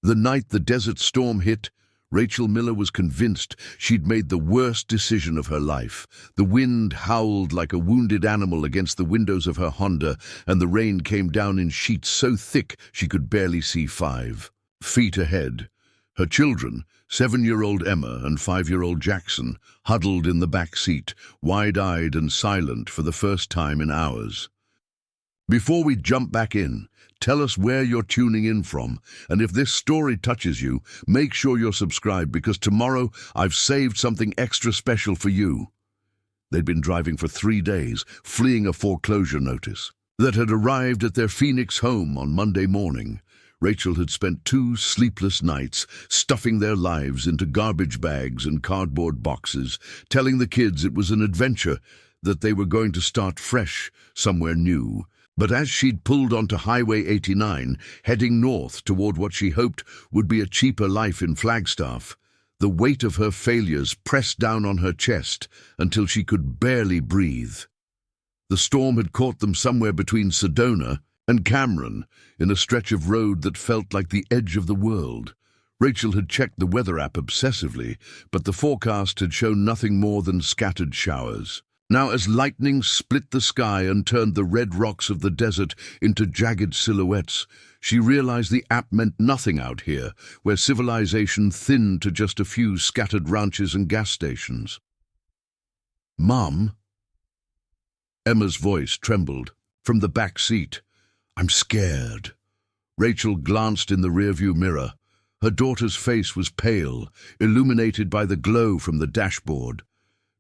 The night the desert storm hit, Rachel Miller was convinced she'd made the worst decision of her life. The wind howled like a wounded animal against the windows of her Honda, and the rain came down in sheets so thick she could barely see 5 feet ahead. Her children, 7-year-old Emma and 5-year-old Jackson, huddled in the back seat, wide-eyed and silent for the first time in hours. Before we jump back in, tell us where you're tuning in from, and if this story touches you, make sure you're subscribed because tomorrow I've saved something extra special for you. They'd been driving for 3 days, fleeing a foreclosure notice that had arrived at their Phoenix home on Monday morning. Rachel had spent 2 sleepless nights stuffing their lives into garbage bags and cardboard boxes, telling the kids it was an adventure, that they were going to start fresh somewhere new. But as she'd pulled onto Highway 89, heading north toward what she hoped would be a cheaper life in Flagstaff, the weight of her failures pressed down on her chest until she could barely breathe. The storm had caught them somewhere between Sedona and Cameron, in a stretch of road that felt like the edge of the world. Rachel had checked the weather app obsessively, but the forecast had shown nothing more than scattered showers. Now, as lightning split the sky and turned the red rocks of the desert into jagged silhouettes, she realized the app meant nothing out here, where civilization thinned to just a few scattered ranches and gas stations. "Mom?" Emma's voice trembled from the back seat. "I'm scared." Rachel glanced in the rearview mirror. Her daughter's face was pale, illuminated by the glow from the dashboard.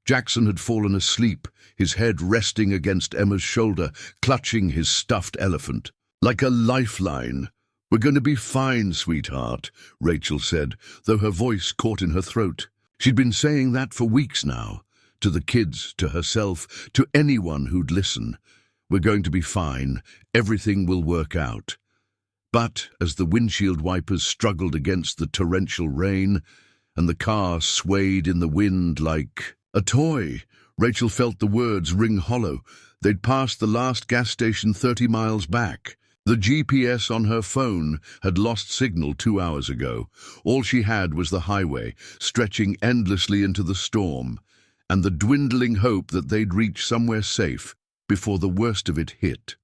Jackson had fallen asleep, his head resting against Emma's shoulder, clutching his stuffed elephant. Like a lifeline. "We're going to be fine, sweetheart," Rachel said, though her voice caught in her throat. She'd been saying that for weeks now, to the kids, to herself, to anyone who'd listen. "We're going to be fine. Everything will work out." But as the windshield wipers struggled against the torrential rain, and the car swayed in the wind like a toy, Rachel felt the words ring hollow. They'd passed the last gas station 30 miles back. The GPS on her phone had lost signal 2 hours ago. All she had was the highway, stretching endlessly into the storm, and the dwindling hope that they'd reach somewhere safe before the worst of it hit.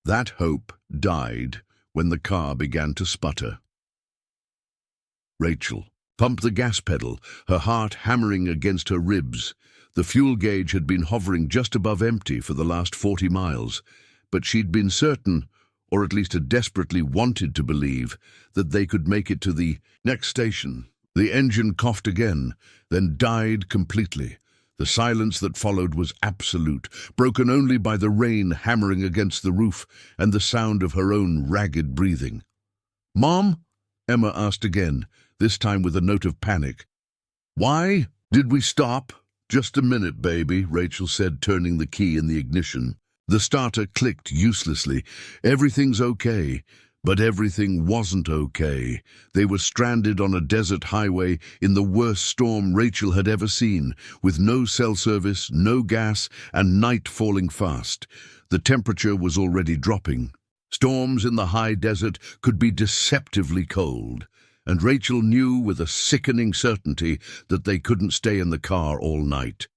That hope died when the car began to sputter. Rachel pumped the gas pedal, her heart hammering against her ribs. The fuel gauge had been hovering just above empty for the last 40 miles, but she'd been certain, or at least had desperately wanted to believe, that they could make it to the next station. The engine coughed again, then died completely. The silence that followed was absolute, broken only by the rain hammering against the roof and the sound of her own ragged breathing. "Mom?" Emma asked again, this time with a note of panic. "Why did we stop?" "Just a minute, baby," Rachel said, turning the key in the ignition. The starter clicked uselessly. "Everything's okay." But everything wasn't okay. They were stranded on a desert highway in the worst storm Rachel had ever seen, with no cell service, no gas, and night falling fast. The temperature was already dropping. Storms in the high desert could be deceptively cold, and Rachel knew with a sickening certainty that they couldn't stay in the car all night.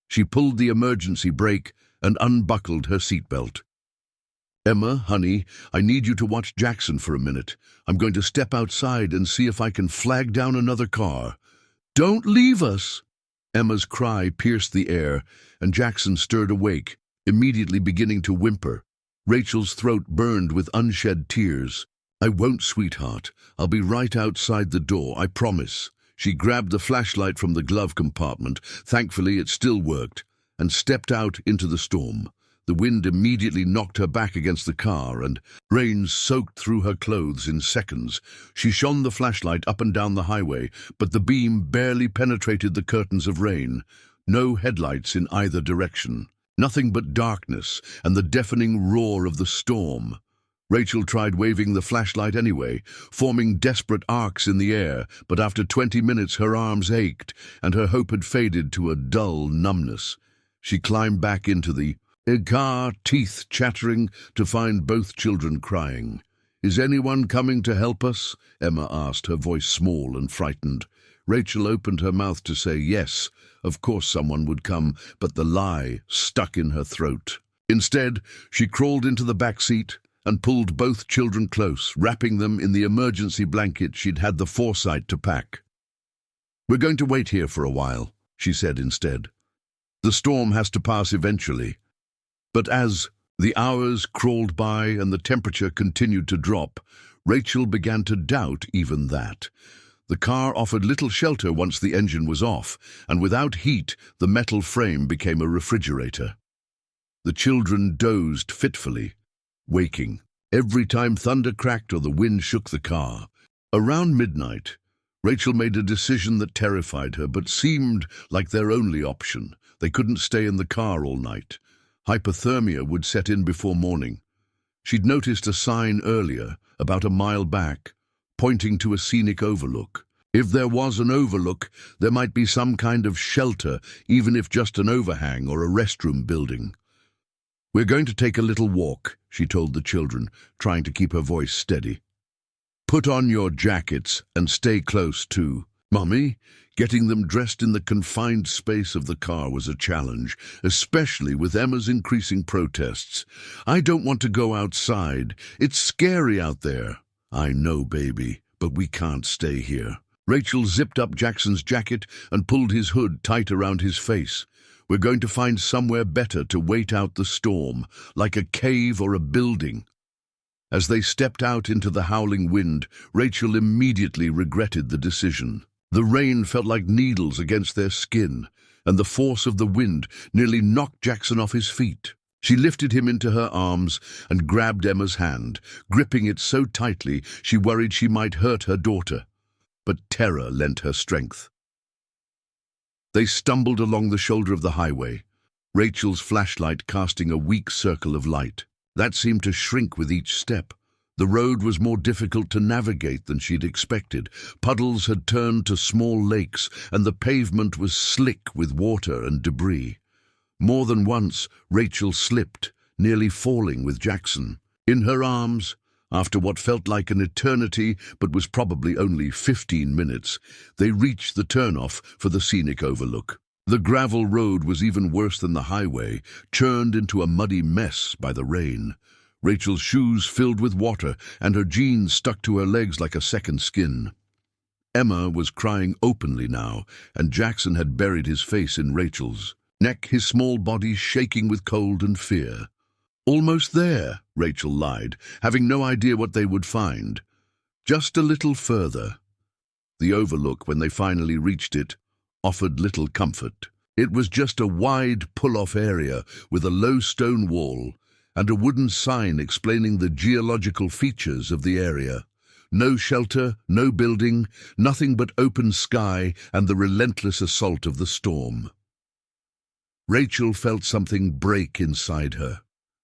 She pulled the emergency brake and unbuckled her seatbelt. "Emma, honey, I need you to watch Jackson for a minute. I'm going to step outside and see if I can flag down another car." "Don't leave us!" Emma's cry pierced the air, and Jackson stirred awake, immediately beginning to whimper. Rachel's throat burned with unshed tears. "I won't, sweetheart. I'll be right outside the door, I promise." She grabbed the flashlight from the glove compartment, thankfully it still worked, and stepped out into the storm. The wind immediately knocked her back against the car, and rain soaked through her clothes in seconds. She shone the flashlight up and down the highway, but the beam barely penetrated the curtains of rain. No headlights in either direction. Nothing but darkness and the deafening roar of the storm. Rachel tried waving the flashlight anyway, forming desperate arcs in the air, but after 20 minutes her arms ached, and her hope had faded to a dull numbness. She climbed back into the car, teeth chattering, to find both children crying. "Is anyone coming to help us?" Emma asked, her voice small and frightened. Rachel opened her mouth to say yes, of course someone would come, but the lie stuck in her throat. Instead, she crawled into the back seat and pulled both children close, wrapping them in the emergency blanket she'd had the foresight to pack. "We're going to wait here for a while," she said instead. "The storm has to pass eventually." But as the hours crawled by and the temperature continued to drop, Rachel began to doubt even that. The car offered little shelter once the engine was off, and without heat, the metal frame became a refrigerator. The children dozed fitfully, waking every time thunder cracked or the wind shook the car. Around midnight, Rachel made a decision that terrified her, but seemed like their only option. They couldn't stay in the car all night. Hypothermia would set in before morning. She'd noticed a sign earlier, about a mile back, pointing to a scenic overlook. If there was an overlook, there might be some kind of shelter, even if just an overhang or a restroom building. "We're going to take a little walk," she told the children, trying to keep her voice steady. "Put on your jackets and stay close too." "Mummy?" Getting them dressed in the confined space of the car was a challenge, especially with Emma's increasing protests. "I don't want to go outside. It's scary out there." "I know, baby, but we can't stay here." Rachel zipped up Jackson's jacket and pulled his hood tight around his face. "We're going to find somewhere better to wait out the storm, like a cave or a building." As they stepped out into the howling wind, Rachel immediately regretted the decision. The rain felt like needles against their skin, and the force of the wind nearly knocked Jackson off his feet. She lifted him into her arms and grabbed Emma's hand, gripping it so tightly she worried she might hurt her daughter. But terror lent her strength. They stumbled along the shoulder of the highway, Rachel's flashlight casting a weak circle of light. That seemed to shrink with each step. The road was more difficult to navigate than she'd expected. Puddles had turned to small lakes, and the pavement was slick with water and debris. More than once, Rachel slipped, nearly falling with Jackson. In her arms, after what felt like an eternity but was probably only 15 minutes, they reached the turnoff for the scenic overlook. The gravel road was even worse than the highway, churned into a muddy mess by the rain. Rachel's shoes filled with water, and her jeans stuck to her legs like a second skin. Emma was crying openly now, and Jackson had buried his face in Rachel's neck, his small body shaking with cold and fear. "Almost there," Rachel lied, having no idea what they would find. "Just a little further." The overlook, when they finally reached it, offered little comfort. It was just a wide pull-off area with a low stone wall and a wooden sign explaining the geological features of the area. No shelter, no building, nothing but open sky and the relentless assault of the storm. Rachel felt something break inside her.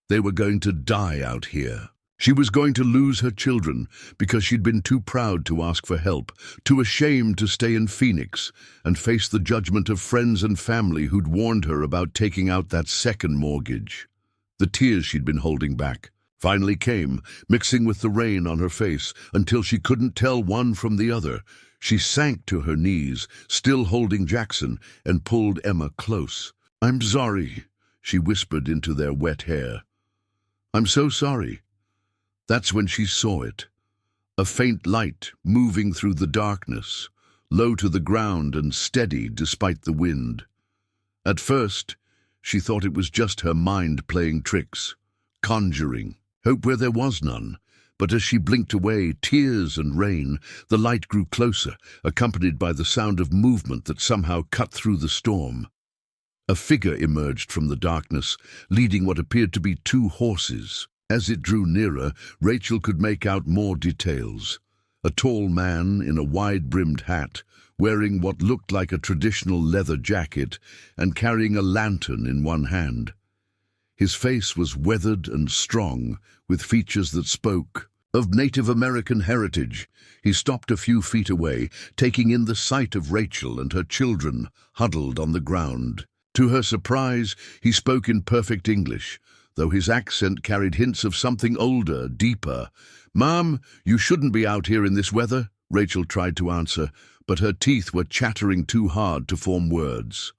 They were going to die out here. She was going to lose her children because she'd been too proud to ask for help, too ashamed to stay in Phoenix and face the judgment of friends and family who'd warned her about taking out that second mortgage. The tears she'd been holding back finally came, mixing with the rain on her face until she couldn't tell one from the other. She sank to her knees, still holding Jackson, and pulled Emma close. "I'm sorry," she whispered into their wet hair. "I'm so sorry." That's when she saw it. A faint light moving through the darkness, low to the ground and steady despite the wind. At first, she thought it was just her mind playing tricks, conjuring hope where there was none. But as she blinked away, tears and rain, the light grew closer, accompanied by the sound of movement that somehow cut through the storm. A figure emerged from the darkness, leading what appeared to be 2 horses. As it drew nearer, Rachel could make out more details. A tall man in a wide-brimmed hat, wearing what looked like a traditional leather jacket and carrying a lantern in one hand. His face was weathered and strong, with features that spoke of Native American heritage. He stopped a few feet away, taking in the sight of Rachel and her children huddled on the ground. To her surprise, he spoke in perfect English, though his accent carried hints of something older, deeper, "Mom, you shouldn't be out here in this weather," Rachel tried to answer, but her teeth were chattering too hard to form words.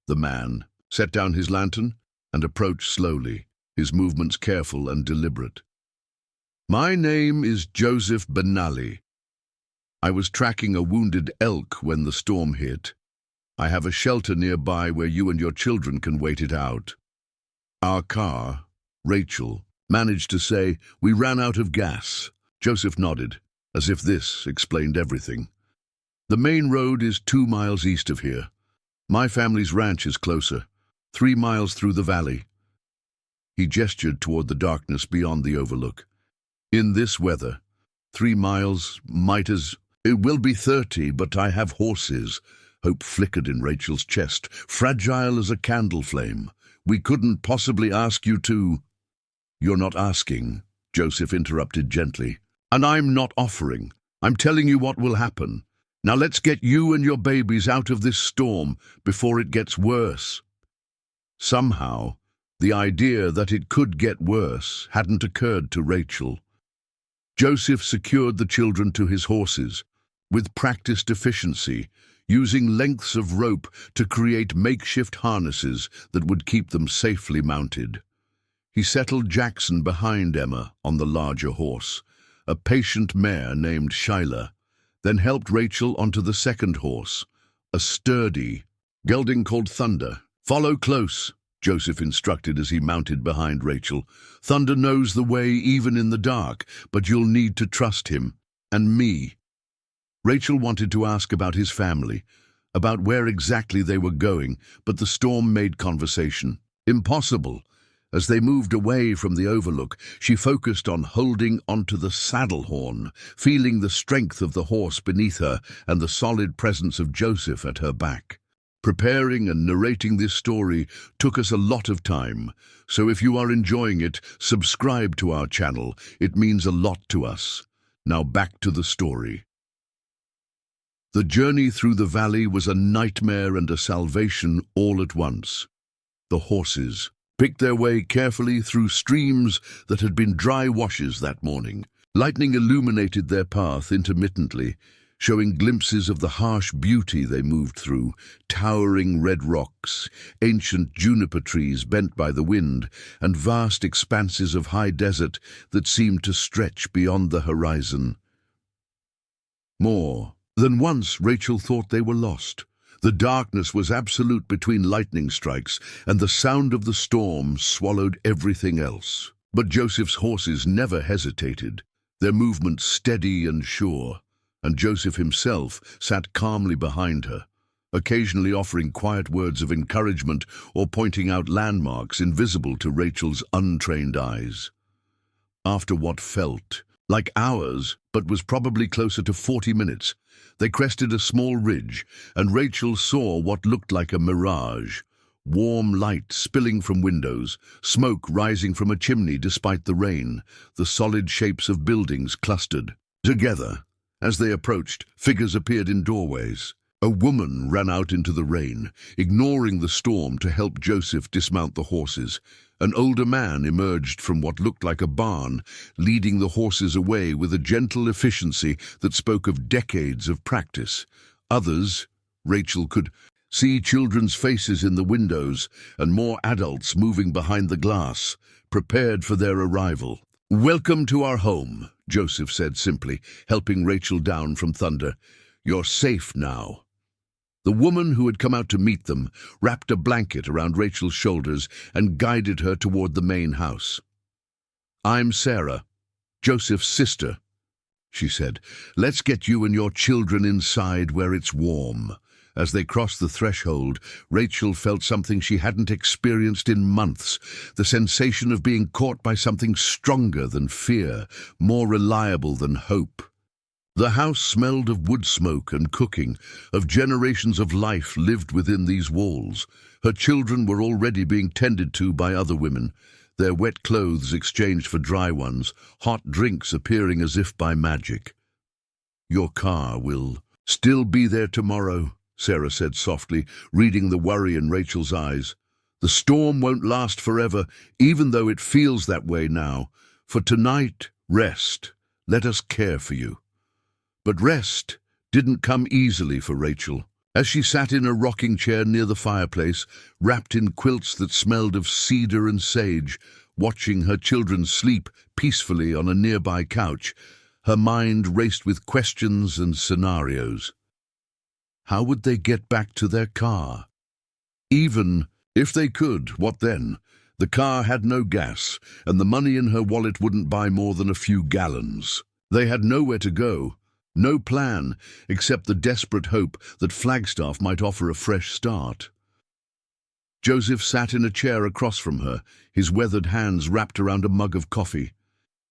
The man set down his lantern and approached slowly, his movements careful and deliberate. "My name is Joseph Benally. I was tracking a wounded elk when the storm hit. I have a shelter nearby where you and your children can wait it out. Our car," Rachel managed to say, "we ran out of gas." Joseph nodded, as if this explained everything. "The main road is 2 miles east of here. My family's ranch is closer, 3 miles through the valley." He gestured toward the darkness beyond the overlook. "In this weather, 3 miles It will be 30, but I have horses." Hope flickered in Rachel's chest, fragile as a candle flame. "We couldn't possibly ask you to—" "You're not asking," Joseph interrupted gently. "And I'm not offering. I'm telling you what will happen. Now let's get you and your babies out of this storm before it gets worse." Somehow, the idea that it could get worse hadn't occurred to Rachel. Joseph secured the children to his horses, with practiced efficiency, using lengths of rope to create makeshift harnesses that would keep them safely mounted. He settled Jackson behind Emma on the larger horse, a patient mare named Shyla, then helped Rachel onto the second horse, a sturdy gelding called Thunder. "Follow close," Joseph instructed as he mounted behind Rachel. "Thunder knows the way even in the dark, but you'll need to trust him. And me." Rachel wanted to ask about his family, about where exactly they were going, but the storm made conversation impossible. As they moved away from the overlook, she focused on holding onto the saddle horn, feeling the strength of the horse beneath her and the solid presence of Joseph at her back. Preparing and narrating this story took us a lot of time, so if you are enjoying it, subscribe to our channel. It means a lot to us. Now back to the story. The journey through the valley was a nightmare and a salvation all at once. The horses picked their way carefully through streams that had been dry washes that morning. Lightning illuminated their path intermittently, showing glimpses of the harsh beauty they moved through, towering red rocks, ancient juniper trees bent by the wind, and vast expanses of high desert that seemed to stretch beyond the horizon. More than once, Rachel thought they were lost. The darkness was absolute between lightning strikes, and the sound of the storm swallowed everything else. But Joseph's horses never hesitated, their movements steady and sure, and Joseph himself sat calmly behind her, occasionally offering quiet words of encouragement or pointing out landmarks invisible to Rachel's untrained eyes. After what felt like hours, but was probably closer to 40 minutes, they crested a small ridge, and Rachel saw what looked like a mirage. Warm light spilling from windows, smoke rising from a chimney despite the rain, the solid shapes of buildings clustered together. As they approached, figures appeared in doorways. A woman ran out into the rain, ignoring the storm to help Joseph dismount the horses. An older man emerged from what looked like a barn, leading the horses away with a gentle efficiency that spoke of decades of practice. Others, Rachel could see children's faces in the windows and more adults moving behind the glass, prepared for their arrival. "Welcome to our home," Joseph said simply, helping Rachel down from Thunder. "You're safe now." The woman who had come out to meet them wrapped a blanket around Rachel's shoulders and guided her toward the main house. "I'm Sarah, Joseph's sister," she said. "Let's get you and your children inside where it's warm." As they crossed the threshold, Rachel felt something she hadn't experienced in months, the sensation of being caught by something stronger than fear, more reliable than hope. The house smelled of wood smoke and cooking, of generations of life lived within these walls. Her children were already being tended to by other women, their wet clothes exchanged for dry ones, hot drinks appearing as if by magic. "Your car will still be there tomorrow," Sarah said softly, reading the worry in Rachel's eyes. "The storm won't last forever, even though it feels that way now. For tonight, rest. Let us care for you." But rest didn't come easily for Rachel. As she sat in a rocking chair near the fireplace, wrapped in quilts that smelled of cedar and sage, watching her children sleep peacefully on a nearby couch, her mind raced with questions and scenarios. How would they get back to their car? Even if they could, what then? The car had no gas, and the money in her wallet wouldn't buy more than a few gallons. They had nowhere to go, no plan, except the desperate hope that Flagstaff might offer a fresh start. Joseph sat in a chair across from her, his weathered hands wrapped around a mug of coffee.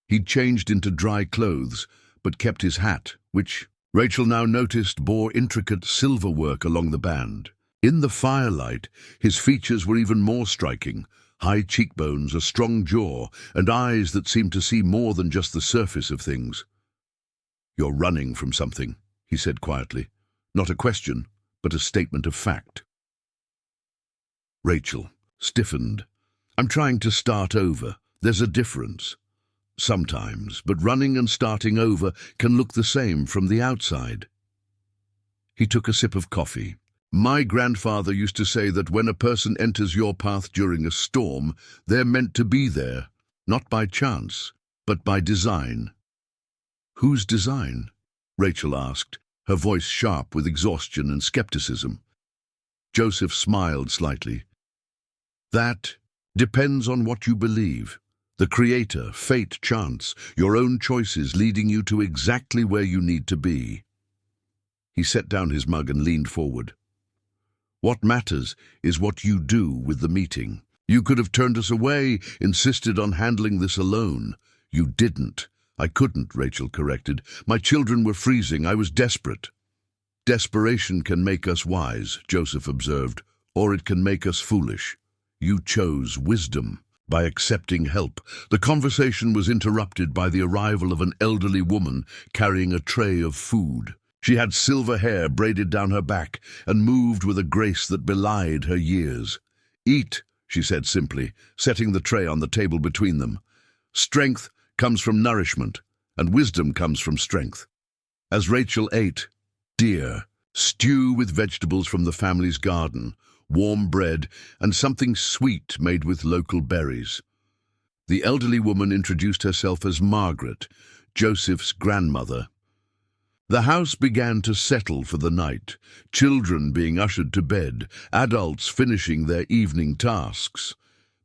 He'd changed into dry clothes, but kept his hat, which Rachel now noticed bore intricate silver work along the band. In the firelight, his features were even more striking: high cheekbones, a strong jaw, and eyes that seemed to see more than just the surface of things. "You're running from something," he said quietly. Not a question, but a statement of fact. Rachel stiffened. "I'm trying to start over. There's a difference." "Sometimes, but running and starting over can look the same from the outside." He took a sip of coffee. "My grandfather used to say that when a person enters your path during a storm, they're meant to be there, not by chance, but by design." "Whose design?" Rachel asked, her voice sharp with exhaustion and skepticism. Joseph smiled slightly. "That depends on what you believe. The Creator, fate, chance, your own choices leading you to exactly where you need to be." He set down his mug and leaned forward. "What matters is what you do with the meeting. You could have turned us away, insisted on handling this alone. You didn't." "I couldn't," Rachel corrected. "My children were freezing. I was desperate." "Desperation can make us wise," Joseph observed, "or it can make us foolish. You chose wisdom by accepting help." The conversation was interrupted by the arrival of an elderly woman carrying a tray of food. She had silver hair braided down her back and moved with a grace that belied her years. "Eat," she said simply, setting the tray on the table between them. "Strength comes from nourishment, and wisdom comes from strength." As Rachel ate, deer, stew with vegetables from the family's garden, warm bread, and something sweet made with local berries. The elderly woman introduced herself as Margaret, Joseph's grandmother. The house began to settle for the night, children being ushered to bed, adults finishing their evening tasks.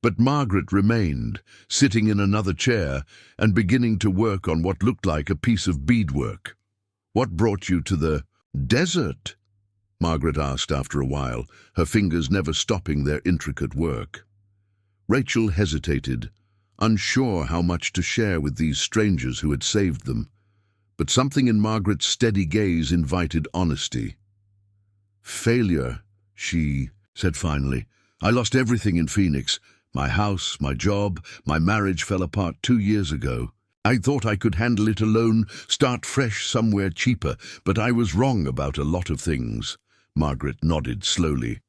But Margaret remained, sitting in another chair and beginning to work on what looked like a piece of beadwork. "What brought you to the desert?" Margaret asked after a while, her fingers never stopping their intricate work. Rachel hesitated, unsure how much to share with these strangers who had saved them. But something in Margaret's steady gaze invited honesty. "Failure," she said finally. "I lost everything in Phoenix. My house, my job, my marriage fell apart 2 years ago. I thought I could handle it alone, start fresh somewhere cheaper, but I was wrong about a lot of things." Margaret nodded slowly.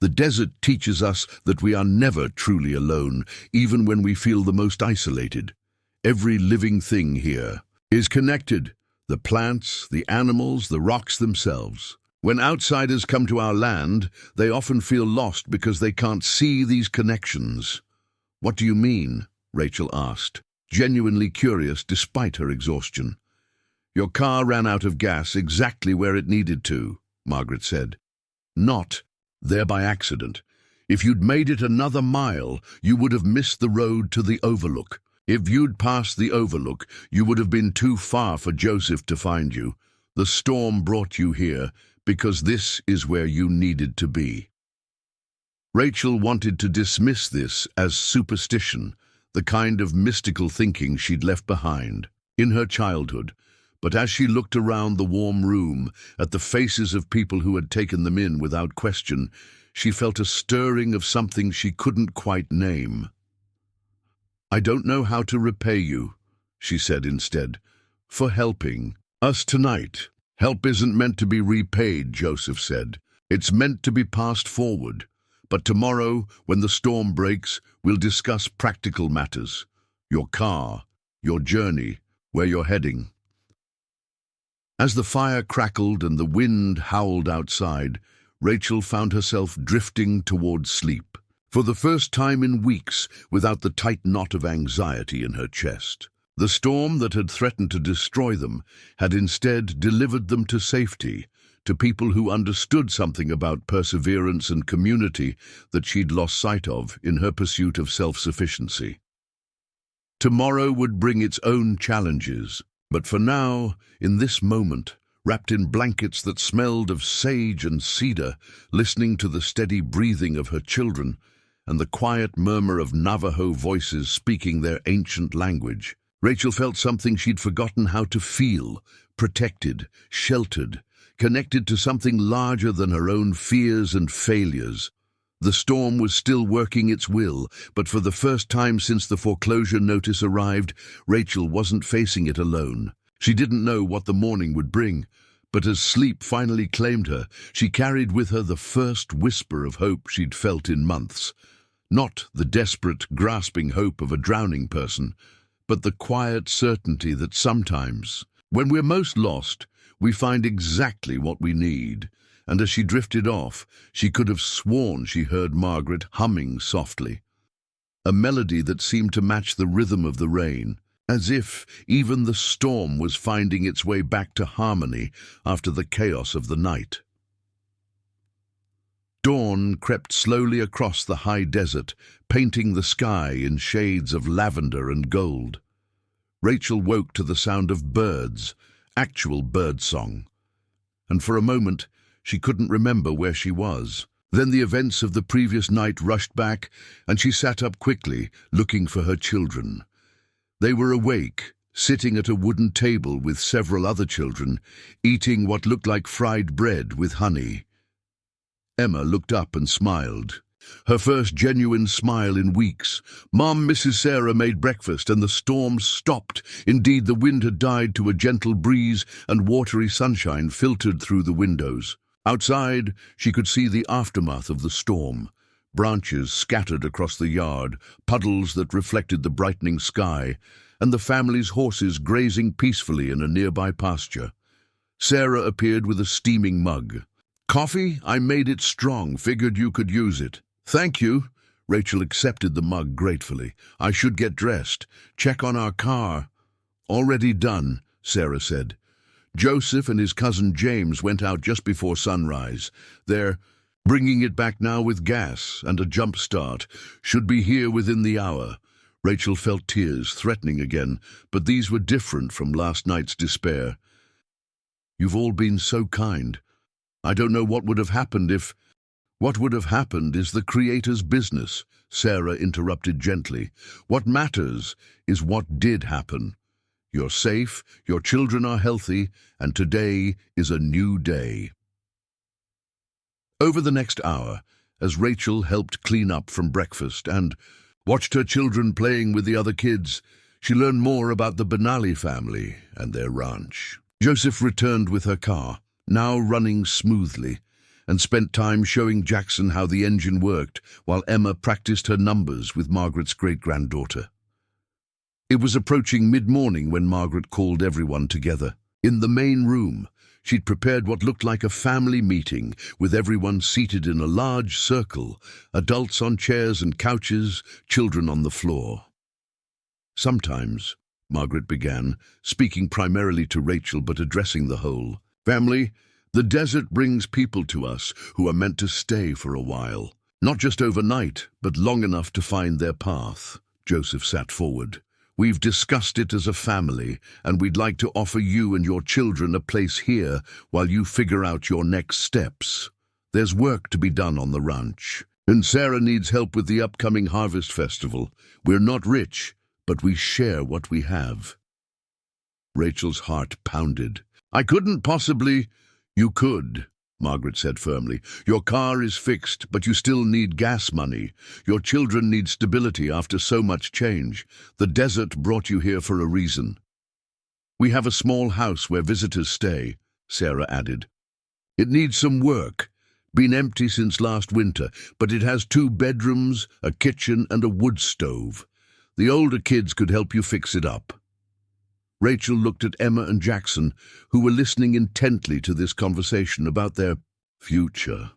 "The desert teaches us that we are never truly alone, even when we feel the most isolated. Every living thing here is connected. The plants, the animals, the rocks themselves. When outsiders come to our land, they often feel lost because they can't see these connections." "What do you mean?" Rachel asked, genuinely curious despite her exhaustion. "Your car ran out of gas exactly where it needed to," Margaret said. "Not there by accident. If you'd made it another mile, you would have missed the road to the overlook. If you'd passed the overlook, you would have been too far for Joseph to find you. The storm brought you here because this is where you needed to be." Rachel wanted to dismiss this as superstition, the kind of mystical thinking she'd left behind in her childhood. But as she looked around the warm room, at the faces of people who had taken them in without question, she felt a stirring of something she couldn't quite name. "I don't know how to repay you," she said instead, "for helping us tonight." "Help isn't meant to be repaid," Joseph said. "It's meant to be passed forward. But tomorrow, when the storm breaks, we'll discuss practical matters. Your car, your journey, where you're heading." As the fire crackled and the wind howled outside, Rachel found herself drifting towards sleep, for the first time in weeks without the tight knot of anxiety in her chest. The storm that had threatened to destroy them had instead delivered them to safety, to people who understood something about perseverance and community that she'd lost sight of in her pursuit of self-sufficiency. Tomorrow would bring its own challenges, but for now, in this moment, wrapped in blankets that smelled of sage and cedar, listening to the steady breathing of her children and the quiet murmur of Navajo voices speaking their ancient language, Rachel felt something she'd forgotten how to feel: protected, sheltered, connected to something larger than her own fears and failures. The storm was still working its will, but for the first time since the foreclosure notice arrived, Rachel wasn't facing it alone. She didn't know what the morning would bring, but as sleep finally claimed her, she carried with her the first whisper of hope she'd felt in months. Not the desperate, grasping hope of a drowning person, but the quiet certainty that sometimes, when we're most lost, we find exactly what we need. And as she drifted off, she could have sworn she heard Margaret humming softly, a melody that seemed to match the rhythm of the rain, as if even the storm was finding its way back to harmony after the chaos of the night. Dawn crept slowly across the high desert, painting the sky in shades of lavender and gold. Rachel woke to the sound of birds, actual birdsong, and for a moment she couldn't remember where she was. Then the events of the previous night rushed back, and she sat up quickly, looking for her children. They were awake, sitting at a wooden table with several other children, eating what looked like fried bread with honey. Emma looked up and smiled. Her first genuine smile in weeks. Mom, Mrs. Sarah made breakfast, and the storm stopped. Indeed, the wind had died to a gentle breeze, and watery sunshine filtered through the windows. Outside, she could see the aftermath of the storm. Branches scattered across the yard, puddles that reflected the brightening sky, and the family's horses grazing peacefully in a nearby pasture. Sarah appeared with a steaming mug. "Coffee? I made it strong, figured you could use it." "Thank you." Rachel accepted the mug gratefully. "I should get dressed. Check on our car." "Already done," Sarah said. Joseph and his cousin James went out just before sunrise. They're bringing it back now with gas and a jump start. Should be here within the hour. Rachel felt tears threatening again, but these were different from last night's despair. "You've all been so kind. I don't know what would have happened if—" "What would have happened is the Creator's business," Sarah interrupted gently. "What matters is what did happen. You're safe, your children are healthy, and today is a new day." Over the next hour, as Rachel helped clean up from breakfast and watched her children playing with the other kids, she learned more about the Benally family and their ranch. Joseph returned with her car, now running smoothly, and spent time showing Jackson how the engine worked while Emma practiced her numbers with Margaret's great-granddaughter. It was approaching mid-morning when Margaret called everyone together. In the main room, she'd prepared what looked like a family meeting, with everyone seated in a large circle, adults on chairs and couches, children on the floor. "Sometimes," Margaret began, speaking primarily to Rachel but addressing the whole family, "the desert brings people to us who are meant to stay for a while. Not just overnight, but long enough to find their path." Joseph sat forward. "We've discussed it as a family, and we'd like to offer you and your children a place here while you figure out your next steps. There's work to be done on the ranch, and Sarah needs help with the upcoming harvest festival. We're not rich, but we share what we have." Rachel's heart pounded. "I couldn't possibly—" "You could," Margaret said firmly. "Your car is fixed, but you still need gas money. Your children need stability after so much change. The desert brought you here for a reason." "We have a small house where visitors stay," Sarah added. "It needs some work. Been empty since last winter, but it has 2 bedrooms, a kitchen, and a wood stove. The older kids could help you fix it up." Rachel looked at Emma and Jackson, who were listening intently to this conversation about their future.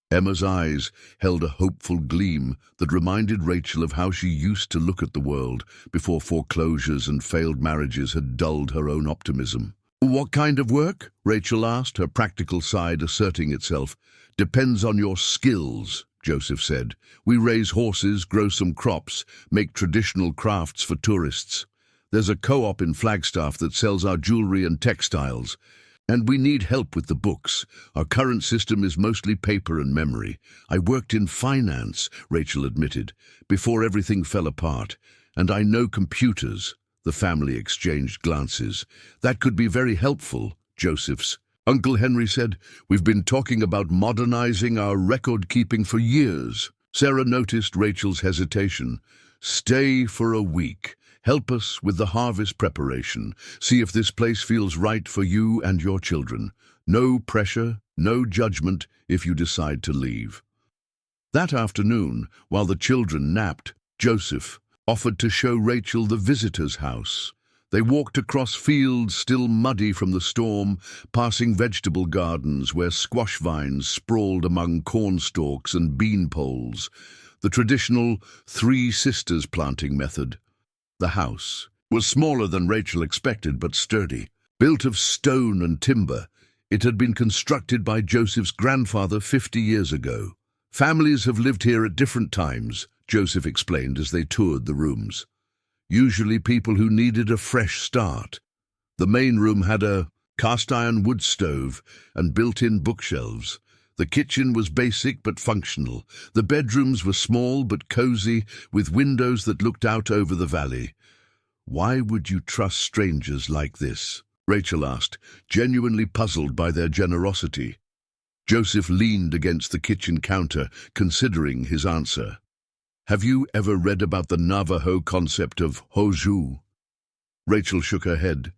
Emma's eyes held a hopeful gleam that reminded Rachel of how she used to look at the world before foreclosures and failed marriages had dulled her own optimism. "What kind of work?" Rachel asked, her practical side asserting itself. "Depends on your skills," Joseph said. "We raise horses, grow some crops, make traditional crafts for tourists. There's a co-op in Flagstaff that sells our jewelry and textiles. And we need help with the books. Our current system is mostly paper and memory. I worked in finance," Rachel admitted, "before everything fell apart. And I know computers." The family exchanged glances. "That could be very helpful," Joseph's Uncle Henry said. "We've been talking about modernizing our record-keeping for years." Sarah noticed Rachel's hesitation. "Stay for a week. Help us with the harvest preparation. See if this place feels right for you and your children. No pressure, no judgment if you decide to leave." That afternoon, while the children napped, Joseph offered to show Rachel the visitor's house. They walked across fields still muddy from the storm, passing vegetable gardens where squash vines sprawled among corn stalks and bean poles, the traditional three sisters planting method. The house was smaller than Rachel expected, but sturdy. Built of stone and timber, it had been constructed by Joseph's grandfather 50 years ago. "Families have lived here at different times," Joseph explained as they toured the rooms. "Usually people who needed a fresh start. The main room had a cast-iron wood stove and built-in bookshelves. The kitchen was basic but functional. The bedrooms were small but cozy, with windows that looked out over the valley." "Why would you trust strangers like this?" Rachel asked, genuinely puzzled by their generosity. Joseph leaned against the kitchen counter, considering his answer. "Have you ever read about the Navajo concept of Hoju?" Rachel shook her head.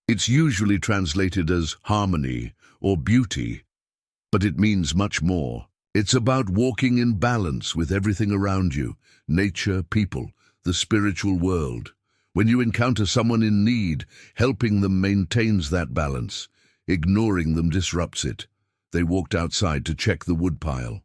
"It's usually translated as harmony or beauty, but it means much more. It's about walking in balance with everything around you, nature, people, the spiritual world. When you encounter someone in need, helping them maintains that balance. Ignoring them disrupts it." They walked outside to check the woodpile.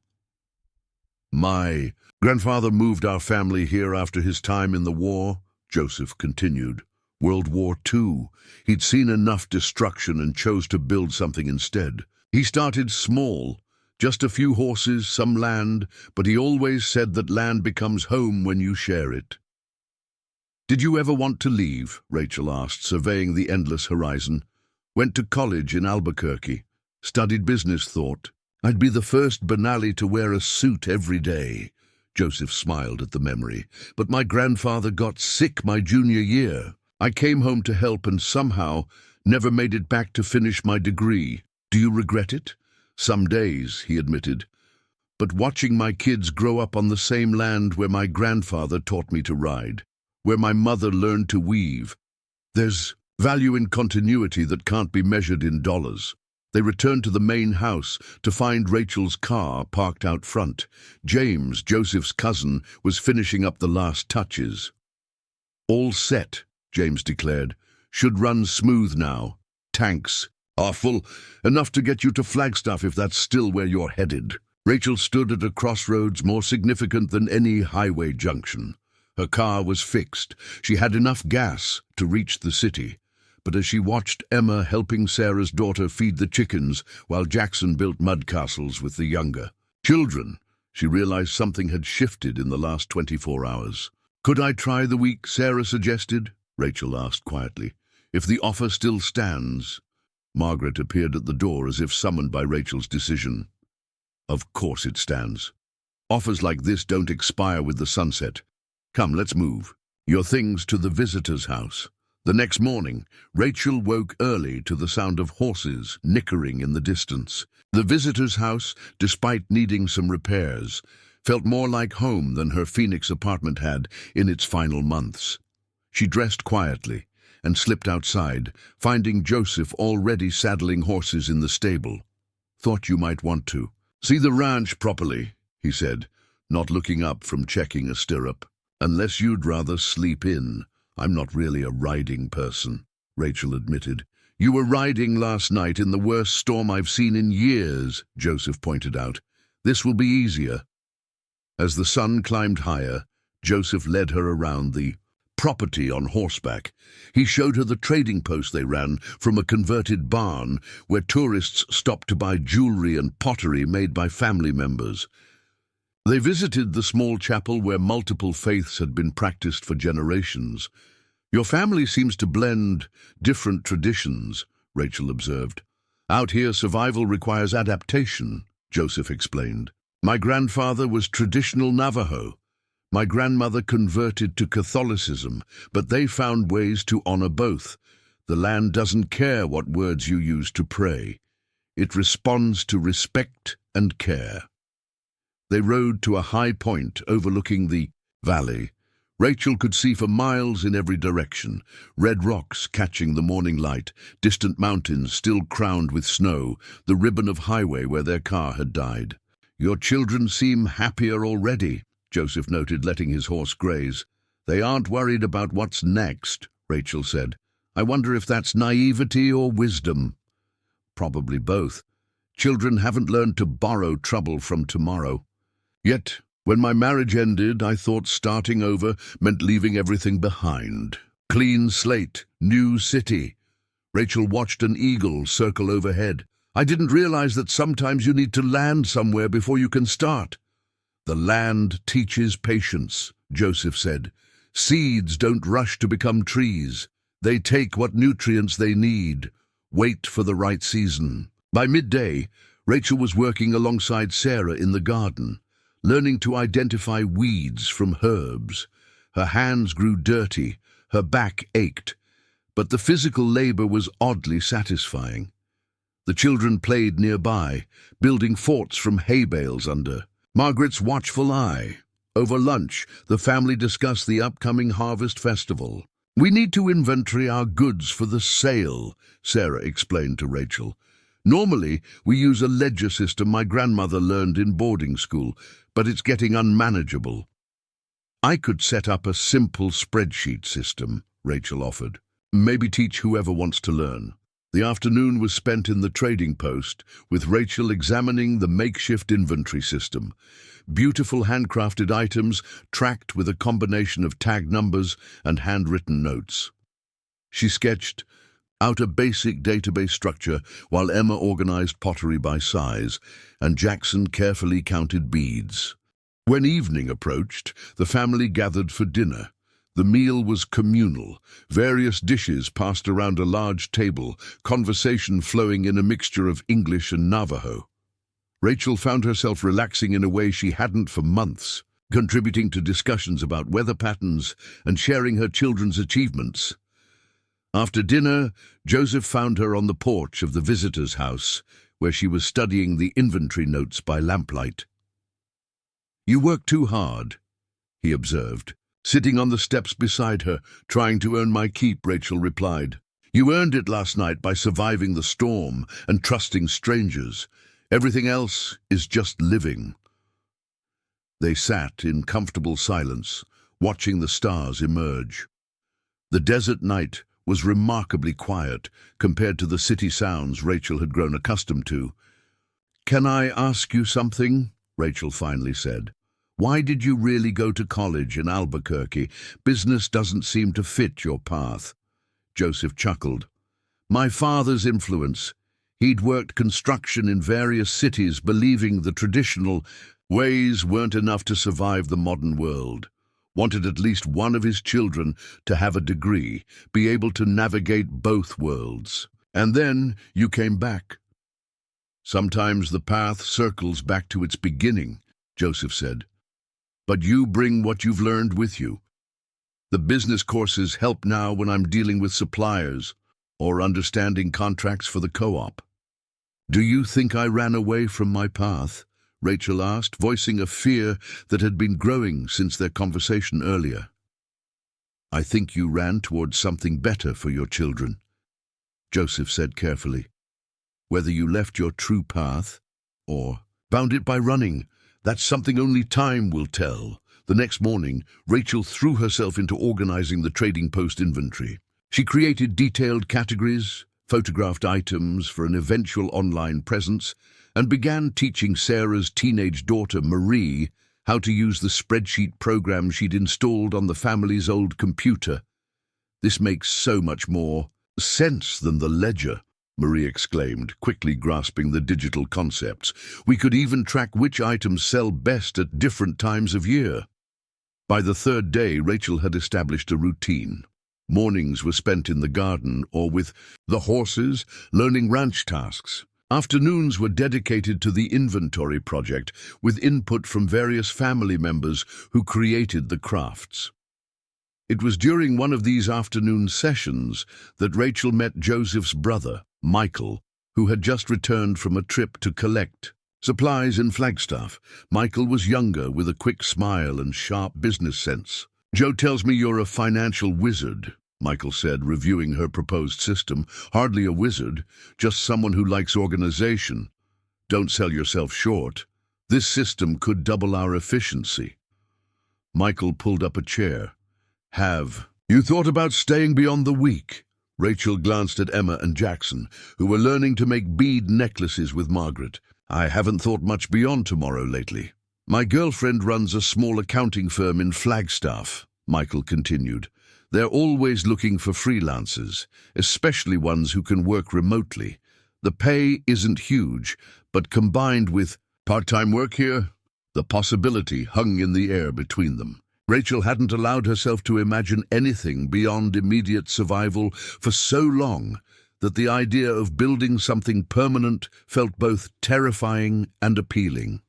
"My grandfather moved our family here after his time in the war," Joseph continued. "World War II. He'd seen enough destruction and chose to build something instead. He started small, just a few horses, some land, but he always said that land becomes home when you share it." "Did you ever want to leave?" Rachel asked, surveying the endless horizon. "Went to college in Albuquerque. Studied business thought. I'd be the first Benali to wear a suit every day." Joseph smiled at the memory. "But my grandfather got sick my junior year. I came home to help and somehow never made it back to finish my degree. Do you regret it?" "Some days," he admitted. "But watching my kids grow up on the same land where my grandfather taught me to ride, where my mother learned to weave, there's value in continuity that can't be measured in dollars." They returned to the main house to find Rachel's car parked out front. James, Joseph's cousin, was finishing up the last touches. "All set," James declared. "Should run smooth now. Tanks are full, enough to get you to Flagstaff if that's still where you're headed." Rachel stood at a crossroads more significant than any highway junction. Her car was fixed. She had enough gas to reach the city. But as she watched Emma helping Sarah's daughter feed the chickens while Jackson built mud castles with the younger children, she realized something had shifted in the last 24 hours. "Could I try the week?" Sarah suggested. Rachel asked quietly. "If the offer still stands." Margaret appeared at the door as if summoned by Rachel's decision. "Of course it stands. Offers like this don't expire with the sunset. Come, let's move. Your things to the visitor's house." The next morning, Rachel woke early to the sound of horses nickering in the distance. The visitor's house, despite needing some repairs, felt more like home than her Phoenix apartment had in its final months. She dressed quietly and slipped outside, finding Joseph already saddling horses in the stable. "Thought you might want to see the ranch properly," he said, not looking up from checking a stirrup. "Unless you'd rather sleep in, I'm not really a riding person, Rachel admitted. You were riding last night in the worst storm I've seen in years, Joseph pointed out. This will be easier. As the sun climbed higher, Joseph led her around the property on horseback. He showed her the trading post they ran from a converted barn where tourists stopped to buy jewelry and pottery made by family members. They visited the small chapel where multiple faiths had been practiced for generations. Your family seems to blend different traditions, Rachel observed. Out here, survival requires adaptation, Joseph explained. My grandfather was traditional Navajo. My grandmother converted to Catholicism, but they found ways to honor both. The land doesn't care what words you use to pray. It responds to respect and care. They rode to a high point overlooking the valley. Rachel could see for miles in every direction, red rocks catching the morning light, distant mountains still crowned with snow, the ribbon of highway where their car had died. Your children seem happier already, Joseph noted, letting his horse graze. They aren't worried about what's next, Rachel said. I wonder if that's naivety or wisdom. Probably both. Children haven't learned to borrow trouble from tomorrow. Yet, when my marriage ended, I thought starting over meant leaving everything behind. Clean slate, new city. Rachel watched an eagle circle overhead. I didn't realize that sometimes you need to land somewhere before you can start. The land teaches patience, Joseph said. Seeds don't rush to become trees. They take what nutrients they need. Wait for the right season. By midday, Rachel was working alongside Sarah in the garden, learning to identify weeds from herbs. Her hands grew dirty, her back ached, but the physical labor was oddly satisfying. The children played nearby, building forts from hay bales under Margaret's watchful eye. Over lunch, the family discussed the upcoming harvest festival. We need to inventory our goods for the sale, Sarah explained to Rachel. Normally, we use a ledger system my grandmother learned in boarding school, but it's getting unmanageable. I could set up a simple spreadsheet system, Rachel offered. Maybe teach whoever wants to learn. The afternoon was spent in the trading post, with Rachel examining the makeshift inventory system. Beautiful handcrafted items tracked with a combination of tag numbers and handwritten notes. She sketched out a basic database structure while Emma organized pottery by size, and Jackson carefully counted beads. When evening approached, the family gathered for dinner. The meal was communal. Various dishes passed around a large table, conversation flowing in a mixture of English and Navajo. Rachel found herself relaxing in a way she hadn't for months, contributing to discussions about weather patterns and sharing her children's achievements. After dinner, Joseph found her on the porch of the visitor's house, where she was studying the inventory notes by lamplight. You work too hard, he observed. Sitting on the steps beside her, trying to earn my keep, Rachel replied. You earned it last night by surviving the storm and trusting strangers. Everything else is just living. They sat in comfortable silence, watching the stars emerge. The desert night was remarkably quiet compared to the city sounds Rachel had grown accustomed to. Can I ask you something? Rachel finally said. Why did you really go to college in Albuquerque? Business doesn't seem to fit your path. Joseph chuckled. My father's influence. He'd worked construction in various cities, believing the traditional ways weren't enough to survive the modern world. Wanted at least one of his children to have a degree, be able to navigate both worlds. And then you came back. Sometimes the path circles back to its beginning, Joseph said. But you bring what you've learned with you. The business courses help now when I'm dealing with suppliers or understanding contracts for the co-op. Do you think I ran away from my path? Rachel asked, voicing a fear that had been growing since their conversation earlier. I think you ran towards something better for your children, Joseph said carefully. Whether you left your true path or found it by running, that's something only time will tell. The next morning, Rachel threw herself into organizing the trading post inventory. She created detailed categories, photographed items for an eventual online presence, and began teaching Sarah's teenage daughter, Marie, how to use the spreadsheet program she'd installed on the family's old computer. "This makes so much more sense than the ledger," Marie exclaimed, quickly grasping the digital concepts. "We could even track which items sell best at different times of year." By the third day, Rachel had established a routine. Mornings were spent in the garden or with the horses, learning ranch tasks. Afternoons were dedicated to the inventory project, with input from various family members who created the crafts. It was during one of these afternoon sessions that Rachel met Joseph's brother, Michael, who had just returned from a trip to collect supplies in Flagstaff. Michael was younger, with a quick smile and sharp business sense. "Joe tells me you're a financial wizard," Michael said, reviewing her proposed system. "Hardly a wizard, just someone who likes organization. Don't sell yourself short. This system could double our efficiency." Michael pulled up a chair. "Have you thought about staying beyond the week?" Rachel glanced at Emma and Jackson, who were learning to make bead necklaces with Margaret. "I haven't thought much beyond tomorrow lately. My girlfriend runs a small accounting firm in Flagstaff," Michael continued. "They're always looking for freelancers, especially ones who can work remotely. The pay isn't huge, but combined with part-time work here, the possibility hung in the air between them." Rachel hadn't allowed herself to imagine anything beyond immediate survival for so long that the idea of building something permanent felt both terrifying and appealing.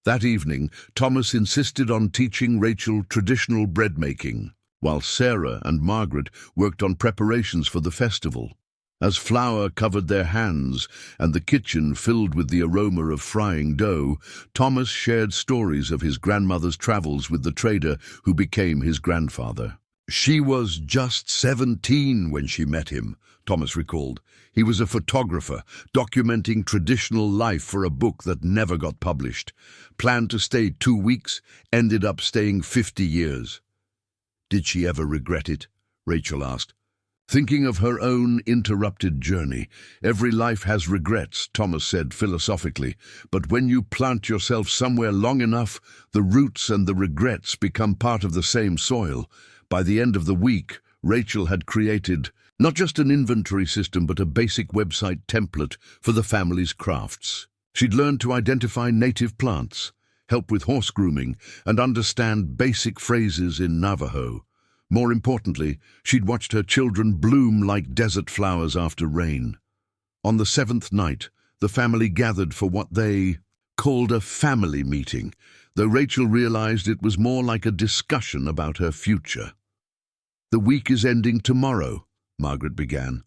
That evening, Thomas insisted on teaching Rachel traditional bread making, while Sarah and Margaret worked on preparations for the festival. As flour covered their hands and the kitchen filled with the aroma of frying dough, Thomas shared stories of his grandmother's travels with the trader who became his grandfather. "She was just 17 when she met him," Thomas recalled. "He was a photographer, documenting traditional life for a book that never got published. Planned to stay 2 weeks, ended up staying 50 years. "Did she ever regret it?" Rachel asked. Thinking of her own interrupted journey. "Every life has regrets," Thomas said philosophically, "but when you plant yourself somewhere long enough, the roots and the regrets become part of the same soil." By the end of the week, Rachel had created not just an inventory system, but a basic website template for the family's crafts. She'd learned to identify native plants, help with horse grooming, and understand basic phrases in Navajo. More importantly, she'd watched her children bloom like desert flowers after rain. On the 7th night, the family gathered for what they called a family meeting, though Rachel realized it was more like a discussion about her future. "The week is ending tomorrow," Margaret began.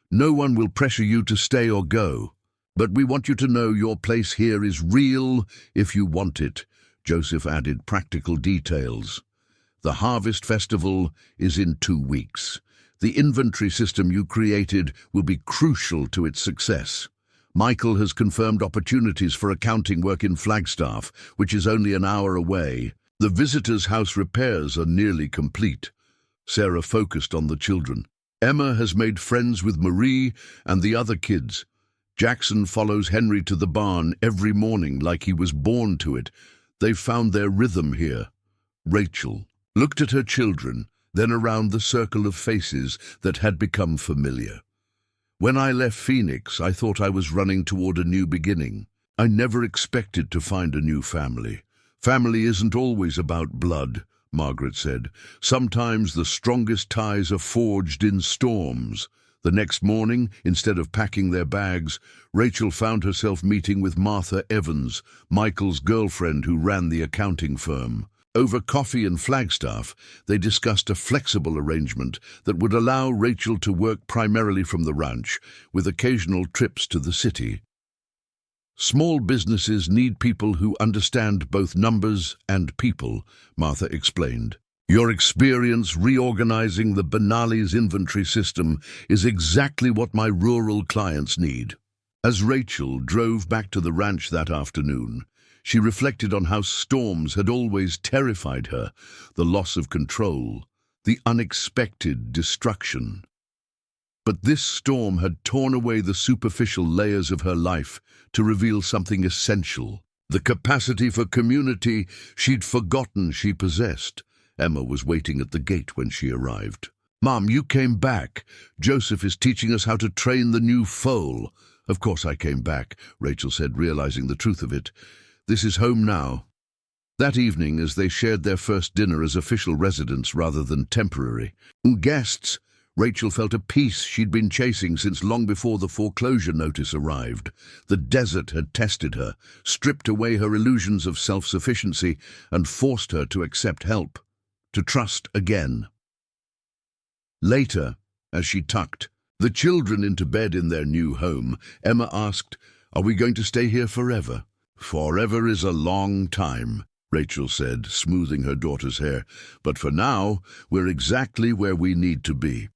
"No one will pressure you to stay or go, but we want you to know your place here is real if you want it." Joseph added practical details. "The harvest festival is in 2 weeks. The inventory system you created will be crucial to its success. Michael has confirmed opportunities for accounting work in Flagstaff, which is only an hour away. The visitor's house repairs are nearly complete." Sarah focused on the children. "Emma has made friends with Marie and the other kids. Jackson follows Henry to the barn every morning like he was born to it. They've found their rhythm here." Rachel looked at her children, then around the circle of faces that had become familiar. "When I left Phoenix, I thought I was running toward a new beginning. I never expected to find a new family. Family isn't always about blood," Margaret said. "Sometimes the strongest ties are forged in storms." The next morning, instead of packing their bags, Rachel found herself meeting with Martha Evans, Michael's girlfriend who ran the accounting firm. Over coffee in Flagstaff, they discussed a flexible arrangement that would allow Rachel to work primarily from the ranch, with occasional trips to the city. "Small businesses need people who understand both numbers and people," Martha explained. "Your experience reorganizing the Benali's inventory system is exactly what my rural clients need." As Rachel drove back to the ranch that afternoon, She reflected on how storms had always terrified her, the loss of control, the unexpected destruction. But this storm had torn away the superficial layers of her life to reveal something essential, the capacity for community she'd forgotten she possessed. Emma was waiting at the gate when she arrived. "Mom, you came back. Joseph is teaching us how to train the new foal." "Of course I came back," Rachel said, realizing the truth of it. "This is home now." That evening, as they shared their first dinner as official residents rather than temporary guests, Rachel felt a peace she'd been chasing since long before the foreclosure notice arrived. The desert had tested her, stripped away her illusions of self-sufficiency, and forced her to accept help, to trust again. Later, as she tucked the children into bed in their new home, Emma asked, "Are we going to stay here forever?" "Forever is a long time," Rachel said, smoothing her daughter's hair. "But for now, we're exactly where we need to be."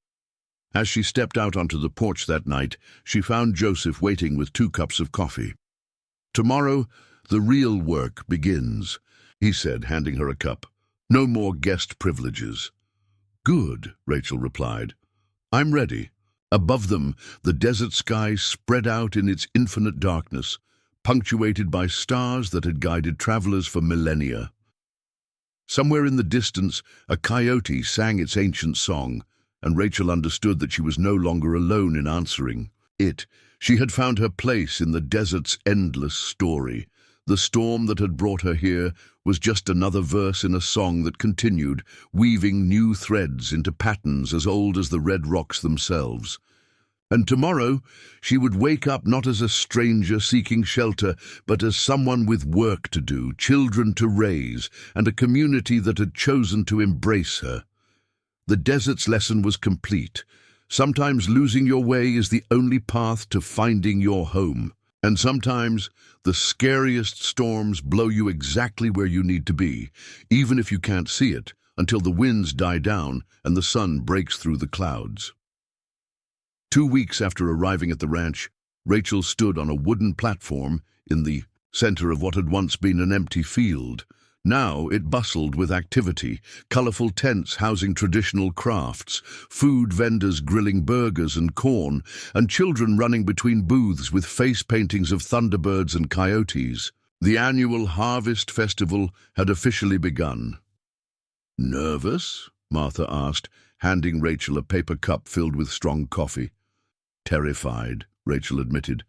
As she stepped out onto the porch that night, she found Joseph waiting with 2 cups of coffee. "Tomorrow, the real work begins," he said, handing her a cup. "No more guest privileges." "Good," Rachel replied. "I'm ready." Above them, the desert sky spread out in its infinite darkness, punctuated by stars that had guided travelers for millennia. Somewhere in the distance, a coyote sang its ancient song, and Rachel understood that she was no longer alone in answering it. She had found her place in the desert's endless story. The storm that had brought her here was just another verse in a song that continued, weaving new threads into patterns as old as the red rocks themselves. And tomorrow, she would wake up not as a stranger seeking shelter, but as someone with work to do, children to raise, and a community that had chosen to embrace her. The desert's lesson was complete. Sometimes losing your way is the only path to finding your home. And sometimes the scariest storms blow you exactly where you need to be, even if you can't see it, until the winds die down and the sun breaks through the clouds. 2 weeks after arriving at the ranch, Rachel stood on a wooden platform in the center of what had once been an empty field. Now it bustled with activity, colorful tents housing traditional crafts, food vendors grilling burgers and corn, and children running between booths with face paintings of thunderbirds and coyotes. The annual harvest festival had officially begun. "Nervous?" Martha asked, handing Rachel a paper cup filled with strong coffee. "Terrified," Rachel admitted.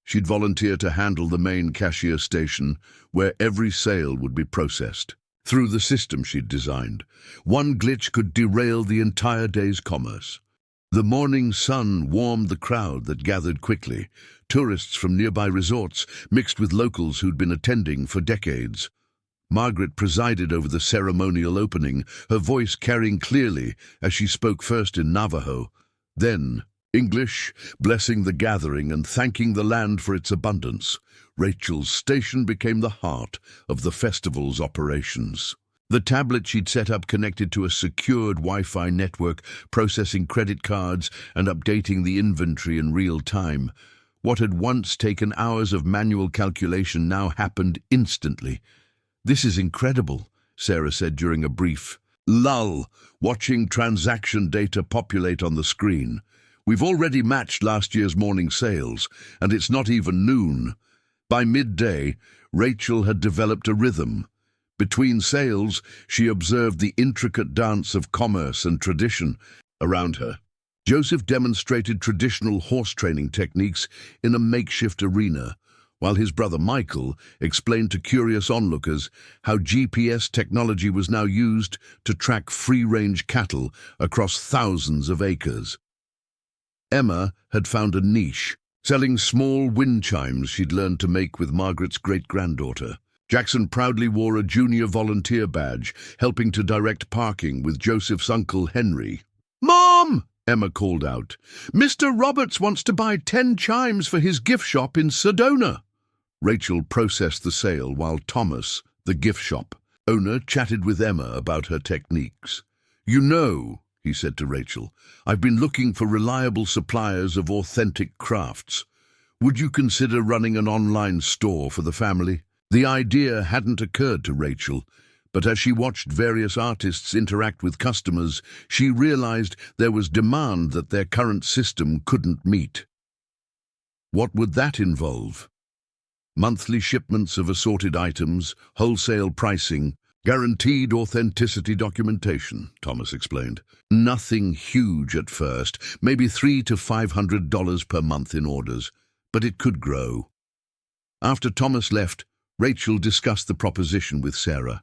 She'd volunteer to handle the main cashier station, where every sale would be processed. Through the system she'd designed, one glitch could derail the entire day's commerce. The morning sun warmed the crowd that gathered quickly, tourists from nearby resorts mixed with locals who'd been attending for decades. Margaret presided over the ceremonial opening, her voice carrying clearly as she spoke first in Navajo, then English, blessing the gathering and thanking the land for its abundance. Rachel's station became the heart of the festival's operations. The tablet she'd set up connected to a secured Wi-Fi network, processing credit cards and updating the inventory in real time. What had once taken hours of manual calculation now happened instantly. "This is incredible," Sarah said during a brief lull, watching transaction data populate on the screen. "We've already matched last year's morning sales, and it's not even noon." By midday, Rachel had developed a rhythm. Between sales, she observed the intricate dance of commerce and tradition around her. Joseph demonstrated traditional horse training techniques in a makeshift arena, while his brother Michael explained to curious onlookers how GPS technology was now used to track free-range cattle across thousands of acres. Emma had found a niche, selling small wind chimes she'd learned to make with Margaret's great-granddaughter. Jackson proudly wore a junior volunteer badge, helping to direct parking with Joseph's uncle Henry. "Mom!" Emma called out. "Mr. Roberts wants to buy 10 chimes for his gift shop in Sedona." Rachel processed the sale while Thomas, the gift shop owner, chatted with Emma about her techniques. "You know," he said to Rachel, "I've been looking for reliable suppliers of authentic crafts. Would you consider running an online store for the family?" The idea hadn't occurred to Rachel, but as she watched various artists interact with customers, she realized there was demand that their current system couldn't meet. What would that involve? Monthly shipments of assorted items, wholesale pricing, guaranteed authenticity documentation, Thomas explained. Nothing huge at first, maybe $300 to $500 per month in orders, but it could grow. After Thomas left, Rachel discussed the proposition with Sarah.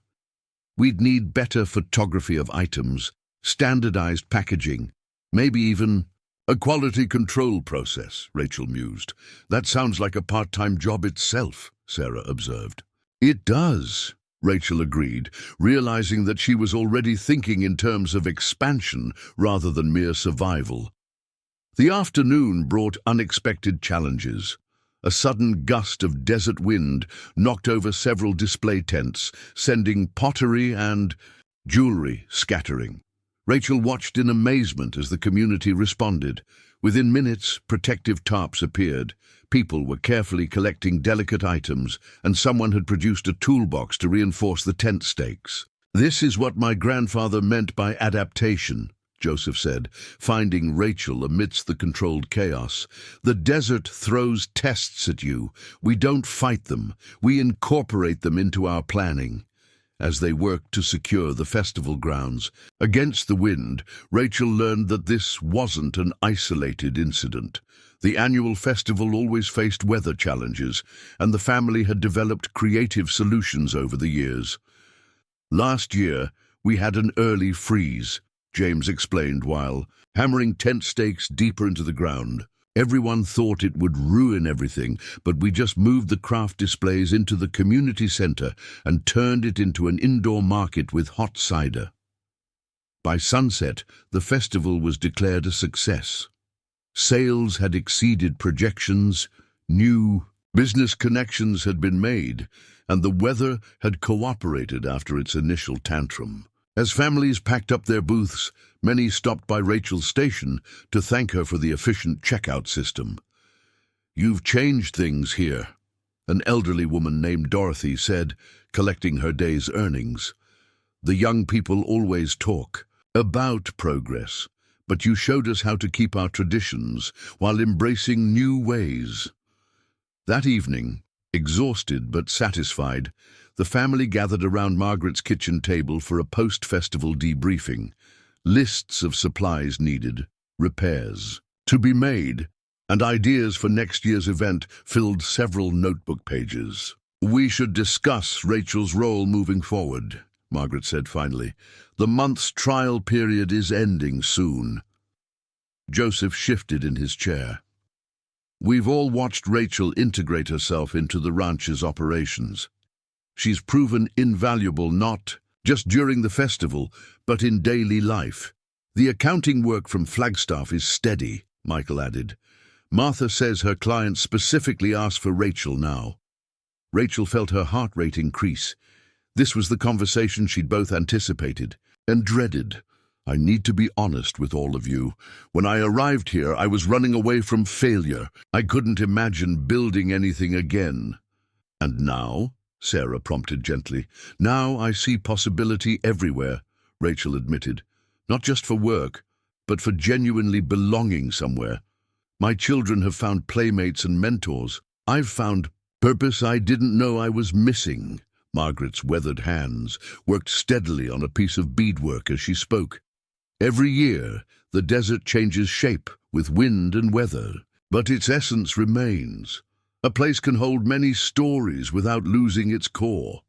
We'd need better photography of items, standardized packaging, maybe even a quality control process, Rachel mused. That sounds like a part-time job itself, Sarah observed. It does, Rachel agreed, realizing that she was already thinking in terms of expansion rather than mere survival. The afternoon brought unexpected challenges. A sudden gust of desert wind knocked over several display tents, sending pottery and jewelry scattering. Rachel watched in amazement as the community responded. Within minutes, protective tarps appeared. People were carefully collecting delicate items, and someone had produced a toolbox to reinforce the tent stakes. "This is what my grandfather meant by adaptation," Joseph said, finding Rachel amidst the controlled chaos. "The desert throws tests at you. We don't fight them. We incorporate them into our planning." As they worked to secure the festival grounds, against the wind, Rachel learned that this wasn't an isolated incident. The annual festival always faced weather challenges, and the family had developed creative solutions over the years. "Last year, we had an early freeze," James explained while hammering tent stakes deeper into the ground. "Everyone thought it would ruin everything, but we just moved the craft displays into the community center and turned it into an indoor market with hot cider." By sunset, the festival was declared a success. Sales had exceeded projections, new business connections had been made, and the weather had cooperated after its initial tantrum. As families packed up their booths, many stopped by Rachel's station to thank her for the efficient checkout system. "You've changed things here," an elderly woman named Dorothy said, collecting her day's earnings. "The young people always talk about progress, but you showed us how to keep our traditions while embracing new ways." That evening, exhausted but satisfied, the family gathered around Margaret's kitchen table for a post-festival debriefing. Lists of supplies needed, repairs to be made, and ideas for next year's event filled several notebook pages. "We should discuss Rachel's role moving forward," Margaret said finally. "The month's trial period is ending soon." Joseph shifted in his chair. "We've all watched Rachel integrate herself into the ranch's operations. She's proven invaluable not just during the festival, but in daily life. The accounting work from Flagstaff is steady," Michael added. "Martha says her clients specifically ask for Rachel now." Rachel felt her heart rate increase. This was the conversation she'd both anticipated and dreaded. "I need to be honest with all of you. When I arrived here, I was running away from failure. I couldn't imagine building anything again." "And now?" Sarah prompted gently. "Now I see possibility everywhere," Rachel admitted. "Not just for work, but for genuinely belonging somewhere. My children have found playmates and mentors. I've found purpose I didn't know I was missing." Margaret's weathered hands worked steadily on a piece of beadwork as she spoke. "Every year, the desert changes shape with wind and weather, but its essence remains. A place can hold many stories without losing its core."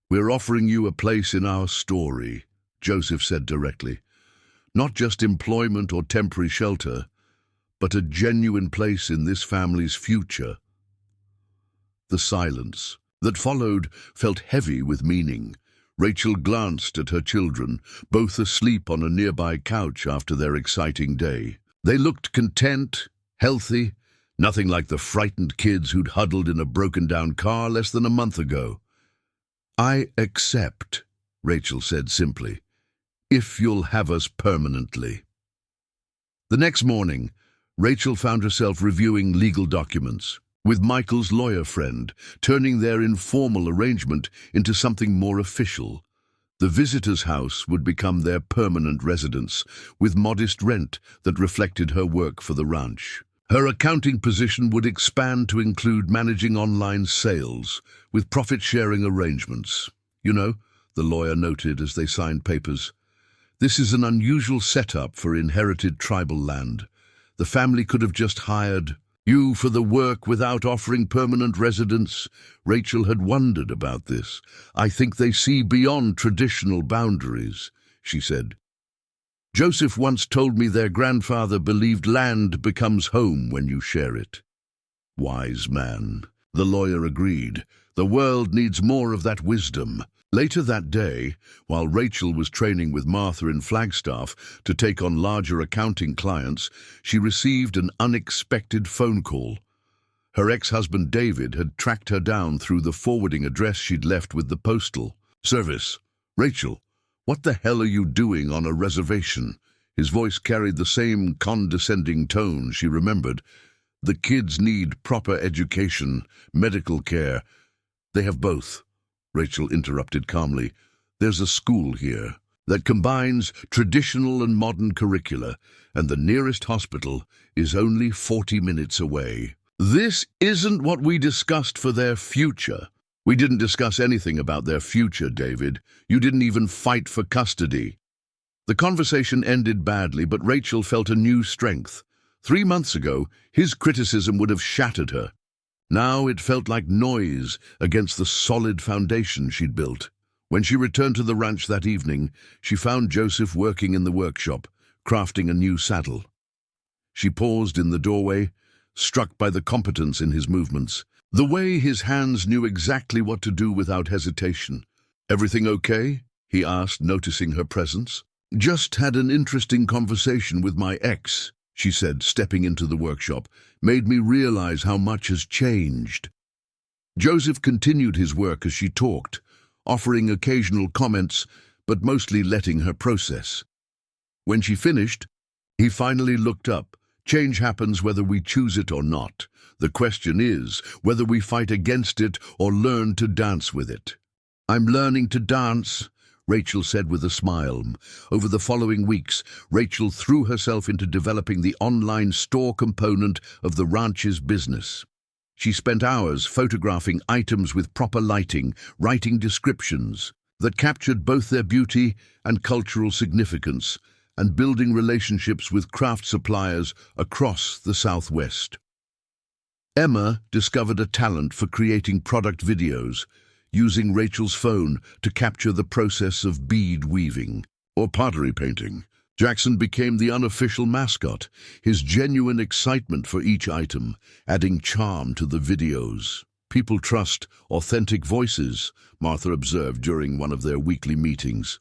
"We're offering you a place in our story," Joseph said directly. "Not just employment or temporary shelter, but a genuine place in this family's future." The silence that followed felt heavy with meaning. Rachel glanced at her children, both asleep on a nearby couch after their exciting day. They looked content, healthy, nothing like the frightened kids who'd huddled in a broken-down car less than a month ago. "I accept," Rachel said simply, "if you'll have us permanently." The next morning, Rachel found herself reviewing legal documents. with Michael's lawyer friend, turning their informal arrangement into something more official. The visitor's house would become their permanent residence, with modest rent that reflected her work for the ranch. Her accounting position would expand to include managing online sales, with profit-sharing arrangements. You know, the lawyer noted as they signed papers. This is an unusual setup for inherited tribal land. The family could have just hired you for the work without offering permanent residence. Rachel had wondered about this. I think they see beyond traditional boundaries, she said. Joseph once told me their grandfather believed land becomes home when you share it. Wise man, the lawyer agreed. The world needs more of that wisdom. Later that day, while Rachel was training with Martha in Flagstaff to take on larger accounting clients, she received an unexpected phone call. Her ex-husband David had tracked her down through the forwarding address she'd left with the postal service. "Rachel, what the hell are you doing on a reservation?" His voice carried the same condescending tone she remembered. "The kids need proper education, medical care." "They have both," Rachel interrupted calmly. "There's a school here that combines traditional and modern curricula, and the nearest hospital is only 40 minutes away." "This isn't what we discussed for their future." "We didn't discuss anything about their future, David. You didn't even fight for custody." The conversation ended badly, but Rachel felt a new strength. 3 months ago, his criticism would have shattered her. Now it felt like noise against the solid foundation she'd built. When she returned to the ranch that evening, she found Joseph working in the workshop, crafting a new saddle. She paused in the doorway, struck by the competence in his movements, the way his hands knew exactly what to do without hesitation. "Everything okay?" he asked, noticing her presence. "Just had an interesting conversation with my ex," she said, stepping into the workshop. "Made me realize how much has changed." Joseph continued his work as she talked, offering occasional comments, but mostly letting her process. When she finished, he finally looked up. "Change happens whether we choose it or not. The question is whether we fight against it or learn to dance with it." "I'm learning to dance," Rachel said with a smile. Over the following weeks, Rachel threw herself into developing the online store component of the ranch's business. She spent hours photographing items with proper lighting, writing descriptions that captured both their beauty and cultural significance, and building relationships with craft suppliers across the Southwest. Emma discovered a talent for creating product videos, using Rachel's phone to capture the process of bead weaving or pottery painting. Jackson became the unofficial mascot, his genuine excitement for each item, adding charm to the videos. "People trust authentic voices," Martha observed during one of their weekly meetings.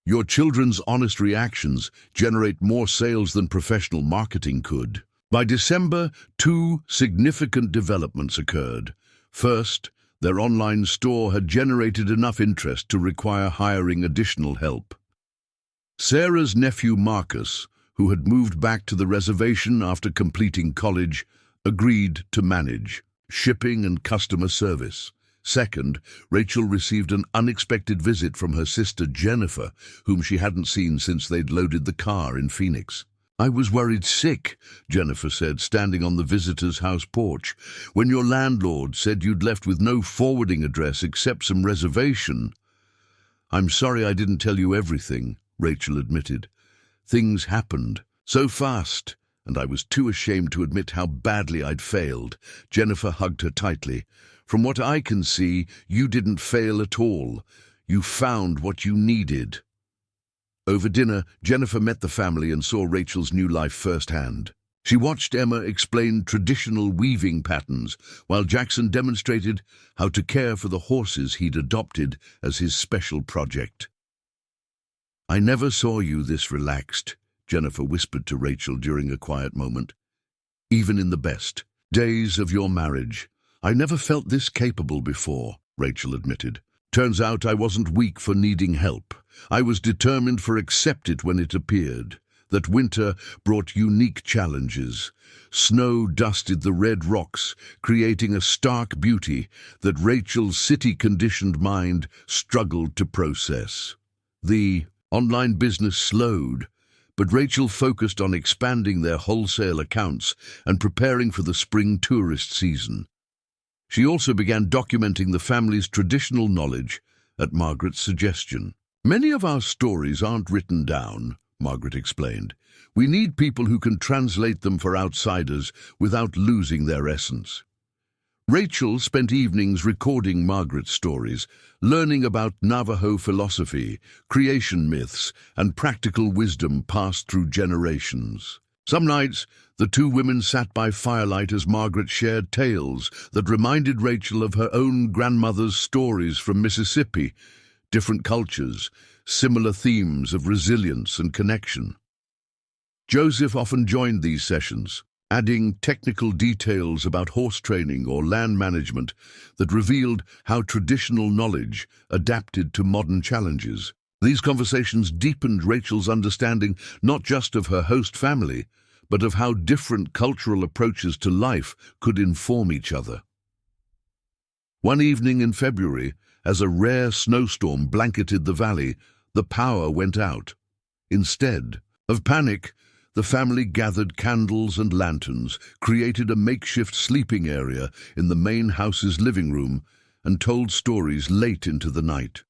"Your children's honest reactions generate more sales than professional marketing could." By December, 2 significant developments occurred. First, their online store had generated enough interest to require hiring additional help. Sarah's nephew Marcus, who had moved back to the reservation after completing college, agreed to manage shipping and customer service. Second, Rachel received an unexpected visit from her sister Jennifer, whom she hadn't seen since they'd loaded the car in Phoenix. "I was worried sick," Jennifer said, standing on the visitor's house porch, "when your landlord said you'd left with no forwarding address except some reservation." "I'm sorry I didn't tell you everything," Rachel admitted. "Things happened so fast, and I was too ashamed to admit how badly I'd failed." Jennifer hugged her tightly. "From what I can see, you didn't fail at all. You found what you needed." Over dinner, Jennifer met the family and saw Rachel's new life firsthand. She watched Emma explain traditional weaving patterns, while Jackson demonstrated how to care for the horses he'd adopted as his special project. "I never saw you this relaxed," Jennifer whispered to Rachel during a quiet moment. "Even in the best days of your marriage, I never felt this capable before," Rachel admitted. "Turns out I wasn't weak for needing help. I was determined for accept it when it appeared. that winter brought unique challenges. Snow dusted the red rocks, creating a stark beauty that Rachel's city-conditioned mind struggled to process. The online business slowed, but Rachel focused on expanding their wholesale accounts and preparing for the spring tourist season. She also began documenting the family's traditional knowledge at Margaret's suggestion. "Many of our stories aren't written down," Margaret explained. "We need people who can translate them for outsiders without losing their essence." Rachel spent evenings recording Margaret's stories, learning about Navajo philosophy, creation myths, and practical wisdom passed through generations. Some nights, the two women sat by firelight as Margaret shared tales that reminded Rachel of her own grandmother's stories from Mississippi, different cultures, similar themes of resilience and connection. Joseph often joined these sessions, adding technical details about horse training or land management that revealed how traditional knowledge adapted to modern challenges. These conversations deepened Rachel's understanding not just of her host family, but of how different cultural approaches to life could inform each other. One evening in February, as a rare snowstorm blanketed the valley, the power went out. Instead of panic, the family gathered candles and lanterns, created a makeshift sleeping area in the main house's living room, and told stories late into the night.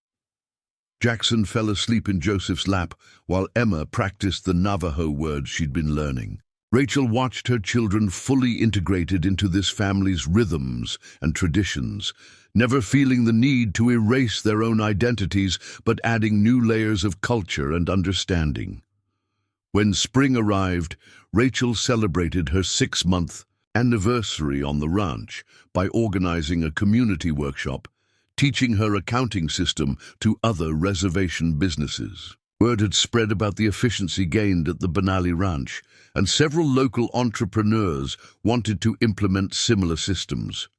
Jackson fell asleep in Joseph's lap while Emma practiced the Navajo words she'd been learning. Rachel watched her children fully integrated into this family's rhythms and traditions, never feeling the need to erase their own identities but adding new layers of culture and understanding. When spring arrived, Rachel celebrated her 6-month anniversary on the ranch by organizing a community workshop, teaching her accounting system to other reservation businesses. Word had spread about the efficiency gained at the Benally Ranch, and several local entrepreneurs wanted to implement similar systems.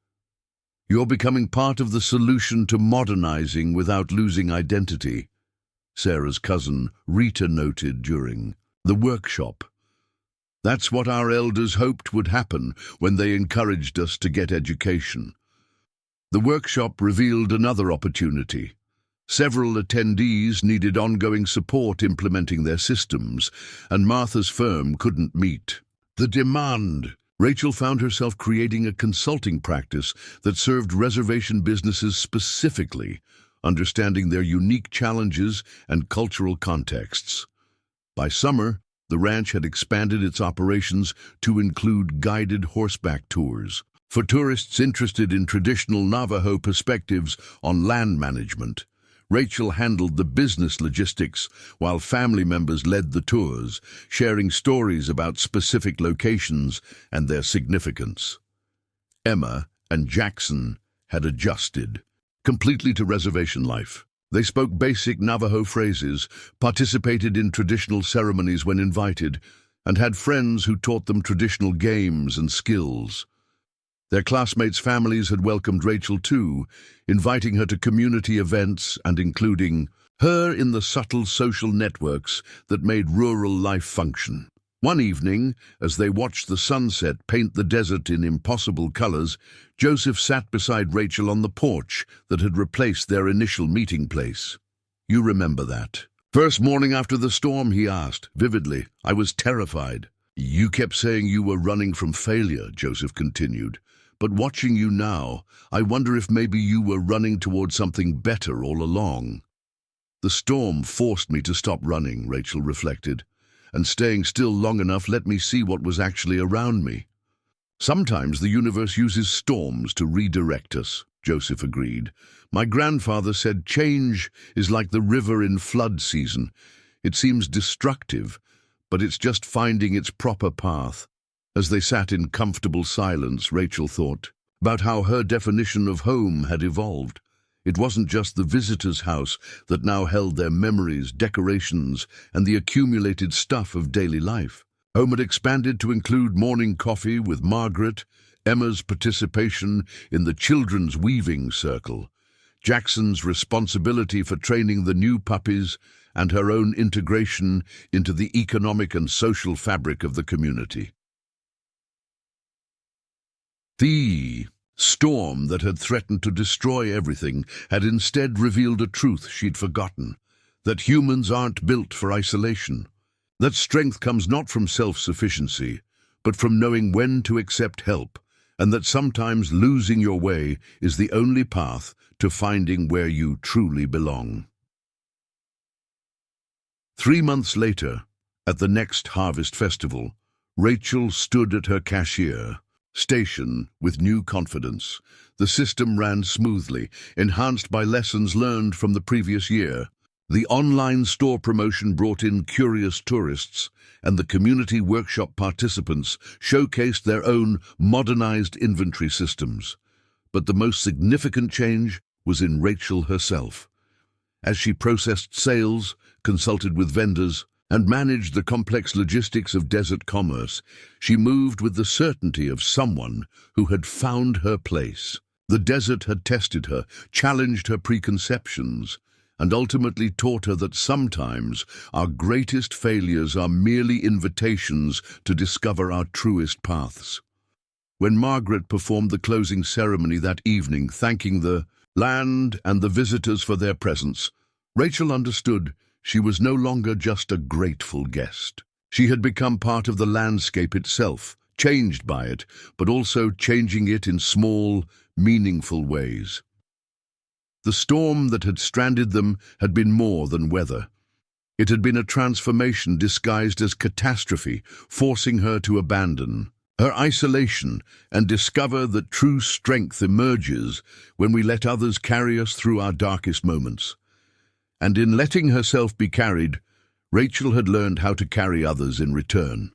"You're becoming part of the solution to modernizing without losing identity," Sarah's cousin Rita noted during the workshop. "That's what our elders hoped would happen when they encouraged us to get education." The workshop revealed another opportunity. Several attendees needed ongoing support implementing their systems, and Martha's firm couldn't meet the demand. Rachel found herself creating a consulting practice that served reservation businesses specifically, understanding their unique challenges and cultural contexts. By summer, the ranch had expanded its operations to include guided horseback tours for tourists interested in traditional Navajo perspectives on land management. Rachel handled the business logistics, while family members led the tours, sharing stories about specific locations and their significance. Emma and Jackson had adjusted completely to reservation life. They spoke basic Navajo phrases, participated in traditional ceremonies when invited, and had friends who taught them traditional games and skills. Their classmates' families had welcomed Rachel too, inviting her to community events and including her in the subtle social networks that made rural life function. One evening, as they watched the sunset paint the desert in impossible colors, Joseph sat beside Rachel on the porch that had replaced their initial meeting place. "You remember that first morning after the storm?" he asked, vividly. "I was terrified." "You kept saying you were running from failure," Joseph continued. "But watching you now, I wonder if maybe you were running toward something better all along." "The storm forced me to stop running," Rachel reflected, "and staying still long enough let me see what was actually around me." "Sometimes the universe uses storms to redirect us," Joseph agreed. "My grandfather said change is like the river in flood season. It seems destructive, but it's just finding its proper path." As they sat in comfortable silence, Rachel thought about how her definition of home had evolved. It wasn't just the visitor's house that now held their memories, decorations, and the accumulated stuff of daily life. Home had expanded to include morning coffee with Margaret, Emma's participation in the children's weaving circle, Jackson's responsibility for training the new puppies, and her own integration into the economic and social fabric of the community. The storm that had threatened to destroy everything had instead revealed a truth she'd forgotten, that humans aren't built for isolation, that strength comes not from self-sufficiency, but from knowing when to accept help, and that sometimes losing your way is the only path to finding where you truly belong. 3 months later, at the next harvest festival, Rachel stood at her cashier station with new confidence. The system ran smoothly, enhanced by lessons learned from the previous year. The online store promotion brought in curious tourists, and the community workshop participants showcased their own modernized inventory systems. But the most significant change was in Rachel herself. As she processed sales, consulted with vendors, and managed the complex logistics of desert commerce, she moved with the certainty of someone who had found her place. The desert had tested her, challenged her preconceptions, and ultimately taught her that sometimes our greatest failures are merely invitations to discover our truest paths. When Margaret performed the closing ceremony that evening, thanking the land and the visitors for their presence, Rachel understood she was no longer just a grateful guest. She had become part of the landscape itself, changed by it, but also changing it in small, meaningful ways. The storm that had stranded them had been more than weather. It had been a transformation disguised as catastrophe, forcing her to abandon her isolation and discover that true strength emerges when we let others carry us through our darkest moments. And in letting herself be carried, Rachel had learned how to carry others in return.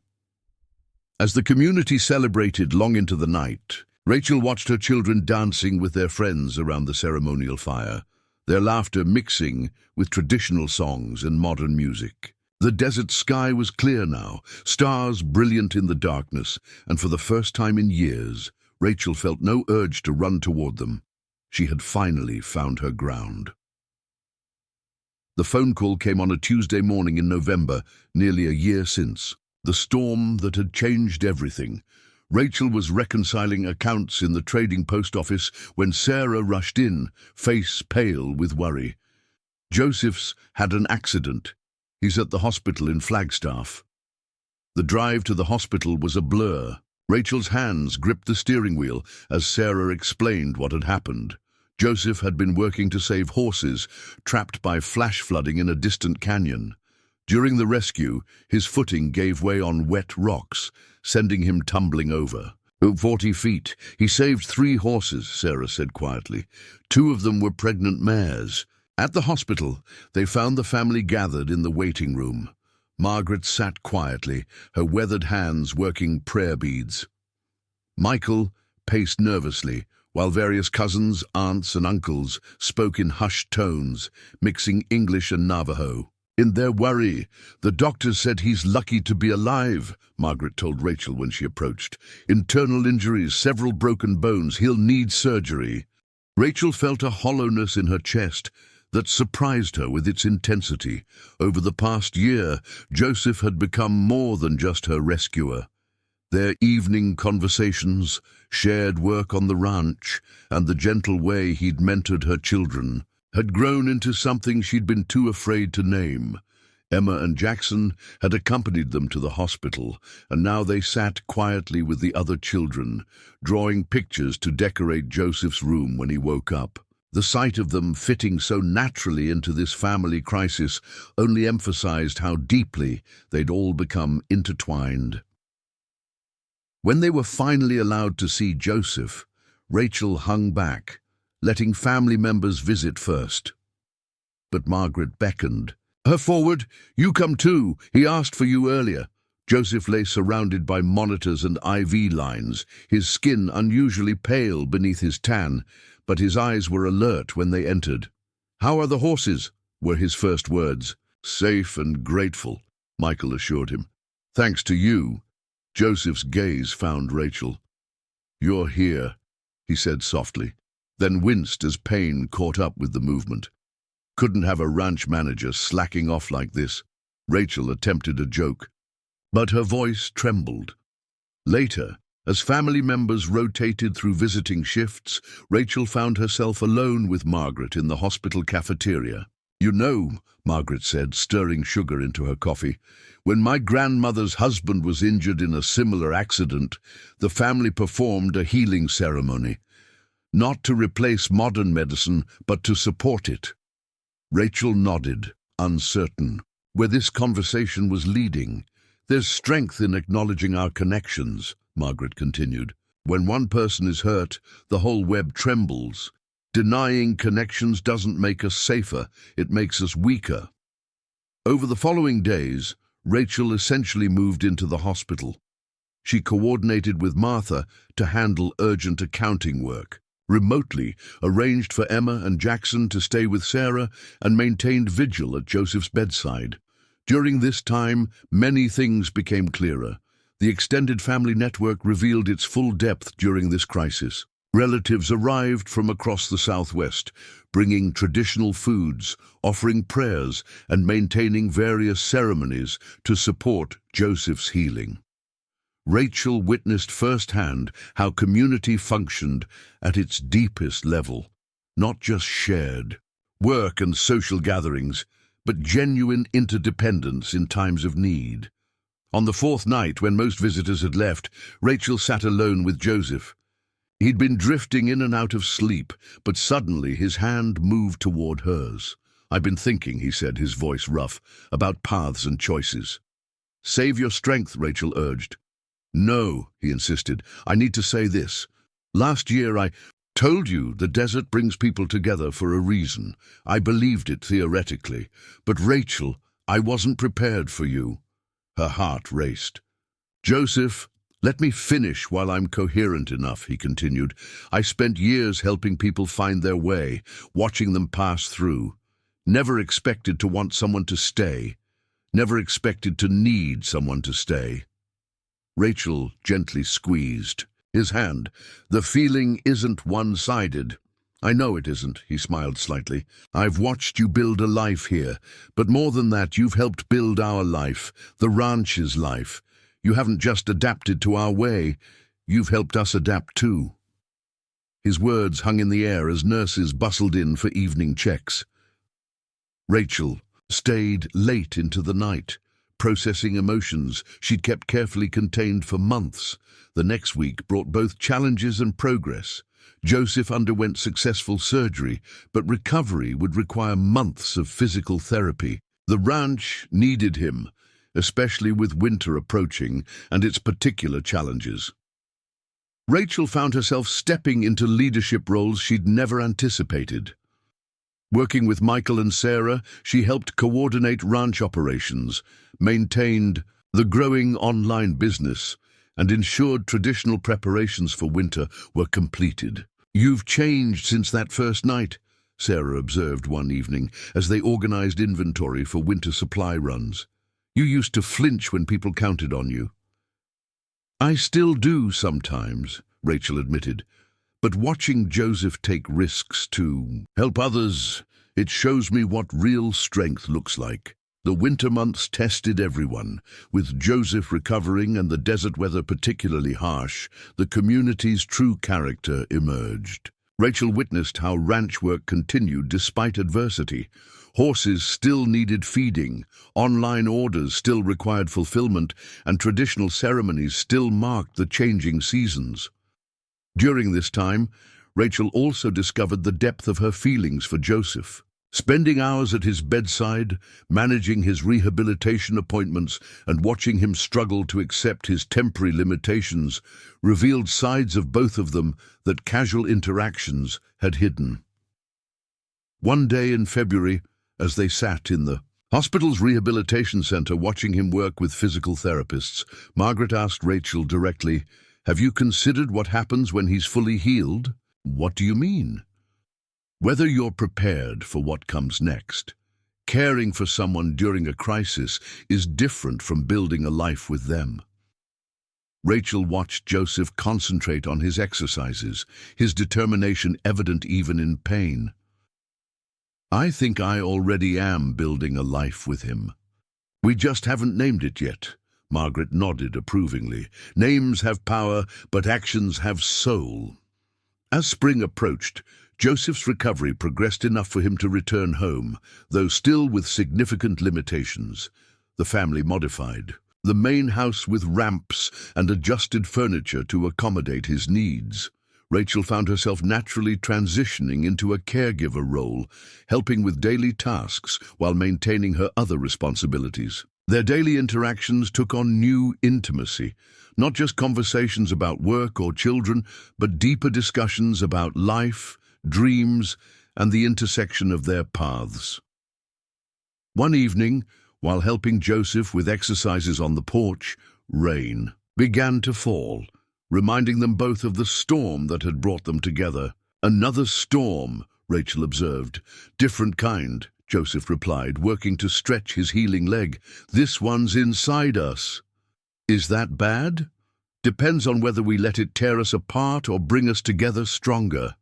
As the community celebrated long into the night, Rachel watched her children dancing with their friends around the ceremonial fire, their laughter mixing with traditional songs and modern music. The desert sky was clear now, stars brilliant in the darkness, and for the first time in years, Rachel felt no urge to run toward them. She had finally found her ground. The phone call came on a Tuesday morning in November, nearly a year since. The storm that had changed everything. Rachel was reconciling accounts in the trading post office when Sarah rushed in, face pale with worry. "Joseph's had an accident. He's at the hospital in Flagstaff." The drive to the hospital was a blur. Rachel's hands gripped the steering wheel as Sarah explained what had happened. Joseph had been working to save horses trapped by flash flooding in a distant canyon. During the rescue, his footing gave way on wet rocks, sending him tumbling over. 40 feet. He saved 3 horses, Sarah said quietly. 2 of them were pregnant mares. At the hospital, they found the family gathered in the waiting room. Margaret sat quietly, her weathered hands working prayer beads. Michael paced nervously, while various cousins, aunts, and uncles spoke in hushed tones, mixing English and Navajo. "In their worry, the doctors said he's lucky to be alive," Margaret told Rachel when she approached. "Internal injuries, several broken bones. He'll need surgery." Rachel felt a hollowness in her chest that surprised her with its intensity. Over the past year, Joseph had become more than just her rescuer. Their evening conversations, shared work on the ranch, and the gentle way he'd mentored her children had grown into something she'd been too afraid to name. Emma and Jackson had accompanied them to the hospital, and now they sat quietly with the other children, drawing pictures to decorate Joseph's room when he woke up. The sight of them fitting so naturally into this family crisis only emphasized how deeply they'd all become intertwined. When they were finally allowed to see Joseph, Rachel hung back, letting family members visit first. But Margaret beckoned. "Her forward, you come too. He asked for you earlier." Joseph lay surrounded by monitors and IV lines, his skin unusually pale beneath his tan, but his eyes were alert when they entered. "How are the horses?" were his first words. "Safe and grateful," Michael assured him. "Thanks to you." Joseph's gaze found Rachel. "You're here," he said softly. then winced as pain caught up with the movement. Couldn't have a ranch manager slacking off like this. Rachel attempted a joke, but her voice trembled. Later, as family members rotated through visiting shifts, Rachel found herself alone with Margaret in the hospital cafeteria. "You know," Margaret said, stirring sugar into her coffee, "when my grandmother's husband was injured in a similar accident, the family performed a healing ceremony. Not to replace modern medicine, but to support it." Rachel nodded, uncertain where this conversation was leading. "There's strength in acknowledging our connections," Margaret continued. "When one person is hurt, the whole web trembles. Denying connections doesn't make us safer, it makes us weaker." Over the following days, Rachel essentially moved into the hospital. She coordinated with Martha to handle urgent accounting work, remotely arranged for Emma and Jackson to stay with Sarah, and maintained vigil at Joseph's bedside. During this time, many things became clearer. The extended family network revealed its full depth during this crisis. Relatives arrived from across the Southwest, bringing traditional foods, offering prayers, and maintaining various ceremonies to support Joseph's healing. Rachel witnessed firsthand how community functioned at its deepest level, not just shared work and social gatherings, but genuine interdependence in times of need. On the fourth night, when most visitors had left, Rachel sat alone with Joseph. He'd been drifting in and out of sleep, but suddenly his hand moved toward hers. "I've been thinking," he said, his voice rough, "about paths and choices." "Save your strength," Rachel urged. "No," he insisted. "I need to say this. Last year I told you the desert brings people together for a reason. I believed it theoretically. But Rachel, I wasn't prepared for you." Her heart raced. "Joseph, let me finish while I'm coherent enough," he continued. "I spent years helping people find their way, watching them pass through. Never expected to want someone to stay. Never expected to need someone to stay." Rachel gently squeezed his hand. "The feeling isn't one-sided." "I know it isn't," he smiled slightly. "I've watched you build a life here, but more than that, you've helped build our life, the ranch's life. You haven't just adapted to our way, you've helped us adapt too." His words hung in the air as nurses bustled in for evening checks. Rachel stayed late into the night, processing emotions she'd kept carefully contained for months. The next week brought both challenges and progress. Joseph underwent successful surgery, but recovery would require months of physical therapy. The ranch needed him, especially with winter approaching and its particular challenges. Rachel found herself stepping into leadership roles she'd never anticipated. Working with Michael and Sarah, she helped coordinate ranch operations, maintained the growing online business, and ensured traditional preparations for winter were completed. "You've changed since that first night," Sarah observed one evening as they organized inventory for winter supply runs. "You used to flinch when people counted on you." "I still do sometimes," Rachel admitted. "But watching Joseph take risks to help others, it shows me what real strength looks like." The winter months tested everyone. With Joseph recovering and the desert weather particularly harsh, the community's true character emerged. Rachel witnessed how ranch work continued despite adversity. Horses still needed feeding, online orders still required fulfillment, and traditional ceremonies still marked the changing seasons. During this time, Rachel also discovered the depth of her feelings for Joseph. Spending hours at his bedside, managing his rehabilitation appointments, and watching him struggle to accept his temporary limitations revealed sides of both of them that casual interactions had hidden. One day in February, as they sat in the hospital's rehabilitation center watching him work with physical therapists, Margaret asked Rachel directly, "Have you considered what happens when he's fully healed?" "What do you mean?" "Whether you're prepared for what comes next. Caring for someone during a crisis is different from building a life with them." Rachel watched Joseph concentrate on his exercises, his determination evident even in pain. "I think I already am building a life with him. We just haven't named it yet." Margaret nodded approvingly. "Names have power, but actions have soul." As spring approached, Joseph's recovery progressed enough for him to return home, though still with significant limitations. The family modified the main house with ramps and adjusted furniture to accommodate his needs. Rachel found herself naturally transitioning into a caregiver role, helping with daily tasks while maintaining her other responsibilities. Their daily interactions took on new intimacy, not just conversations about work or children, but deeper discussions about life, dreams, and the intersection of their paths. One evening, while helping Joseph with exercises on the porch, rain began to fall, reminding them both of the storm that had brought them together. "Another storm," Rachel observed. "Different kind," Joseph replied, working to stretch his healing leg. "This one's inside us." "Is that bad?" "Depends on whether we let it tear us apart or bring us together stronger."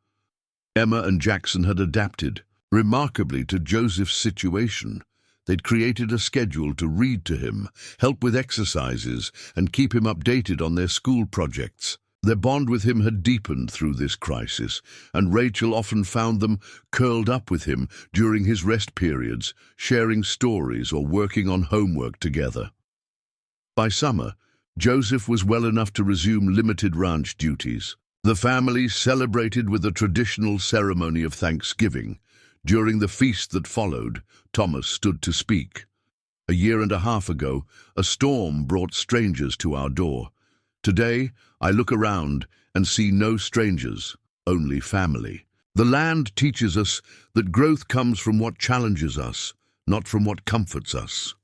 Emma and Jackson had adapted, remarkably, to Joseph's situation. They'd created a schedule to read to him, help with exercises, and keep him updated on their school projects. Their bond with him had deepened through this crisis, and Rachel often found them curled up with him during his rest periods, sharing stories or working on homework together. By summer, Joseph was well enough to resume limited ranch duties. The family celebrated with a traditional ceremony of Thanksgiving. During the feast that followed, Thomas stood to speak. "A year and a half ago, a storm brought strangers to our door. Today, I look around and see no strangers, only family. The land teaches us that growth comes from what challenges us, not from what comforts us."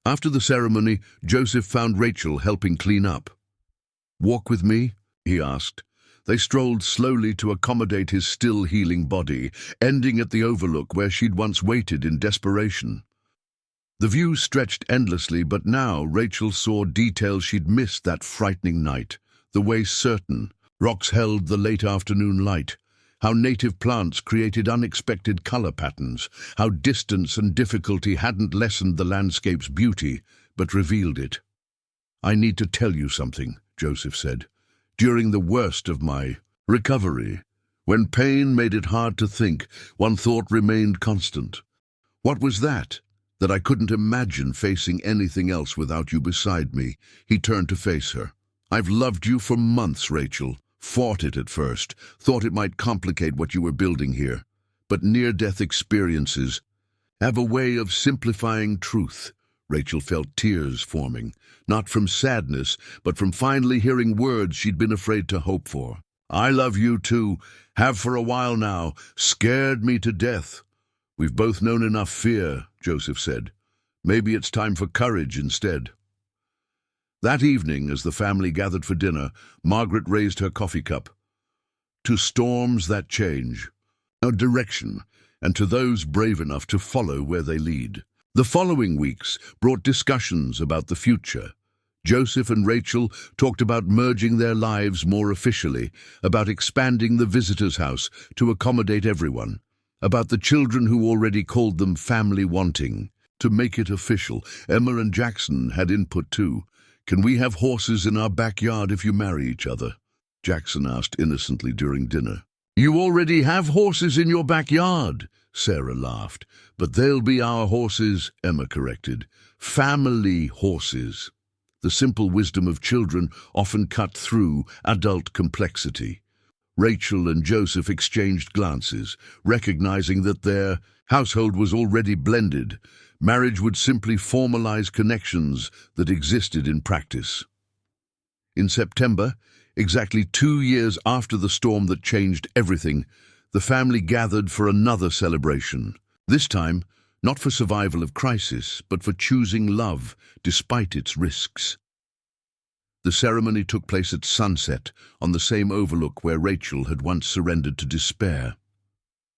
After the ceremony, Joseph found Rachel helping clean up. "Walk with me?" he asked. They strolled slowly to accommodate his still healing body, ending at the overlook where she'd once waited in desperation. The view stretched endlessly, but now Rachel saw details she'd missed that frightening night. The way certain rocks held the late afternoon light, how native plants created unexpected color patterns, how distance and difficulty hadn't lessened the landscape's beauty, but revealed it. "I need to tell you something," Joseph said. "During the worst of my recovery, when pain made it hard to think, one thought remained constant. What was that? That I couldn't imagine facing anything else without you beside me." He turned to face her. "I've loved you for months, Rachel. Fought it at first, thought it might complicate what you were building here. But near-death experiences have a way of simplifying truth." Rachel felt tears forming, not from sadness, but from finally hearing words she'd been afraid to hope for. "I love you too, have for a while now, scared me to death." "We've both known enough fear," Joseph said. "Maybe it's time for courage instead." That evening, as the family gathered for dinner, Margaret raised her coffee cup. "To storms that change, a direction, and to those brave enough to follow where they lead." The following weeks brought discussions about the future. Joseph and Rachel talked about merging their lives more officially, about expanding the visitor's house to accommodate everyone, about the children who already called them family wanting to make it official. Emma and Jackson had input too. "Can we have horses in our backyard if you marry each other?" Jackson asked innocently during dinner. "You already have horses in your backyard," Sarah laughed. "But they'll be our horses," Emma corrected. "Family horses." The simple wisdom of children often cut through adult complexity. Rachel and Joseph exchanged glances, recognizing that their household was already blended. Marriage would simply formalize connections that existed in practice. In September, exactly 2 years after the storm that changed everything, the family gathered for another celebration. This time, not for survival of crisis, but for choosing love despite its risks. The ceremony took place at sunset, on the same overlook where Rachel had once surrendered to despair.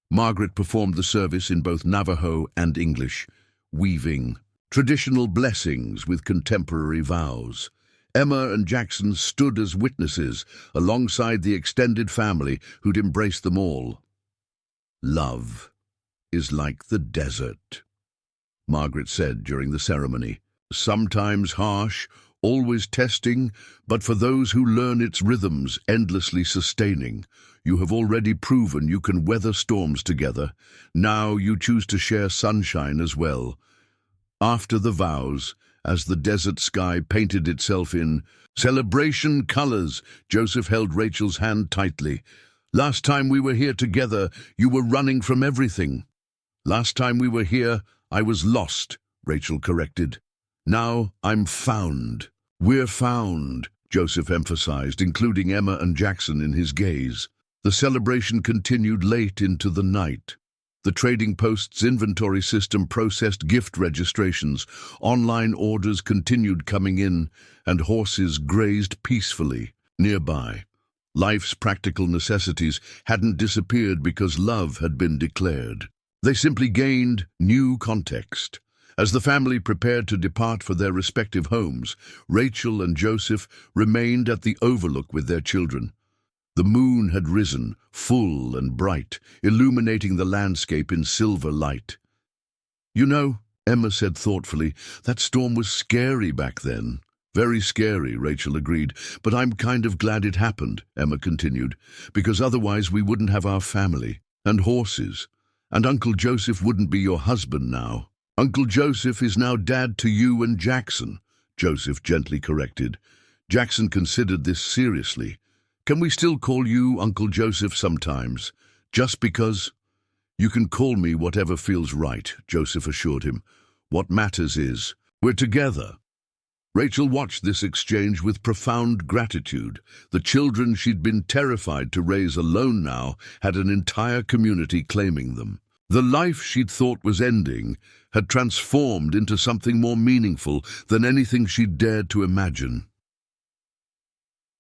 Margaret performed the service in both Navajo and English, weaving traditional blessings with contemporary vows. Emma and Jackson stood as witnesses, alongside the extended family who'd embraced them all. "Love is like the desert," Margaret said during the ceremony. "Sometimes harsh, always testing, but for those who learn its rhythms, endlessly sustaining. You have already proven you can weather storms together. Now you choose to share sunshine as well." After the vows, as the desert sky painted itself in celebration colors, Joseph held Rachel's hand tightly. "Last time we were here together, you were running from everything." "Last time we were here, I was lost," Rachel corrected. "Now I'm found." "We're found," Joseph emphasized, including Emma and Jackson in his gaze. The celebration continued late into the night. The trading post's inventory system processed gift registrations, online orders continued coming in, and horses grazed peacefully nearby. Life's practical necessities hadn't disappeared because love had been declared. They simply gained new context. As the family prepared to depart for their respective homes, Rachel and Joseph remained at the overlook with their children. The moon had risen, full and bright, illuminating the landscape in silver light. "You know," Emma said thoughtfully, "that storm was scary back then." "Very scary," Rachel agreed. "But I'm kind of glad it happened," Emma continued, "because otherwise we wouldn't have our family, and horses, and Uncle Joseph wouldn't be your husband now." "Uncle Joseph is now dad to you and Jackson," Joseph gently corrected. Jackson considered this seriously. "Can we still call you Uncle Joseph sometimes? Just because?" "You can call me whatever feels right," Joseph assured him. "What matters is, we're together." Rachel watched this exchange with profound gratitude. The children she'd been terrified to raise alone now had an entire community claiming them. The life she'd thought was ending had transformed into something more meaningful than anything she'd dared to imagine.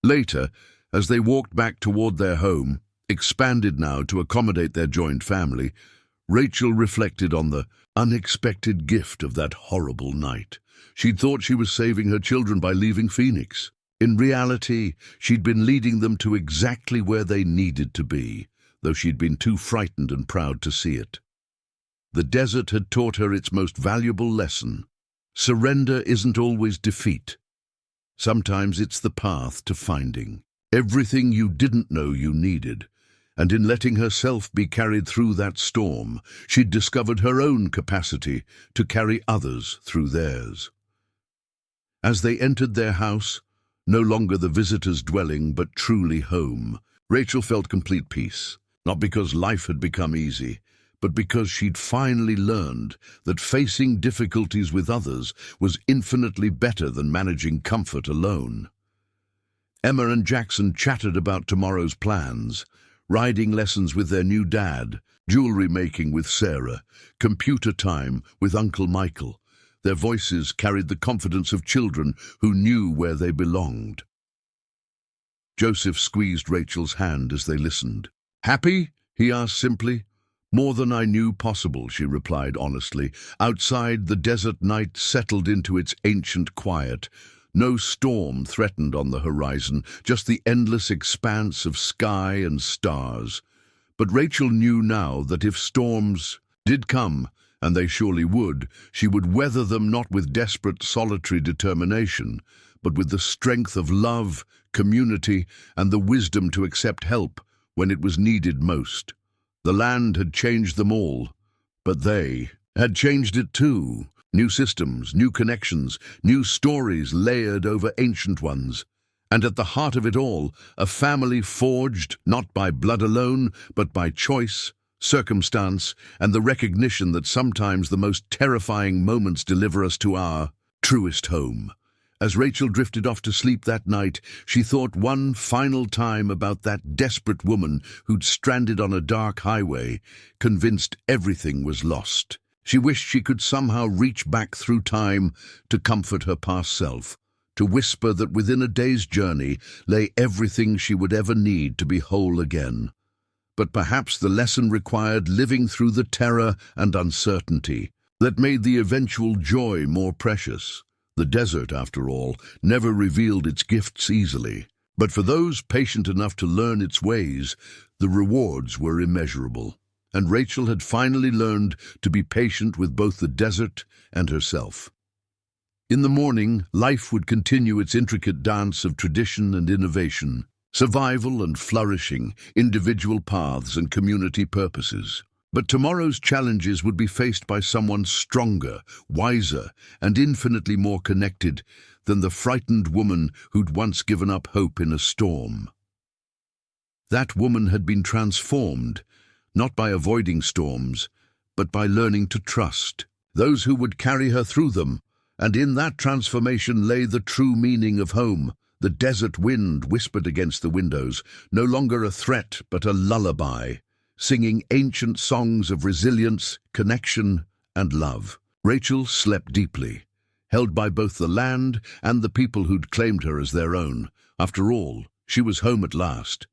Later, as they walked back toward their home, expanded now to accommodate their joined family, Rachel reflected on the unexpected gift of that horrible night. She'd thought she was saving her children by leaving Phoenix. In reality, she'd been leading them to exactly where they needed to be, though she'd been too frightened and proud to see it. The desert had taught her its most valuable lesson. Surrender isn't always defeat. Sometimes it's the path to finding everything you didn't know you needed, and in letting herself be carried through that storm, she'd discovered her own capacity to carry others through theirs. As they entered their house, no longer the visitor's dwelling but truly home, Rachel felt complete peace, not because life had become easy, but because she'd finally learned that facing difficulties with others was infinitely better than managing comfort alone. Emma and Jackson chattered about tomorrow's plans, riding lessons with their new dad, jewelry making with Sarah, computer time with Uncle Michael. Their voices carried the confidence of children who knew where they belonged. Joseph squeezed Rachel's hand as they listened. "Happy?" he asked simply. "More than I knew possible," she replied honestly. Outside, the desert night settled into its ancient quiet. No storm threatened on the horizon, just the endless expanse of sky and stars. But Rachel knew now that if storms did come, and they surely would, she would weather them not with desperate, solitary determination, but with the strength of love, community, and the wisdom to accept help when it was needed most. The land had changed them all, but they had changed it too. New systems, new connections, new stories layered over ancient ones. And at the heart of it all, a family forged not by blood alone, but by choice, circumstance, and the recognition that sometimes the most terrifying moments deliver us to our truest home. As Rachel drifted off to sleep that night, she thought one final time about that desperate woman who'd stranded on a dark highway, convinced everything was lost. She wished she could somehow reach back through time to comfort her past self, to whisper that within a day's journey lay everything she would ever need to be whole again. But perhaps the lesson required living through the terror and uncertainty that made the eventual joy more precious. The desert, after all, never revealed its gifts easily. But for those patient enough to learn its ways, the rewards were immeasurable. And Rachel had finally learned to be patient with both the desert and herself. In the morning, life would continue its intricate dance of tradition and innovation, survival and flourishing, individual paths and community purposes. But tomorrow's challenges would be faced by someone stronger, wiser, and infinitely more connected than the frightened woman who'd once given up hope in a storm. That woman had been transformed, not by avoiding storms, but by learning to trust those who would carry her through them. And in that transformation lay the true meaning of home. The desert wind whispered against the windows, no longer a threat but a lullaby, singing ancient songs of resilience, connection, and love. Rachel slept deeply, held by both the land and the people who'd claimed her as their own. After all, she was home at last.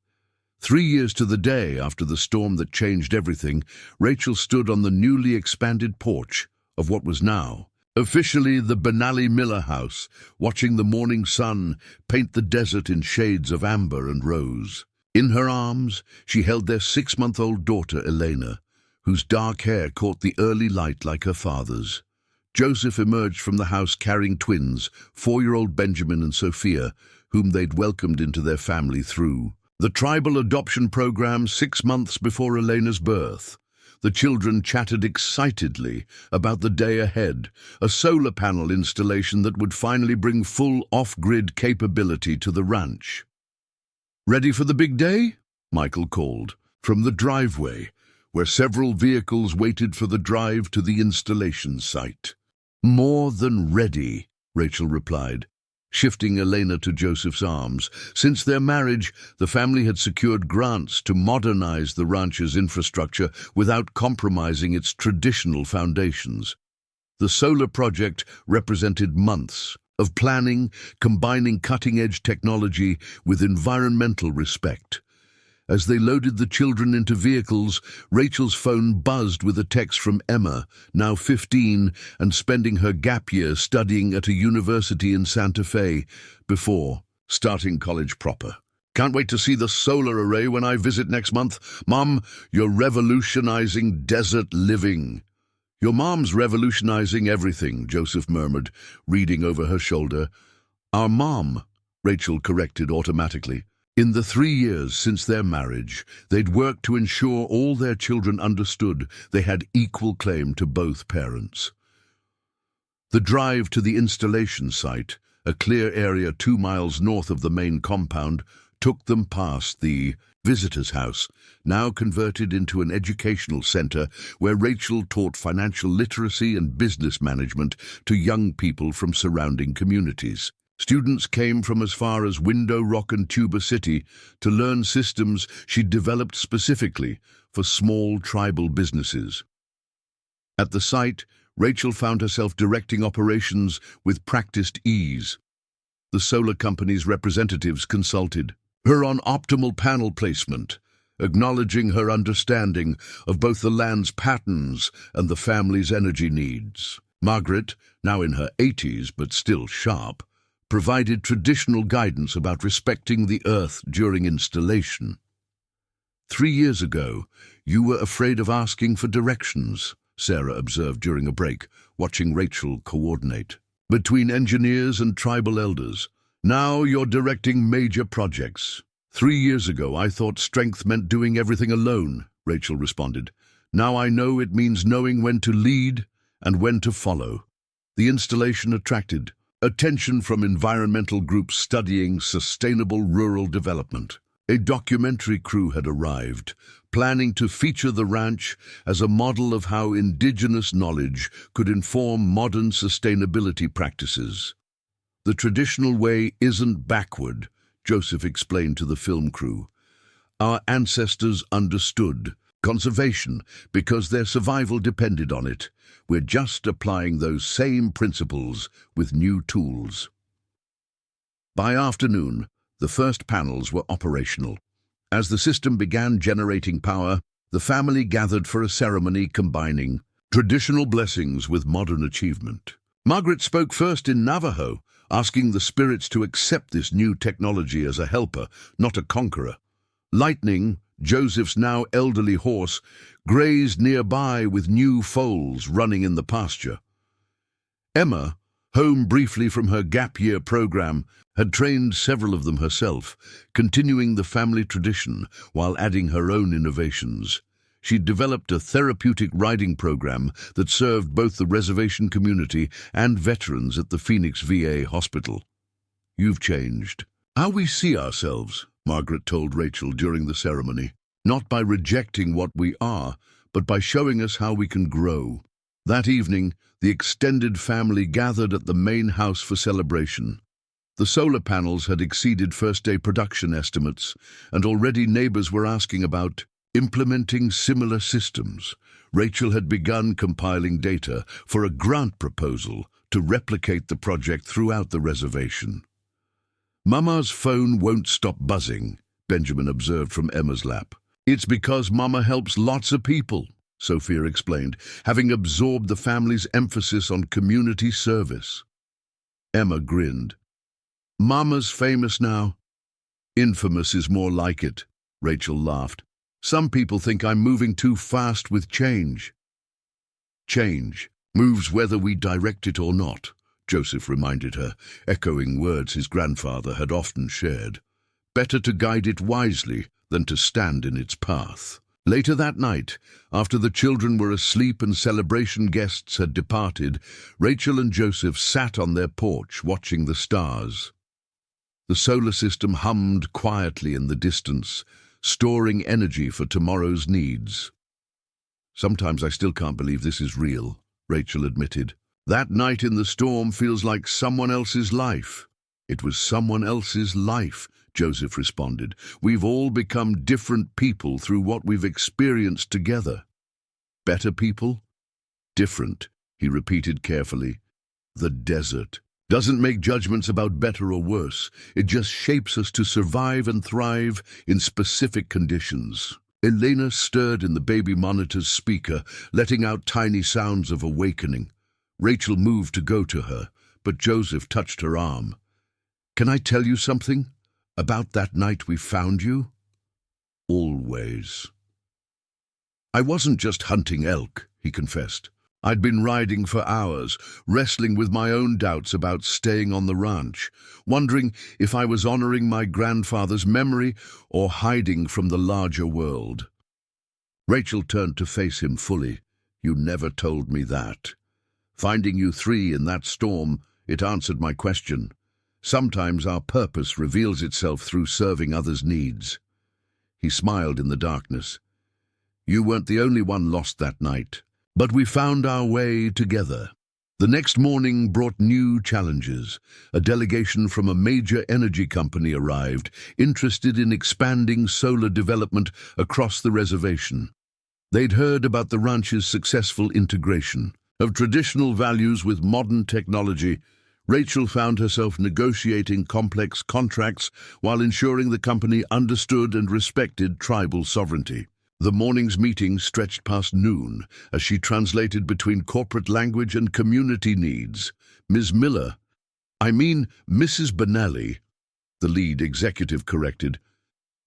3 years to the day after the storm that changed everything, Rachel stood on the newly expanded porch of what was now officially the Benally Miller house, watching the morning sun paint the desert in shades of amber and rose. In her arms, she held their 6-month-old daughter, Elena, whose dark hair caught the early light like her father's. Joseph emerged from the house carrying twins, 4-year-old Benjamin and Sophia, whom they'd welcomed into their family through the tribal adoption program 6 months before Elena's birth. The children chatted excitedly about the day ahead, a solar panel installation that would finally bring full off-grid capability to the ranch. "Ready for the big day?" Michael called from the driveway, where several vehicles waited for the drive to the installation site. "More than ready," Rachel replied, shifting Elena to Joseph's arms. Since their marriage, the family had secured grants to modernize the ranch's infrastructure without compromising its traditional foundations. The solar project represented months of planning, combining cutting-edge technology with environmental respect. As they loaded the children into vehicles, Rachel's phone buzzed with a text from Emma, now 15 and spending her gap year studying at a university in Santa Fe before starting college proper. "Can't wait to see the solar array when I visit next month. Mom, you're revolutionizing desert living." "Your mom's revolutionizing everything," Joseph murmured, reading over her shoulder. "Our mom," Rachel corrected automatically. In the 3 years since their marriage, they'd worked to ensure all their children understood they had equal claim to both parents. The drive to the installation site, a clear area 2 miles north of the main compound, took them past the visitor's house, now converted into an educational center where Rachel taught financial literacy and business management to young people from surrounding communities. Students came from as far as Window Rock and Tuba City to learn systems she'd developed specifically for small tribal businesses. At the site, Rachel found herself directing operations with practiced ease. The solar company's representatives consulted her on optimal panel placement, acknowledging her understanding of both the land's patterns and the family's energy needs. Margaret, now in her 80s but still sharp, provided traditional guidance about respecting the earth during installation. 3 years ago, you were afraid of asking for directions, Sarah observed during a break, watching Rachel coordinate between engineers and tribal elders. Now you're directing major projects. 3 years ago, I thought strength meant doing everything alone, Rachel responded. Now I know it means knowing when to lead and when to follow. The installation attracted attention from environmental groups studying sustainable rural development. A documentary crew had arrived, planning to feature the ranch as a model of how indigenous knowledge could inform modern sustainability practices. The traditional way isn't backward, Joseph explained to the film crew. Our ancestors understood conservation because their survival depended on it. We're just applying those same principles with new tools. By afternoon, the first panels were operational. As the system began generating power, the family gathered for a ceremony combining traditional blessings with modern achievement. Margaret spoke first in Navajo, asking the spirits to accept this new technology as a helper, not a conqueror. Lightning, Joseph's now elderly horse, grazed nearby with new foals running in the pasture. Emma, home briefly from her gap-year program, had trained several of them herself, continuing the family tradition while adding her own innovations. She'd developed a therapeutic riding program that served both the reservation community and veterans at the Phoenix VA hospital. "You've changed. How we see ourselves," Margaret told Rachel during the ceremony. "Not by rejecting what we are, but by showing us how we can grow." That evening, the extended family gathered at the main house for celebration. The solar panels had exceeded first-day production estimates, and already neighbors were asking about implementing similar systems. Rachel had begun compiling data for a grant proposal to replicate the project throughout the reservation. "Mama's phone won't stop buzzing," Benjamin observed from Emma's lap. "It's because Mama helps lots of people," Sophia explained, having absorbed the family's emphasis on community service. Emma grinned. "Mama's famous now." "Infamous is more like it," Rachel laughed. "Some people think I'm moving too fast with change." "Change moves whether we direct it or not," Joseph reminded her, echoing words his grandfather had often shared. "Better to guide it wisely than to stand in its path." Later that night, after the children were asleep and celebration guests had departed, Rachel and Joseph sat on their porch watching the stars. The solar system hummed quietly in the distance, storing energy for tomorrow's needs. "Sometimes I still can't believe this is real," Rachel admitted. "That night in the storm feels like someone else's life." "It was someone else's life," Joseph responded. "We've all become different people through what we've experienced together." "Better people?" "Different," he repeated carefully. "The desert doesn't make judgments about better or worse. It just shapes us to survive and thrive in specific conditions." Elena stirred in the baby monitor's speaker, letting out tiny sounds of awakening. Rachel moved to go to her, but Joseph touched her arm. "Can I tell you something? About that night we found you?" "Always." "I wasn't just hunting elk," he confessed. "I'd been riding for hours, wrestling with my own doubts about staying on the ranch, wondering if I was honoring my grandfather's memory or hiding from the larger world." Rachel turned to face him fully. "You never told me that. Finding you three in that storm, it answered my question. Sometimes our purpose reveals itself through serving others' needs." He smiled in the darkness. "You weren't the only one lost that night. But we found our way together." The next morning brought new challenges. A delegation from a major energy company arrived, interested in expanding solar development across the reservation. They'd heard about the ranch's successful integration of traditional values with modern technology. Rachel found herself negotiating complex contracts while ensuring the company understood and respected tribal sovereignty. The morning's meeting stretched past noon as she translated between corporate language and community needs. "Ms. Miller, I mean Mrs. Benelli," the lead executive corrected.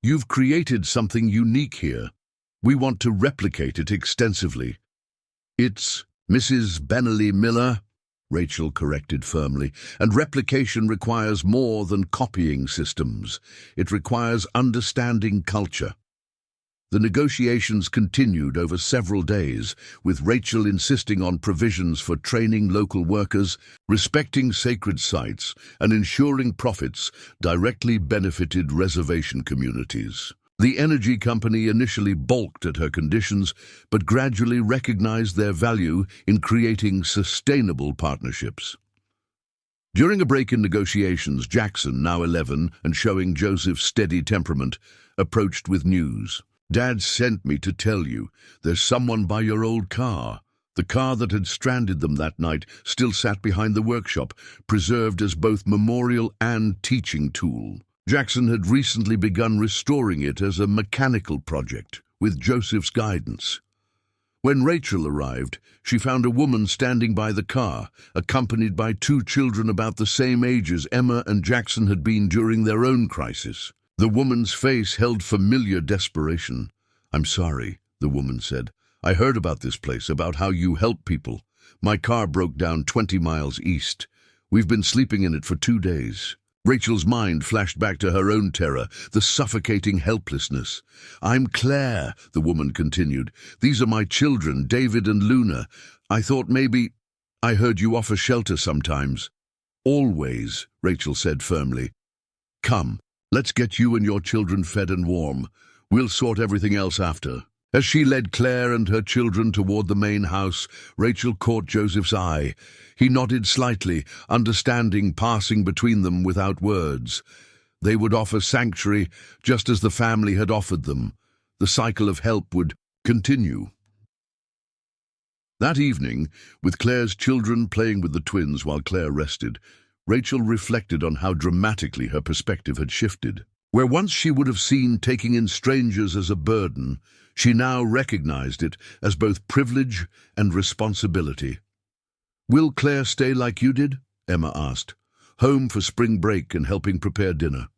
"You've created something unique here. We want to replicate it extensively." "It's Mrs. Benelli Miller," Rachel corrected firmly, "and replication requires more than copying systems. It requires understanding culture." The negotiations continued over several days, with Rachel insisting on provisions for training local workers, respecting sacred sites, and ensuring profits directly benefited reservation communities. The energy company initially balked at her conditions, but gradually recognized their value in creating sustainable partnerships. During a break in negotiations, Jackson, now 11 and showing Joseph's steady temperament, approached with news. "Dad sent me to tell you, there's someone by your old car." The car that had stranded them that night still sat behind the workshop, preserved as both memorial and teaching tool. Jackson had recently begun restoring it as a mechanical project, with Joseph's guidance. When Rachel arrived, she found a woman standing by the car, accompanied by two children about the same age as Emma and Jackson had been during their own crisis. The woman's face held familiar desperation. "I'm sorry," the woman said. "I heard about this place, about how you help people. My car broke down 20 miles east. We've been sleeping in it for 2 days." Rachel's mind flashed back to her own terror, the suffocating helplessness. "I'm Claire," the woman continued. "These are my children, David and Luna. I thought maybe... I heard you offer shelter sometimes." "Always," Rachel said firmly. "Come, let's get you and your children fed and warm. We'll sort everything else after." As she led Claire and her children toward the main house, Rachel caught Joseph's eye. He nodded slightly, understanding passing between them without words. They would offer sanctuary just as the family had offered them. The cycle of help would continue. That evening, with Claire's children playing with the twins while Claire rested, Rachel reflected on how dramatically her perspective had shifted. Where once she would have seen taking in strangers as a burden, she now recognized it as both privilege and responsibility. "Will Claire stay like you did?" Emma asked. "Home for spring break and helping prepare dinner."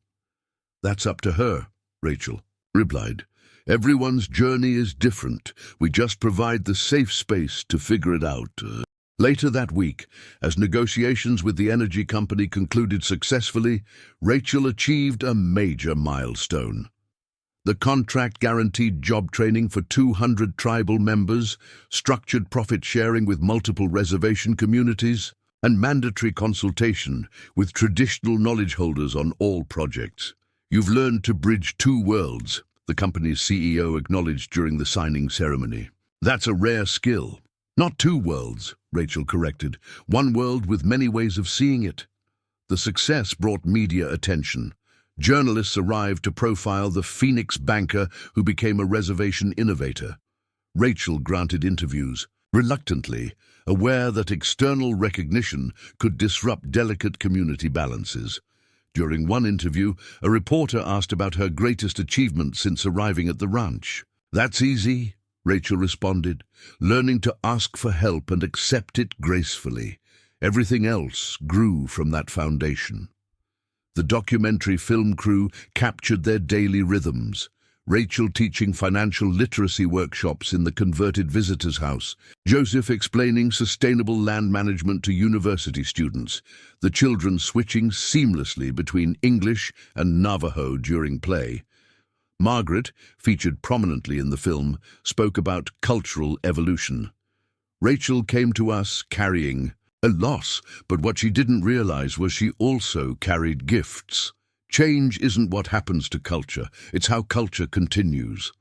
"That's up to her," Rachel replied. "Everyone's journey is different. We just provide the safe space to figure it out." Later that week, as negotiations with the energy company concluded successfully, Rachel achieved a major milestone. The contract guaranteed job training for 200 tribal members, structured profit sharing with multiple reservation communities, and mandatory consultation with traditional knowledge holders on all projects. "You've learned to bridge two worlds," the company's CEO acknowledged during the signing ceremony. "That's a rare skill." "Not two worlds," Rachel corrected. "One world with many ways of seeing it." The success brought media attention. Journalists arrived to profile the Phoenix banker who became a reservation innovator. Rachel granted interviews, reluctantly, aware that external recognition could disrupt delicate community balances. During one interview, a reporter asked about her greatest achievement since arriving at the ranch. "That's easy," Rachel responded, "learning to ask for help and accept it gracefully. Everything else grew from that foundation." The documentary film crew captured their daily rhythms. Rachel teaching financial literacy workshops in the converted visitors' house, Joseph explaining sustainable land management to university students, the children switching seamlessly between English and Navajo during play. Margaret, featured prominently in the film, spoke about cultural evolution. Rachel came to us carrying a loss, but what she didn't realize was she also carried gifts. Change isn't what happens to culture, it's how culture continues.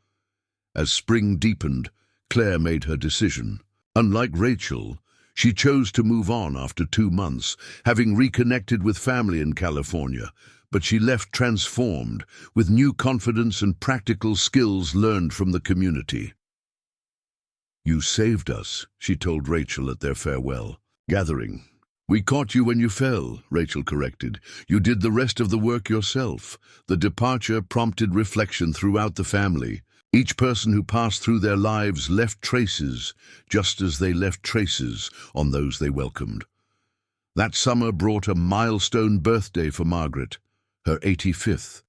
As spring deepened, Claire made her decision. Unlike Rachel, she chose to move on after 2 months, having reconnected with family in California, but she left transformed, with new confidence and practical skills learned from the community. "You saved us," she told Rachel at their farewell gathering. "We caught you when you fell," Rachel corrected. "You did the rest of the work yourself." The departure prompted reflection throughout the family. Each person who passed through their lives left traces, just as they left traces on those they welcomed. That summer brought a milestone birthday for Margaret, her 85th.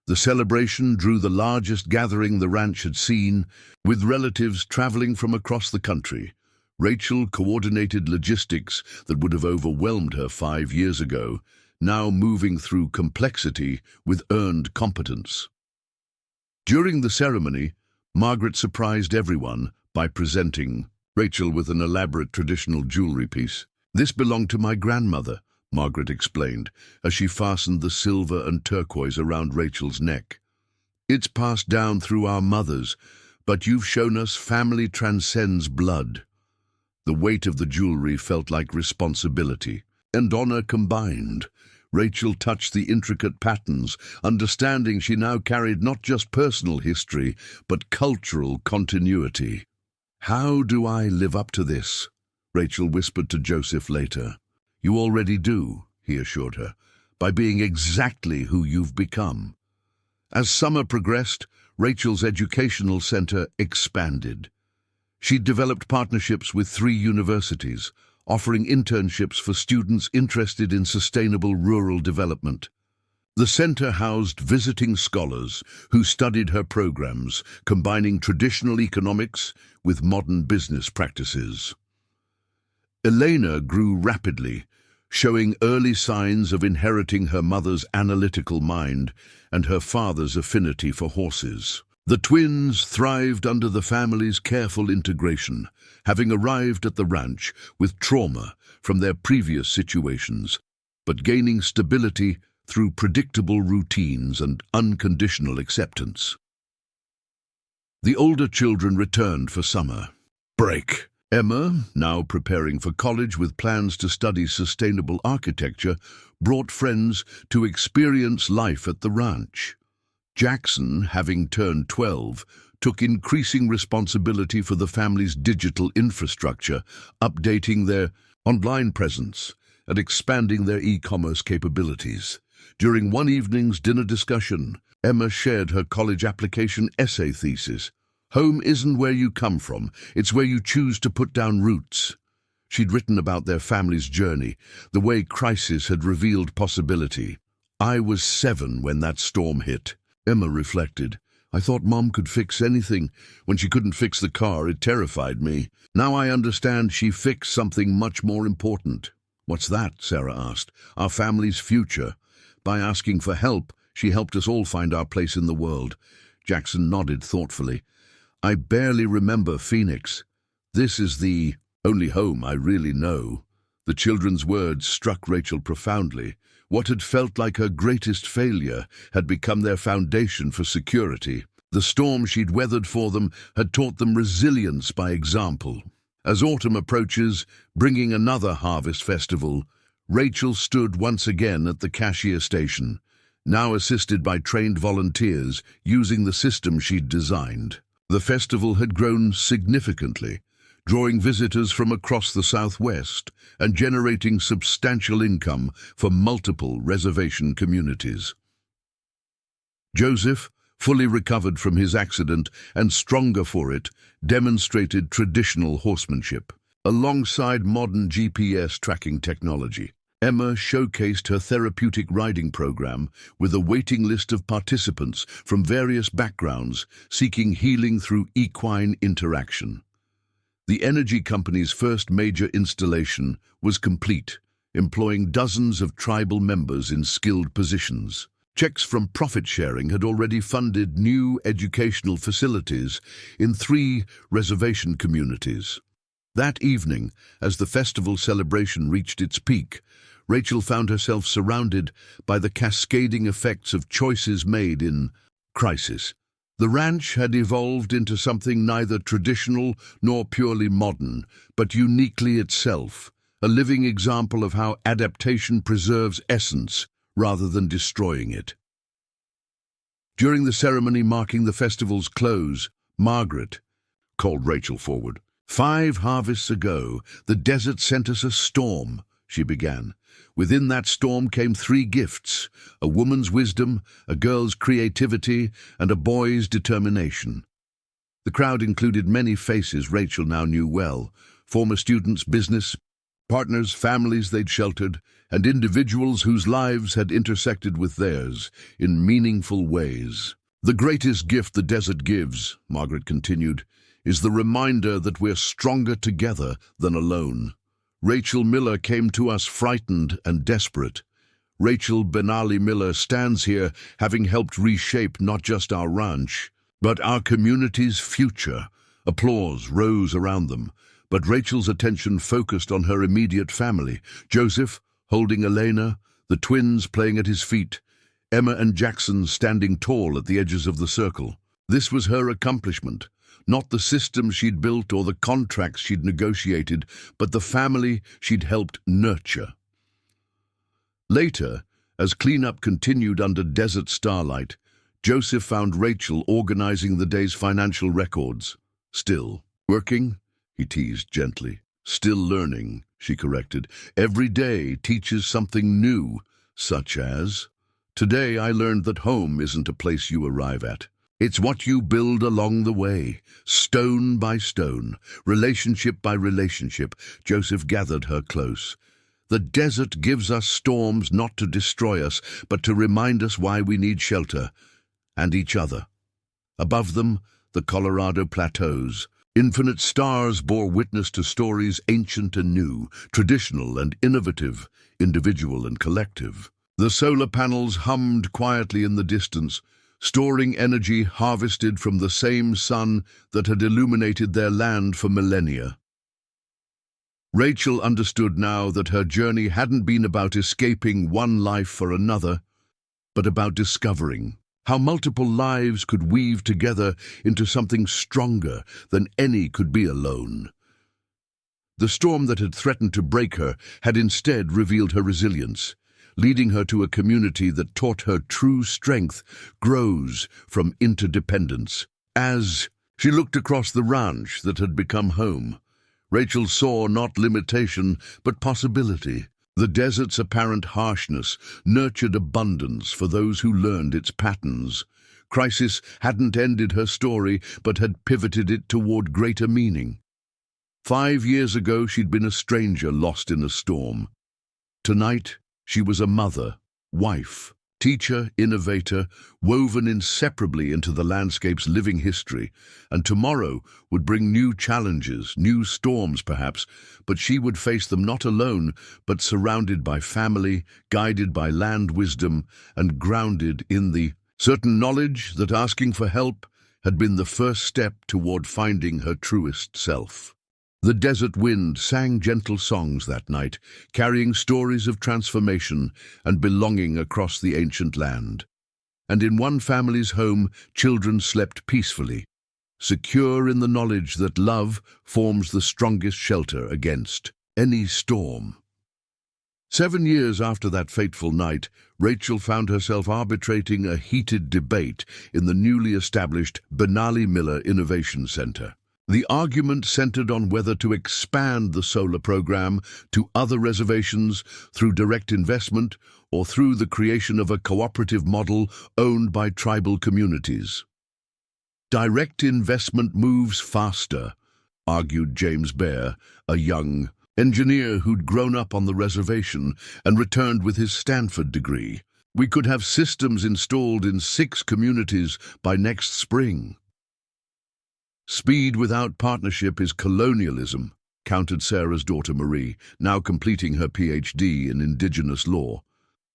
The celebration drew the largest gathering the ranch had seen, with relatives traveling from across the country. Rachel coordinated logistics that would have overwhelmed her 5 years ago, now moving through complexity with earned competence. During the ceremony, Margaret surprised everyone by presenting Rachel with an elaborate traditional jewelry piece. "This belonged to my grandmother," Margaret explained, as she fastened the silver and turquoise around Rachel's neck. "It's passed down through our mothers, but you've shown us family transcends blood." The weight of the jewelry felt like responsibility and honor combined. Rachel touched the intricate patterns, understanding she now carried not just personal history, but cultural continuity. "How do I live up to this?" Rachel whispered to Joseph later. "You already do," he assured her, "by being exactly who you've become." As summer progressed, Rachel's educational center expanded. She'd developed partnerships with 3 universities, offering internships for students interested in sustainable rural development. The center housed visiting scholars who studied her programs, combining traditional economics with modern business practices. Elena grew rapidly, showing early signs of inheriting her mother's analytical mind and her father's affinity for horses. The twins thrived under the family's careful integration, having arrived at the ranch with trauma from their previous situations, but gaining stability through predictable routines and unconditional acceptance. The older children returned for summer break. Emma, now preparing for college with plans to study sustainable architecture, brought friends to experience life at the ranch. Jackson, having turned 12, took increasing responsibility for the family's digital infrastructure, updating their online presence and expanding their e-commerce capabilities. During one evening's dinner discussion, Emma shared her college application essay thesis. "Home isn't where you come from, it's where you choose to put down roots." She'd written about their family's journey, the way crisis had revealed possibility. "I was 7 when that storm hit," Emma reflected. "I thought Mom could fix anything. When she couldn't fix the car, it terrified me. Now I understand she fixed something much more important." "What's that?" Sarah asked. "Our family's future. By asking for help, she helped us all find our place in the world." Jackson nodded thoughtfully. "I barely remember Phoenix. This is the only home I really know." The children's words struck Rachel profoundly. What had felt like her greatest failure had become their foundation for security. The storm she'd weathered for them had taught them resilience by example. As autumn approaches, bringing another harvest festival, Rachel stood once again at the cashier station, now assisted by trained volunteers using the system she'd designed. The festival had grown significantly, drawing visitors from across the Southwest and generating substantial income for multiple reservation communities. Joseph, fully recovered from his accident and stronger for it, demonstrated traditional horsemanship. Alongside modern GPS tracking technology, Emma showcased her therapeutic riding program with a waiting list of participants from various backgrounds seeking healing through equine interaction. The energy company's first major installation was complete, employing dozens of tribal members in skilled positions. Checks from profit sharing had already funded new educational facilities in 3 reservation communities. That evening, as the festival celebration reached its peak, Rachel found herself surrounded by the cascading effects of choices made in crisis. The ranch had evolved into something neither traditional nor purely modern, but uniquely itself, a living example of how adaptation preserves essence rather than destroying it. During the ceremony marking the festival's close, Margaret called Rachel forward. "5 harvests ago, the desert sent us a storm," she began. "Within that storm came 3 gifts, a woman's wisdom, a girl's creativity, and a boy's determination." The crowd included many faces Rachel now knew well, former students, business partners, families they'd sheltered, and individuals whose lives had intersected with theirs in meaningful ways. "The greatest gift the desert gives," Margaret continued, "is the reminder that we're stronger together than alone. Rachel Miller came to us frightened and desperate. Rachel Benali Miller stands here having helped reshape not just our ranch, but our community's future." Applause rose around them, but Rachel's attention focused on her immediate family. Joseph, holding Elena, the twins playing at his feet, Emma and Jackson standing tall at the edges of the circle. This was her accomplishment. Not the system she'd built or the contracts she'd negotiated, but the family she'd helped nurture. Later, as cleanup continued under desert starlight, Joseph found Rachel organizing the day's financial records. "Still working?" he teased gently. "Still learning," she corrected. "Every day teaches something new, such as, today I learned that home isn't a place you arrive at. It's what you build along the way, stone by stone, relationship by relationship. Joseph gathered her close. The desert gives us storms not to destroy us, but to remind us why we need shelter and each other. Above them, the Colorado plateaus. Infinite stars bore witness to stories ancient and new, traditional and innovative, individual and collective. The solar panels hummed quietly in the distance, storing energy harvested from the same sun that had illuminated their land for millennia. Rachel understood now that her journey hadn't been about escaping one life for another, but about discovering how multiple lives could weave together into something stronger than any could be alone. The storm that had threatened to break her had instead revealed her resilience, leading her to a community that taught her true strength grows from interdependence. As she looked across the ranch that had become home, Rachel saw not limitation but possibility. The desert's apparent harshness nurtured abundance for those who learned its patterns. Crisis hadn't ended her story, but had pivoted it toward greater meaning. 5 years ago, she'd been a stranger lost in a storm. Tonight, she was a mother, wife, teacher, innovator, woven inseparably into the landscape's living history, and tomorrow would bring new challenges, new storms perhaps, but she would face them not alone, but surrounded by family, guided by land wisdom, and grounded in the certain knowledge that asking for help had been the first step toward finding her truest self. The desert wind sang gentle songs that night, carrying stories of transformation and belonging across the ancient land. And in one family's home, children slept peacefully, secure in the knowledge that love forms the strongest shelter against any storm. 7 years after that fateful night, Rachel found herself arbitrating a heated debate in the newly established Benally Miller Innovation Center. The argument centered on whether to expand the solar program to other reservations through direct investment or through the creation of a cooperative model owned by tribal communities. Direct investment moves faster, argued James Bear, a young engineer who'd grown up on the reservation and returned with his Stanford degree. We could have systems installed in 6 communities by next spring. Speed without partnership is colonialism, countered Sarah's daughter Marie, now completing her PhD in indigenous law.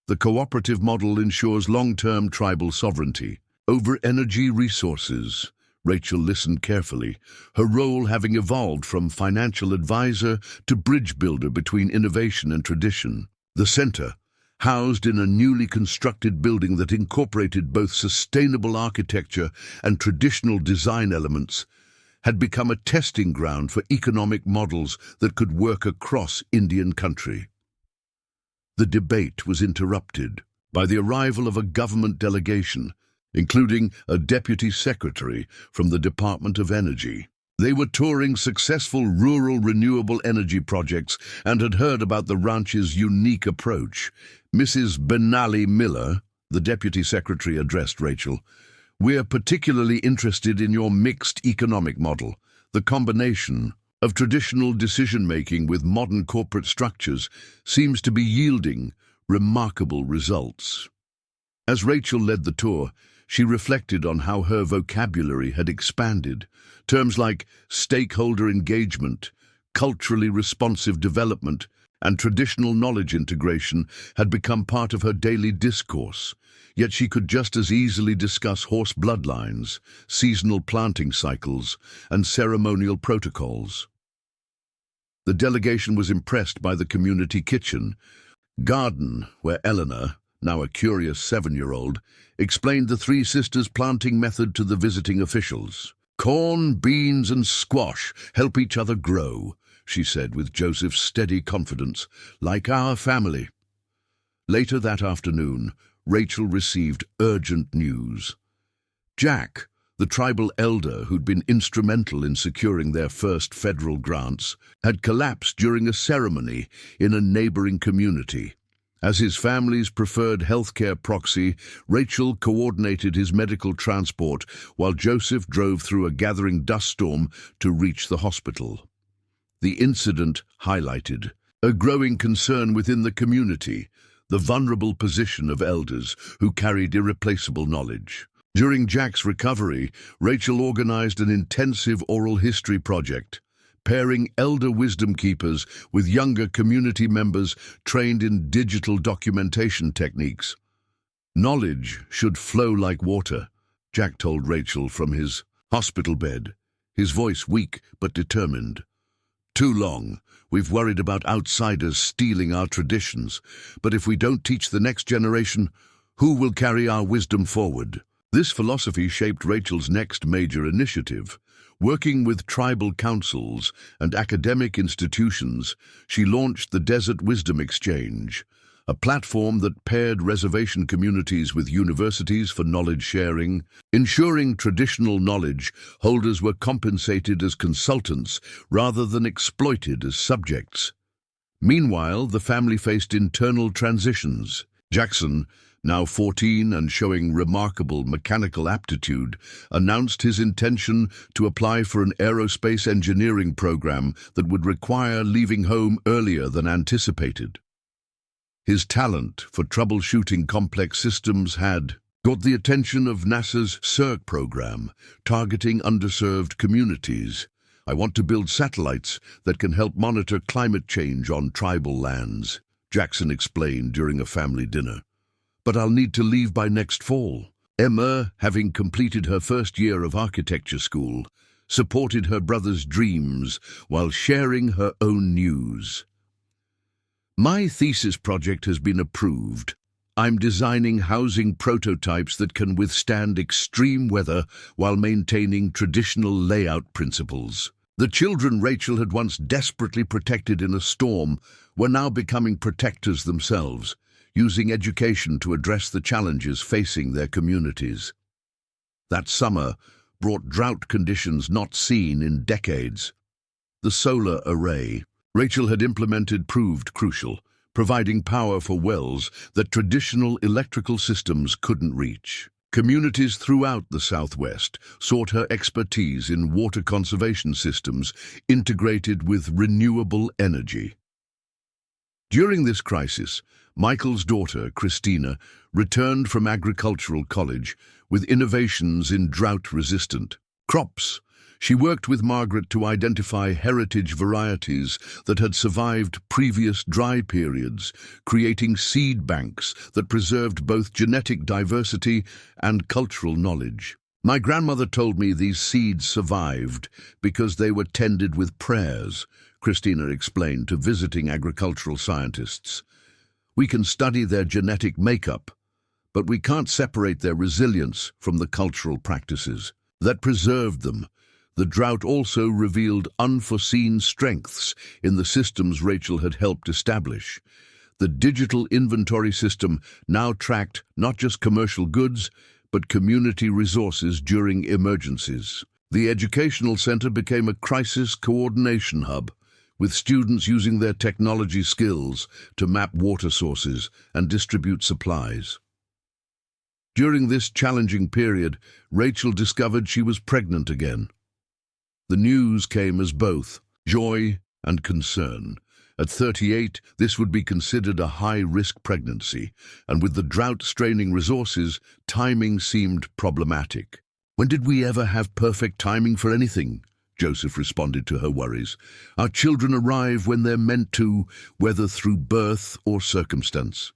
The cooperative model ensures long-term tribal sovereignty over energy resources. Rachel listened carefully, her role having evolved from financial advisor to bridge builder between innovation and tradition. The center, housed in a newly constructed building that incorporated both sustainable architecture and traditional design elements, had become a testing ground for economic models that could work across Indian country. The debate was interrupted by the arrival of a government delegation, including a deputy secretary from the Department of Energy. They were touring successful rural renewable energy projects and had heard about the ranch's unique approach. Mrs. Benally Miller, the deputy secretary, addressed Rachel. We're particularly interested in your mixed economic model, the combination of traditional decision-making with modern corporate structures seems to be yielding remarkable results. As Rachel led the tour, she reflected on how her vocabulary had expanded. Terms like stakeholder engagement, culturally responsive development, and traditional knowledge integration had become part of her daily discourse. Yet she could just as easily discuss horse bloodlines, seasonal planting cycles, and ceremonial protocols. The delegation was impressed by the community kitchen garden, where Eleanor, now a curious 7-year-old, explained the Three Sisters planting method to the visiting officials. Corn, beans, and squash help each other grow, she said with Joseph's steady confidence, like our family. Later that afternoon, Rachel received urgent news. Jack, the tribal elder who'd been instrumental in securing their first federal grants, had collapsed during a ceremony in a neighboring community. As his family's preferred healthcare proxy, Rachel coordinated his medical transport while Joseph drove through a gathering dust storm to reach the hospital. The incident highlighted a growing concern within the community, the vulnerable position of elders who carried irreplaceable knowledge. During Jack's recovery, Rachel organized an intensive oral history project, pairing elder wisdom keepers with younger community members trained in digital documentation techniques. "Knowledge should flow like water," Jack told Rachel from his hospital bed, his voice weak but determined. "Too long, we've worried about outsiders stealing our traditions, but if we don't teach the next generation, who will carry our wisdom forward?" This philosophy shaped Rachel's next major initiative. Working with tribal councils and academic institutions, she launched the Desert Wisdom Exchange, a platform that paired reservation communities with universities for knowledge sharing, ensuring traditional knowledge holders were compensated as consultants rather than exploited as subjects. Meanwhile, the family faced internal transitions. Jackson, now 14 and showing remarkable mechanical aptitude, announced his intention to apply for an aerospace engineering program that would require leaving home earlier than anticipated. His talent for troubleshooting complex systems had got the attention of NASA's CIRC program, targeting underserved communities. "I want to build satellites that can help monitor climate change on tribal lands," Jackson explained during a family dinner. "But I'll need to leave by next fall." Emma, having completed her first year of architecture school, supported her brother's dreams while sharing her own news. "My thesis project has been approved. I'm designing housing prototypes that can withstand extreme weather while maintaining traditional layout principles." The children Rachel had once desperately protected in a storm were now becoming protectors themselves, using education to address the challenges facing their communities. That summer brought drought conditions not seen in decades. The solar array Rachel had implemented proved crucial, providing power for wells that traditional electrical systems couldn't reach. Communities throughout the Southwest sought her expertise in water conservation systems integrated with renewable energy. During this crisis, Michael's daughter, Christina, returned from agricultural college with innovations in drought-resistant crops. She worked with Margaret to identify heritage varieties that had survived previous dry periods, creating seed banks that preserved both genetic diversity and cultural knowledge. "My grandmother told me these seeds survived because they were tended with prayers," Christina explained to visiting agricultural scientists. "We can study their genetic makeup, but we can't separate their resilience from the cultural practices that preserved them." The drought also revealed unforeseen strengths in the systems Rachel had helped establish. The digital inventory system now tracked not just commercial goods, but community resources during emergencies. The educational center became a crisis coordination hub, with students using their technology skills to map water sources and distribute supplies. During this challenging period, Rachel discovered she was pregnant again. The news came as both joy and concern. At 38, this would be considered a high-risk pregnancy, and with the drought-straining resources, timing seemed problematic. "When did we ever have perfect timing for anything?" Joseph responded to her worries. "Our children arrive when they're meant to, whether through birth or circumstance."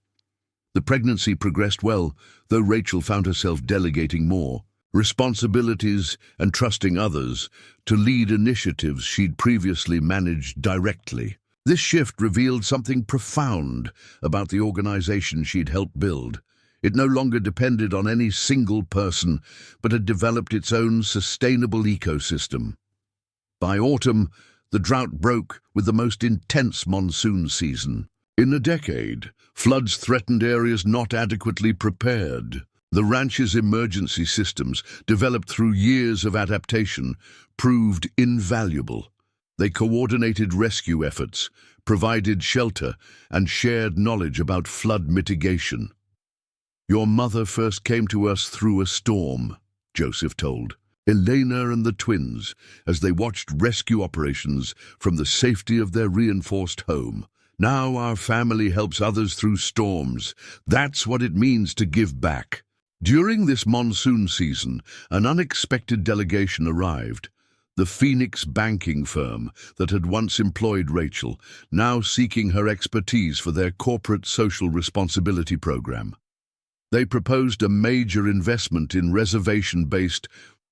The pregnancy progressed well, though Rachel found herself delegating more responsibilities and trusting others to lead initiatives she'd previously managed directly. This shift revealed something profound about the organization she'd helped build. It no longer depended on any single person, but had developed its own sustainable ecosystem. By autumn, the drought broke with the most intense monsoon season. In a decade, floods threatened areas not adequately prepared. The ranch's emergency systems, developed through years of adaptation, proved invaluable. They coordinated rescue efforts, provided shelter, and shared knowledge about flood mitigation. "Your mother first came to us through a storm," Joseph told Elena and the twins as they watched rescue operations from the safety of their reinforced home. "Now our family helps others through storms. That's what it means to give back." During this monsoon season, an unexpected delegation arrived. The Phoenix banking firm that had once employed Rachel, now seeking her expertise for their corporate social responsibility program. They proposed a major investment in reservation-based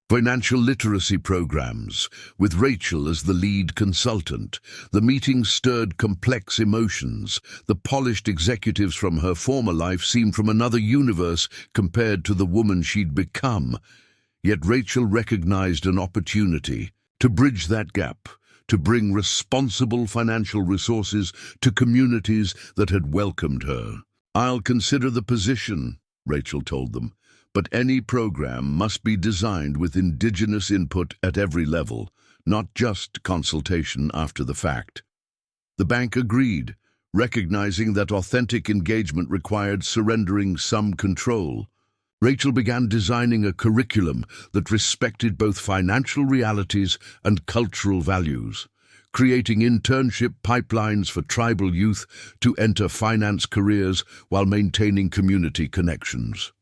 financial literacy programs, with Rachel as the lead consultant. The meeting stirred complex emotions. The polished executives from her former life seemed from another universe compared to the woman she'd become. Yet Rachel recognized an opportunity to bridge that gap, to bring responsible financial resources to communities that had welcomed her. "I'll consider the position," Rachel told them, "but any program must be designed with indigenous input at every level, not just consultation after the fact." The bank agreed, recognizing that authentic engagement required surrendering some control. Rachel began designing a curriculum that respected both financial realities and cultural values, creating internship pipelines for tribal youth to enter finance careers while maintaining community connections.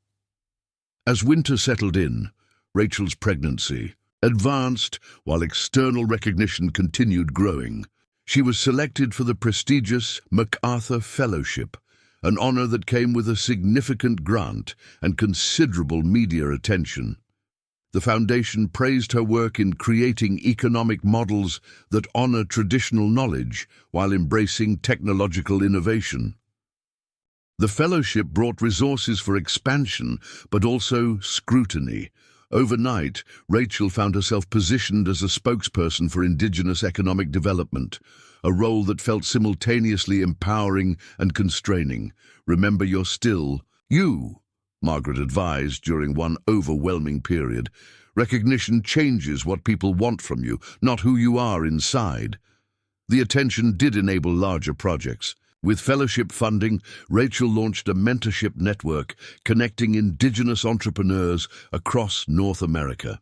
As winter settled in, Rachel's pregnancy advanced while external recognition continued growing. She was selected for the prestigious MacArthur Fellowship, an honor that came with a significant grant and considerable media attention. The foundation praised her work in creating economic models that honor traditional knowledge while embracing technological innovation. The fellowship brought resources for expansion, but also scrutiny. Overnight, Rachel found herself positioned as a spokesperson for Indigenous economic development, a role that felt simultaneously empowering and constraining. "Remember, you're still you," Margaret advised during one overwhelming period. "Recognition changes what people want from you, not who you are inside." The attention did enable larger projects. With fellowship funding, Rachel launched a mentorship network connecting Indigenous entrepreneurs across North America.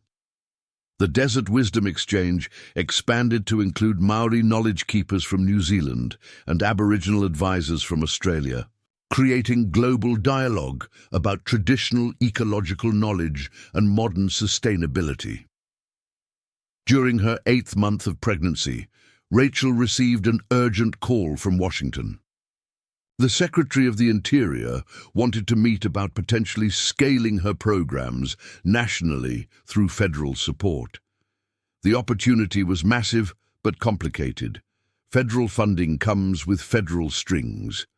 The Desert Wisdom Exchange expanded to include Maori knowledge keepers from New Zealand and Aboriginal advisors from Australia, creating global dialogue about traditional ecological knowledge and modern sustainability. During her 8th month of pregnancy, Rachel received an urgent call from Washington. The Secretary of the Interior wanted to meet about potentially scaling her programs nationally through federal support. The opportunity was massive but complicated. Federal funding comes with federal strings.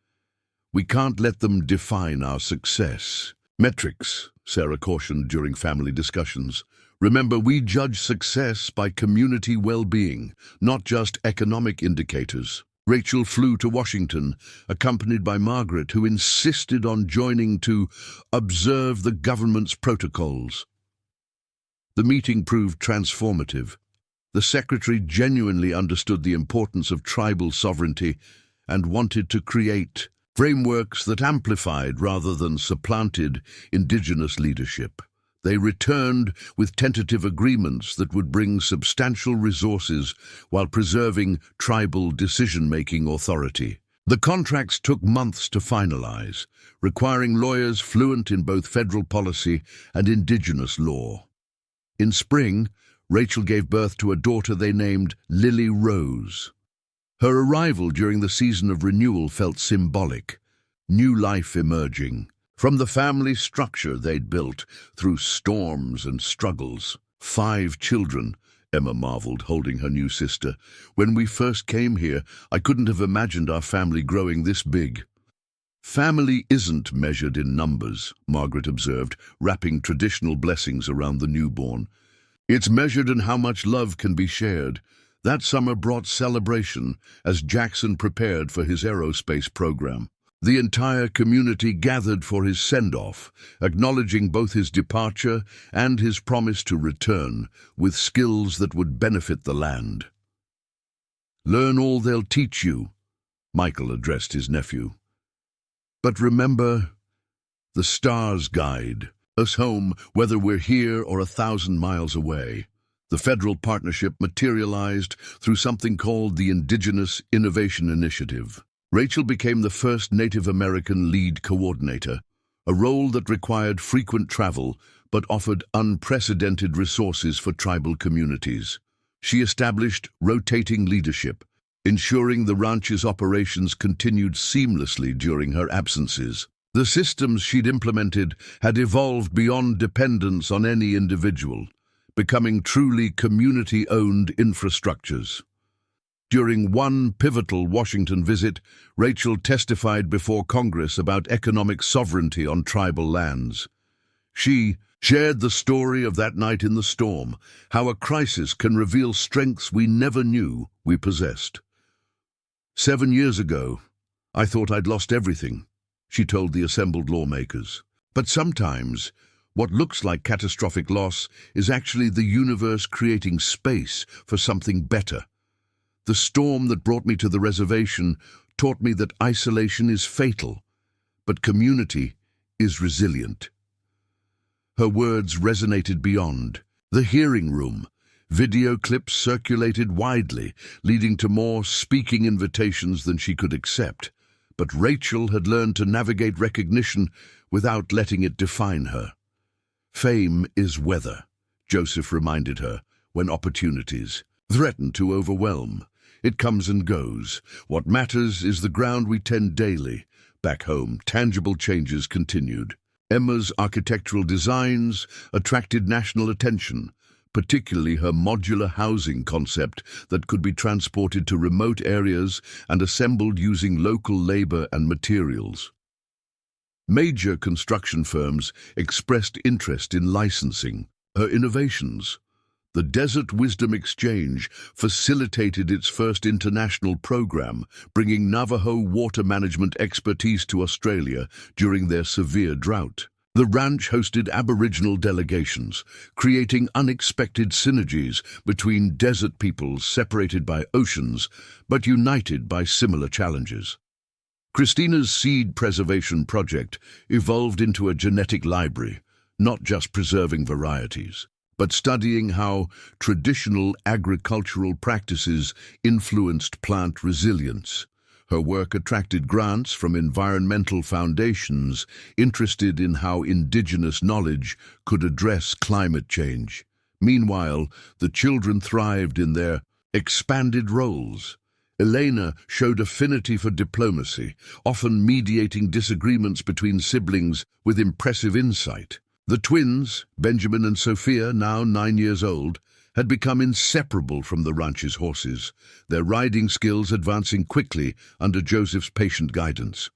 "We can't let them define our success." "Metrics," Sarah cautioned during family discussions. "Remember, we judge success by community well-being, not just economic indicators." Rachel flew to Washington, accompanied by Margaret, who insisted on joining to observe the government's protocols. The meeting proved transformative. The secretary genuinely understood the importance of tribal sovereignty and wanted to create frameworks that amplified rather than supplanted Indigenous leadership. They returned with tentative agreements that would bring substantial resources while preserving tribal decision-making authority. The contracts took months to finalize, requiring lawyers fluent in both federal policy and Indigenous law. In spring, Rachel gave birth to a daughter they named Lily Rose. Her arrival during the season of renewal felt symbolic, new life emerging from the family structure they'd built through storms and struggles. 5 children, Emma marveled, holding her new sister. "When we first came here, I couldn't have imagined our family growing this big." "Family isn't measured in numbers," Margaret observed, wrapping traditional blessings around the newborn. "It's measured in how much love can be shared." That summer brought celebration as Jackson prepared for his aerospace program. The entire community gathered for his send-off, acknowledging both his departure and his promise to return with skills that would benefit the land. Learn all they'll teach you, Michael addressed his nephew. But remember, the stars guide us home, whether we're here or 1,000 miles away. The federal partnership materialized through something called the Indigenous Innovation Initiative. Rachel became the first Native American lead coordinator, a role that required frequent travel but offered unprecedented resources for tribal communities. She established rotating leadership, ensuring the ranch's operations continued seamlessly during her absences. The systems she'd implemented had evolved beyond dependence on any individual, becoming truly community-owned infrastructures. During one pivotal Washington visit, Rachel testified before Congress about economic sovereignty on tribal lands. She shared the story of that night in the storm, how a crisis can reveal strengths we never knew we possessed. 7 years ago, I thought I'd lost everything, she told the assembled lawmakers. But sometimes, what looks like catastrophic loss is actually the universe creating space for something better. The storm that brought me to the reservation taught me that isolation is fatal, but community is resilient. Her words resonated beyond the hearing room. Video clips circulated widely, leading to more speaking invitations than she could accept. But Rachel had learned to navigate recognition without letting it define her. Fame is weather, Joseph reminded her, when opportunities threaten to overwhelm. It comes and goes. What matters is the ground we tend daily. Back home, tangible changes continued. Emma's architectural designs attracted national attention, particularly her modular housing concept that could be transported to remote areas and assembled using local labor and materials. Major construction firms expressed interest in licensing her innovations. The Desert Wisdom Exchange facilitated its first international program, bringing Navajo water management expertise to Australia during their severe drought. The ranch hosted Aboriginal delegations, creating unexpected synergies between desert peoples separated by oceans, but united by similar challenges. Christina's seed preservation project evolved into a genetic library, not just preserving varieties, but studying how traditional agricultural practices influenced plant resilience. Her work attracted grants from environmental foundations interested in how indigenous knowledge could address climate change. Meanwhile, the children thrived in their expanded roles. Elena showed affinity for diplomacy, often mediating disagreements between siblings with impressive insight. The twins, Benjamin and Sophia, now 9 years old, had become inseparable from the ranch's horses, their riding skills advancing quickly under Joseph's patient guidance.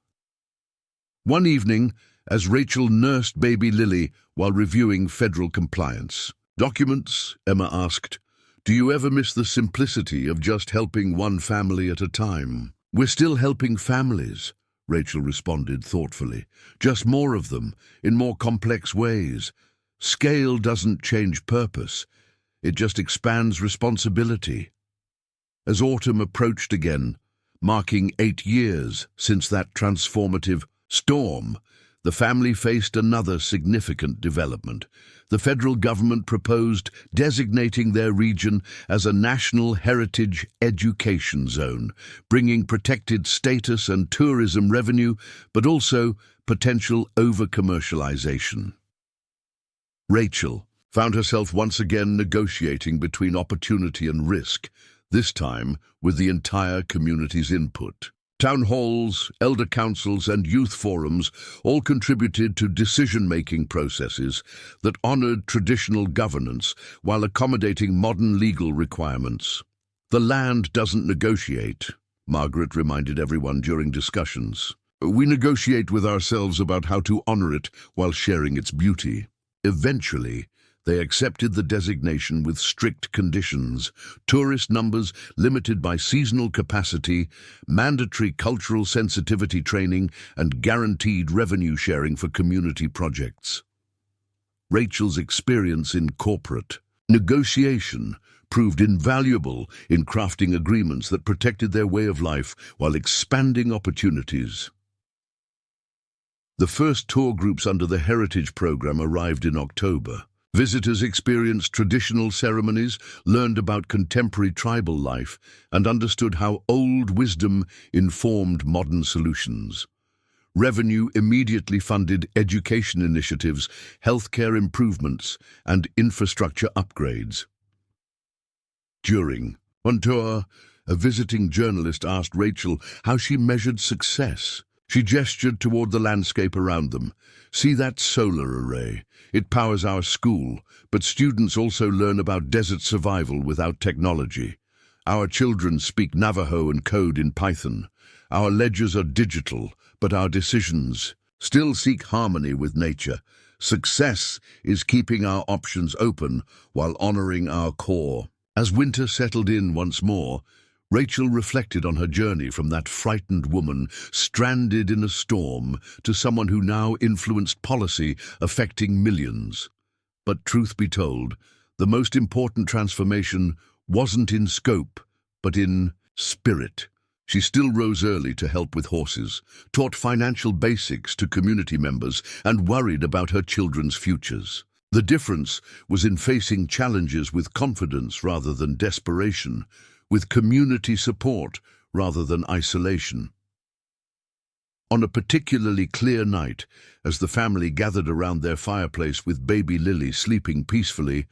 One evening, as Rachel nursed baby Lily while reviewing federal compliance documents, Emma asked, "Do you ever miss the simplicity of just helping one family at a time?" "We're still helping families," Rachel responded thoughtfully. "Just more of them, in more complex ways. Scale doesn't change purpose. It just expands responsibility." As autumn approached again, marking 8 years since that transformative storm, the family faced another significant development. The federal government proposed designating their region as a National Heritage Education Zone, bringing protected status and tourism revenue, but also potential over-commercialization. Rachel found herself once again negotiating between opportunity and risk, this time with the entire community's input. Town halls, elder councils, and youth forums all contributed to decision-making processes that honored traditional governance while accommodating modern legal requirements. "The land doesn't negotiate," Margaret reminded everyone during discussions. "We negotiate with ourselves about how to honor it while sharing its beauty." Eventually, they accepted the designation with strict conditions: tourist numbers limited by seasonal capacity, mandatory cultural sensitivity training, and guaranteed revenue sharing for community projects. Rachel's experience in corporate negotiation proved invaluable in crafting agreements that protected their way of life while expanding opportunities. The first tour groups under the Heritage Program arrived in October. Visitors experienced traditional ceremonies, learned about contemporary tribal life, and understood how old wisdom informed modern solutions. Revenue immediately funded education initiatives, healthcare improvements, and infrastructure upgrades. During one tour, a visiting journalist asked Rachel how she measured success. She gestured toward the landscape around them. "See that solar array? It powers our school, but students also learn about desert survival without technology. Our children speak Navajo and code in Python. Our ledgers are digital, but our decisions still seek harmony with nature. Success is keeping our options open while honoring our core." As winter settled in once more, Rachel reflected on her journey from that frightened woman stranded in a storm to someone who now influenced policy affecting millions. But truth be told, the most important transformation wasn't in scope, but in spirit. She still rose early to help with horses, taught financial basics to community members, and worried about her children's futures. The difference was in facing challenges with confidence rather than desperation, with community support rather than isolation. On a particularly clear night, as the family gathered around their fireplace with baby Lily sleeping peacefully,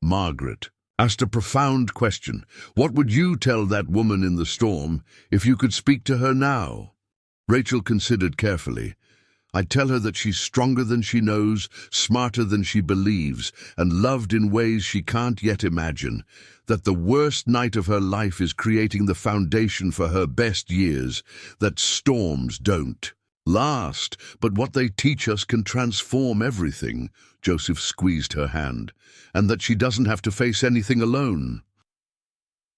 Margaret asked a profound question. "What would you tell that woman in the storm if you could speak to her now?" Rachel considered carefully. "I'd tell her that she's stronger than she knows, smarter than she believes, and loved in ways she can't yet imagine. That the worst night of her life is creating the foundation for her best years, that storms don't last, but what they teach us can transform everything." Joseph squeezed her hand. "And that she doesn't have to face anything alone."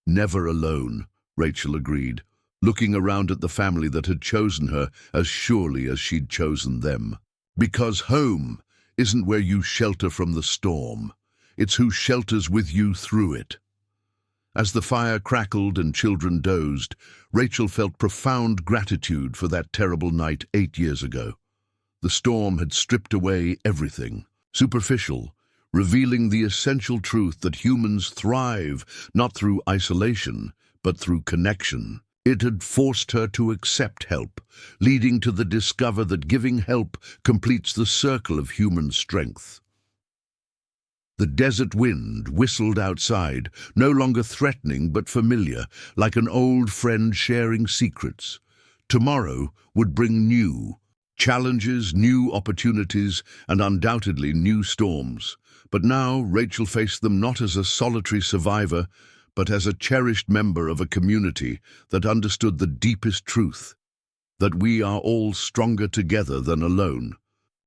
"Never alone," Rachel agreed, looking around at the family that had chosen her as surely as she'd chosen them. "Because home isn't where you shelter from the storm. It's who shelters with you through it." As the fire crackled and children dozed, Rachel felt profound gratitude for that terrible night 8 years ago. The storm had stripped away everything superficial, revealing the essential truth that humans thrive not through isolation, but through connection. It had forced her to accept help, leading to the discovery that giving help completes the circle of human strength. The desert wind whistled outside, no longer threatening but familiar, like an old friend sharing secrets. Tomorrow would bring new challenges, new opportunities, and undoubtedly new storms. But now Rachel faced them not as a solitary survivor, but as a cherished member of a community that understood the deepest truth, that we are all stronger together than alone,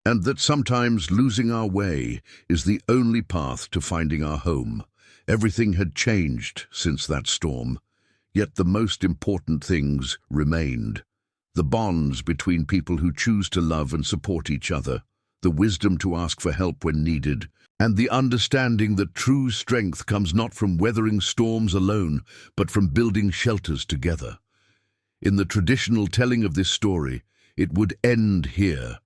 and that sometimes losing our way is the only path to finding our home. Everything had changed since that storm, yet the most important things remained. The bonds between people who choose to love and support each other, the wisdom to ask for help when needed, and the understanding that true strength comes not from weathering storms alone, but from building shelters together. In the traditional telling of this story, it would end here,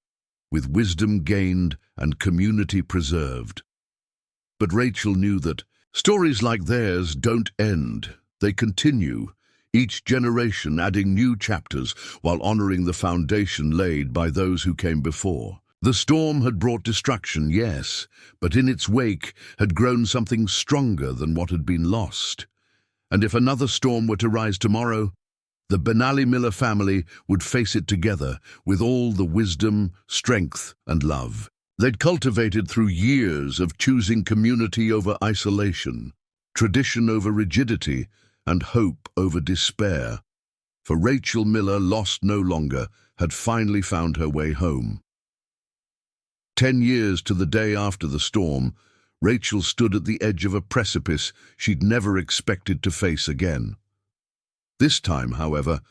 with wisdom gained and community preserved. But Rachel knew that stories like theirs don't end. They continue, each generation adding new chapters while honoring the foundation laid by those who came before. The storm had brought destruction, yes, but in its wake had grown something stronger than what had been lost. And if another storm were to rise tomorrow, the Benally Miller family would face it together with all the wisdom, strength, and love they'd cultivated through years of choosing community over isolation, tradition over rigidity, and hope over despair. For Rachel Miller, lost no longer, had finally found her way home. 10 years to the day after the storm, Rachel stood at the edge of a precipice she'd never expected to face again. This time, however,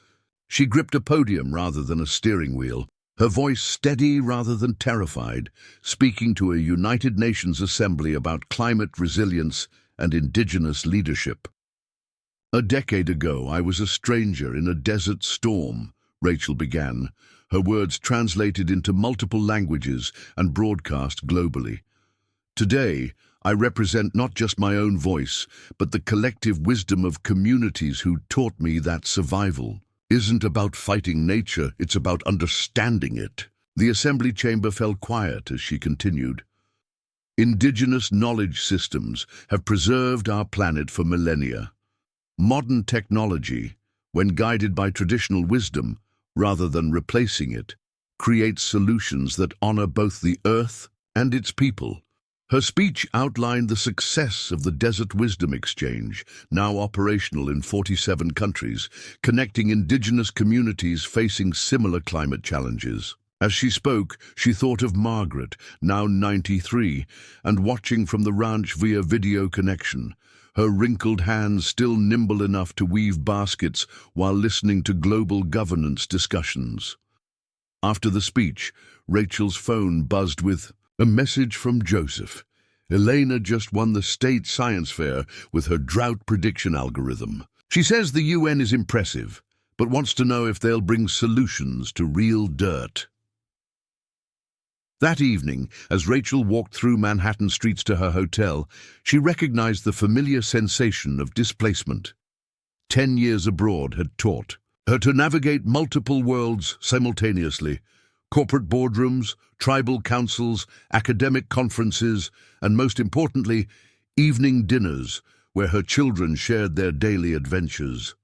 she gripped a podium rather than a steering wheel, her voice steady rather than terrified, speaking to a United Nations Assembly about climate resilience and indigenous leadership. "A decade ago, I was a stranger in a desert storm," Rachel began, her words translated into multiple languages and broadcast globally. "Today, I represent not just my own voice, but the collective wisdom of communities who taught me that survival isn't about fighting nature, it's about understanding it." The assembly chamber fell quiet as she continued. "Indigenous knowledge systems have preserved our planet for millennia. Modern technology, when guided by traditional wisdom, rather than replacing it, creates solutions that honor both the earth and its people." Her speech outlined the success of the Desert Wisdom Exchange, now operational in 47 countries, connecting indigenous communities facing similar climate challenges. As she spoke, she thought of Margaret, now 93, and watching from the ranch via video connection, her wrinkled hands still nimble enough to weave baskets while listening to global governance discussions. After the speech, Rachel's phone buzzed with a message from Joseph. "Elena just won the state science fair with her drought prediction algorithm. She says the UN is impressive, but wants to know if they'll bring solutions to real dirt." That evening, as Rachel walked through Manhattan streets to her hotel, she recognized the familiar sensation of displacement. 10 years abroad had taught her to navigate multiple worlds simultaneously: corporate boardrooms, tribal councils, academic conferences, and most importantly, evening dinners where her children shared their daily adventures.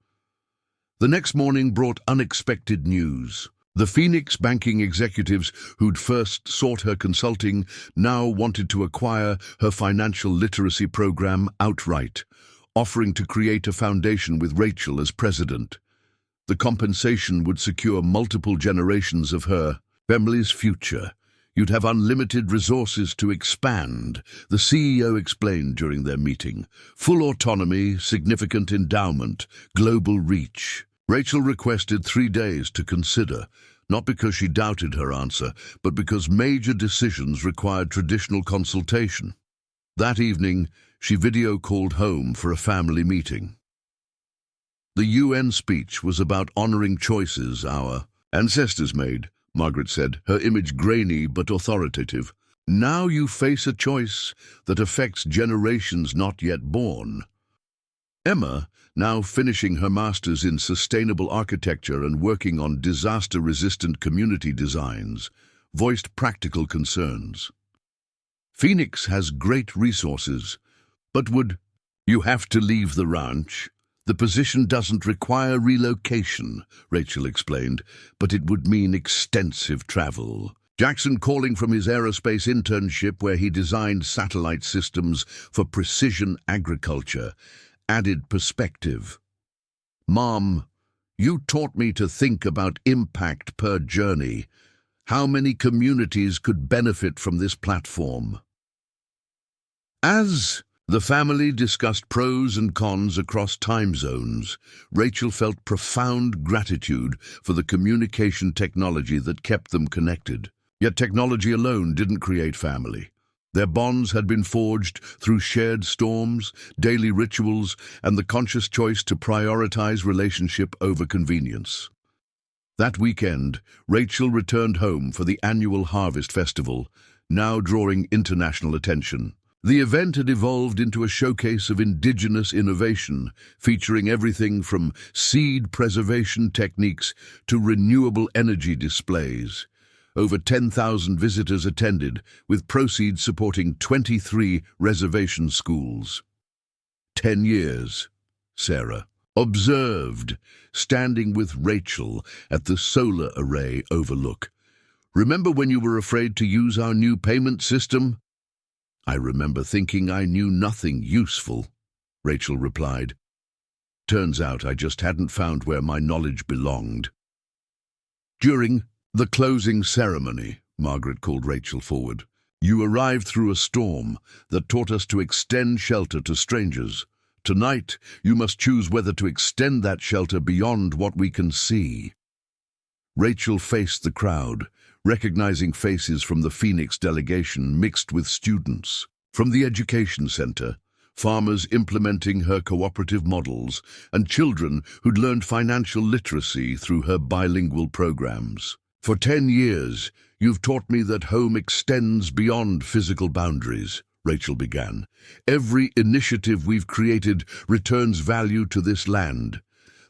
The next morning brought unexpected news. The Phoenix banking executives who'd first sought her consulting now wanted to acquire her financial literacy program outright, offering to create a foundation with Rachel as president. The compensation would secure multiple generations of her family's future. "You'd have unlimited resources to expand," the CEO explained during their meeting. "Full autonomy, significant endowment, global reach." Rachel requested 3 days to consider, not because she doubted her answer, but because major decisions required traditional consultation. That evening, she video-called home for a family meeting. The UN speech was about honoring choices our ancestors made, Margaret said, her image grainy but authoritative. "Now you face a choice that affects generations not yet born." Emma, now finishing her master's in sustainable architecture and working on disaster-resistant community designs, voiced practical concerns. "Phoenix has great resources, but would you have to leave the ranch? The position doesn't require relocation," Rachel explained, "but it would mean extensive travel." Jackson, calling from his aerospace internship where he designed satellite systems for precision agriculture, added perspective. "Mom, you taught me to think about impact per journey. How many communities could benefit from this platform?" As the family discussed pros and cons across time zones, Rachel felt profound gratitude for the communication technology that kept them connected. Yet technology alone didn't create family. Their bonds had been forged through shared storms, daily rituals, and the conscious choice to prioritize relationship over convenience. That weekend, Rachel returned home for the annual Harvest Festival, now drawing international attention. The event had evolved into a showcase of indigenous innovation, featuring everything from seed preservation techniques to renewable energy displays. Over 10,000 visitors attended, with proceeds supporting 23 reservation schools. 10 years, Sarah observed, standing with Rachel at the solar array overlook. "Remember when you were afraid to use our new payment system?" "I remember thinking I knew nothing useful," Rachel replied. "Turns out I just hadn't found where my knowledge belonged." During the closing ceremony, Margaret called Rachel forward. "You arrived through a storm that taught us to extend shelter to strangers. Tonight, you must choose whether to extend that shelter beyond what we can see." Rachel faced the crowd, recognizing faces from the Phoenix delegation mixed with students. From the education center, farmers implementing her cooperative models, and children who'd learned financial literacy through her bilingual programs. For 10 years, you've taught me that home extends beyond physical boundaries, Rachel began. Every initiative we've created returns value to this land.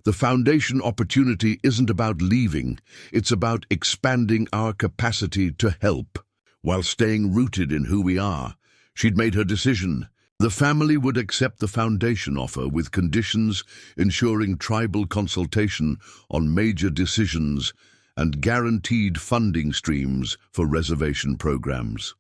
The foundation opportunity isn't about leaving, it's about expanding our capacity to help, while staying rooted in who we are. She'd made her decision. The family would accept the foundation offer with conditions ensuring tribal consultation on major decisions and guaranteed funding streams for reservation programs.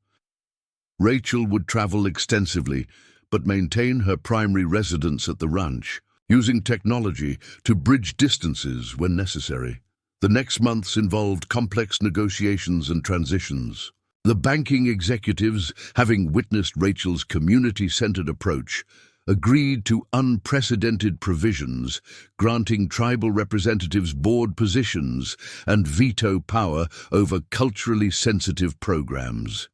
Rachel would travel extensively, but maintain her primary residence at the ranch, using technology to bridge distances when necessary. The next months involved complex negotiations and transitions. The banking executives, having witnessed Rachel's community-centered approach, agreed to unprecedented provisions, granting tribal representatives board positions and veto power over culturally sensitive programs.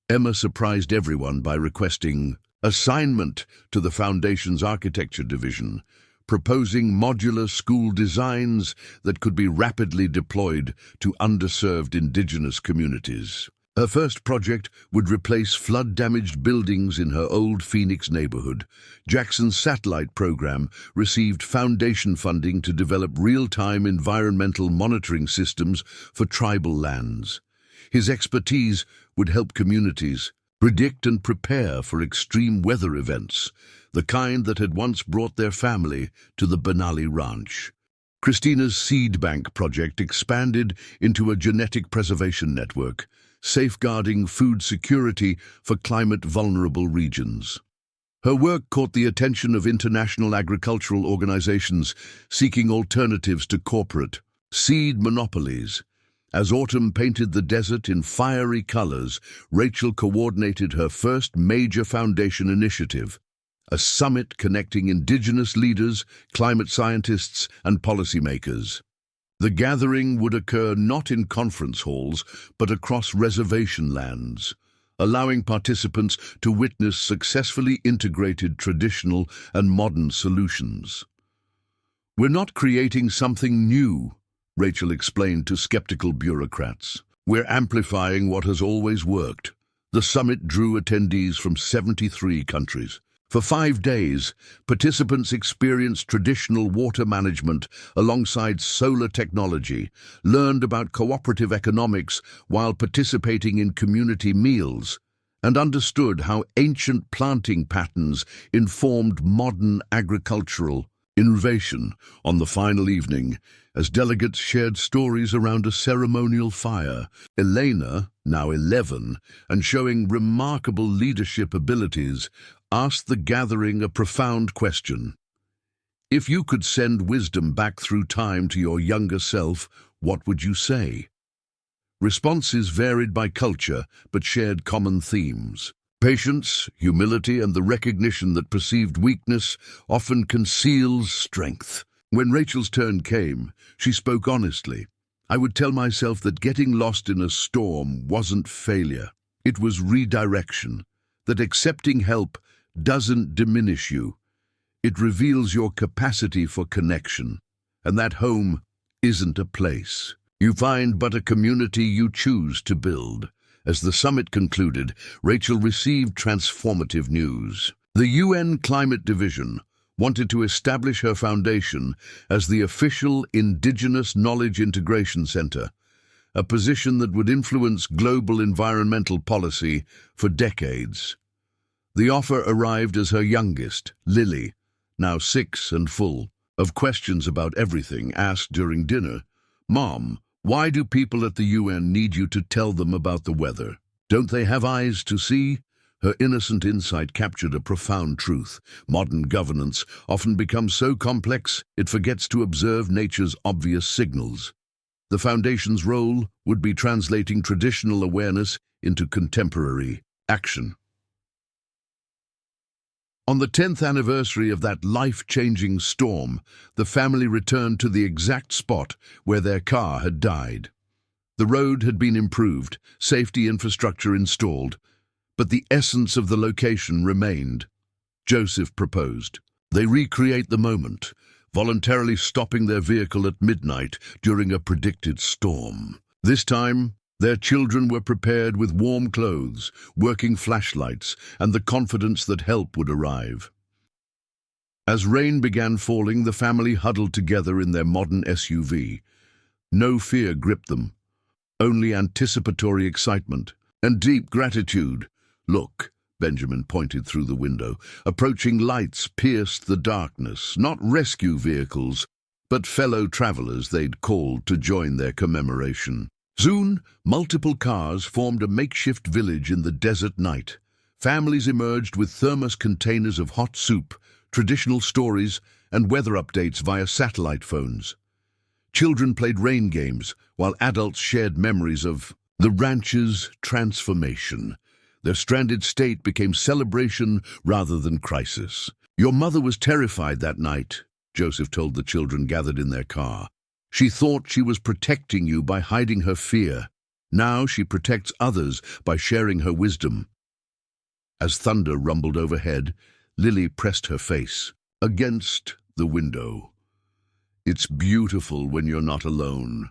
Emma surprised everyone by requesting assignment to the Foundation's architecture division, proposing modular school designs that could be rapidly deployed to underserved indigenous communities. Her first project would replace flood-damaged buildings in her old Phoenix neighborhood. Jackson's satellite program received foundation funding to develop real-time environmental monitoring systems for tribal lands. His expertise would help communities predict and prepare for extreme weather events, the kind that had once brought their family to the Benali Ranch. Christina's seed bank project expanded into a genetic preservation network, safeguarding food security for climate-vulnerable regions. Her work caught the attention of international agricultural organizations seeking alternatives to corporate seed monopolies. As autumn painted the desert in fiery colors, Rachel coordinated her first major foundation initiative, a summit connecting indigenous leaders, climate scientists, and policymakers. The gathering would occur not in conference halls, but across reservation lands, allowing participants to witness successfully integrated traditional and modern solutions. "We're not creating something new," Rachel explained to skeptical bureaucrats. "We're amplifying what has always worked." The summit drew attendees from 73 countries. For 5 days, participants experienced traditional water management alongside solar technology, learned about cooperative economics while participating in community meals, and understood how ancient planting patterns informed modern agricultural innovation. On the final evening, as delegates shared stories around a ceremonial fire, Elena, now 11, and showing remarkable leadership abilities, asked the gathering a profound question. If you could send wisdom back through time to your younger self, what would you say? Responses varied by culture, but shared common themes. Patience, humility, and the recognition that perceived weakness often conceals strength. When Rachel's turn came, she spoke honestly. "I would tell myself that getting lost in a storm wasn't failure. It was redirection. That accepting help doesn't diminish you. It reveals your capacity for connection. And that home isn't a place you find, but a community you choose to build." As the summit concluded, Rachel received transformative news. The UN Climate Division wanted to establish her foundation as the official Indigenous Knowledge Integration Center, a position that would influence global environmental policy for decades. The offer arrived as her youngest, Lily, now 6 and full of questions about everything, asked during dinner, "Mom, why do people at the UN need you to tell them about the weather? Don't they have eyes to see?" Her innocent insight captured a profound truth. Modern governance often becomes so complex it forgets to observe nature's obvious signals. The Foundation's role would be translating traditional awareness into contemporary action. On the 10th anniversary of that life-changing storm, the family returned to the exact spot where their car had died. The road had been improved, safety infrastructure installed, but the essence of the location remained. Joseph proposed. They recreate the moment, voluntarily stopping their vehicle at midnight during a predicted storm. This time, their children were prepared with warm clothes, working flashlights, and the confidence that help would arrive. As rain began falling, the family huddled together in their modern SUV. No fear gripped them, only anticipatory excitement and deep gratitude. "Look," Benjamin pointed through the window. Approaching lights pierced the darkness, not rescue vehicles, but fellow travelers they'd called to join their commemoration. Soon, multiple cars formed a makeshift village in the desert night. Families emerged with thermos containers of hot soup, traditional stories, and weather updates via satellite phones. Children played rain games, while adults shared memories of the ranch's transformation. Their stranded state became celebration rather than crisis. "Your mother was terrified that night," Joseph told the children gathered in their car. "She thought she was protecting you by hiding her fear. Now she protects others by sharing her wisdom." As thunder rumbled overhead, Lily pressed her face against the window. "It's beautiful when you're not alone."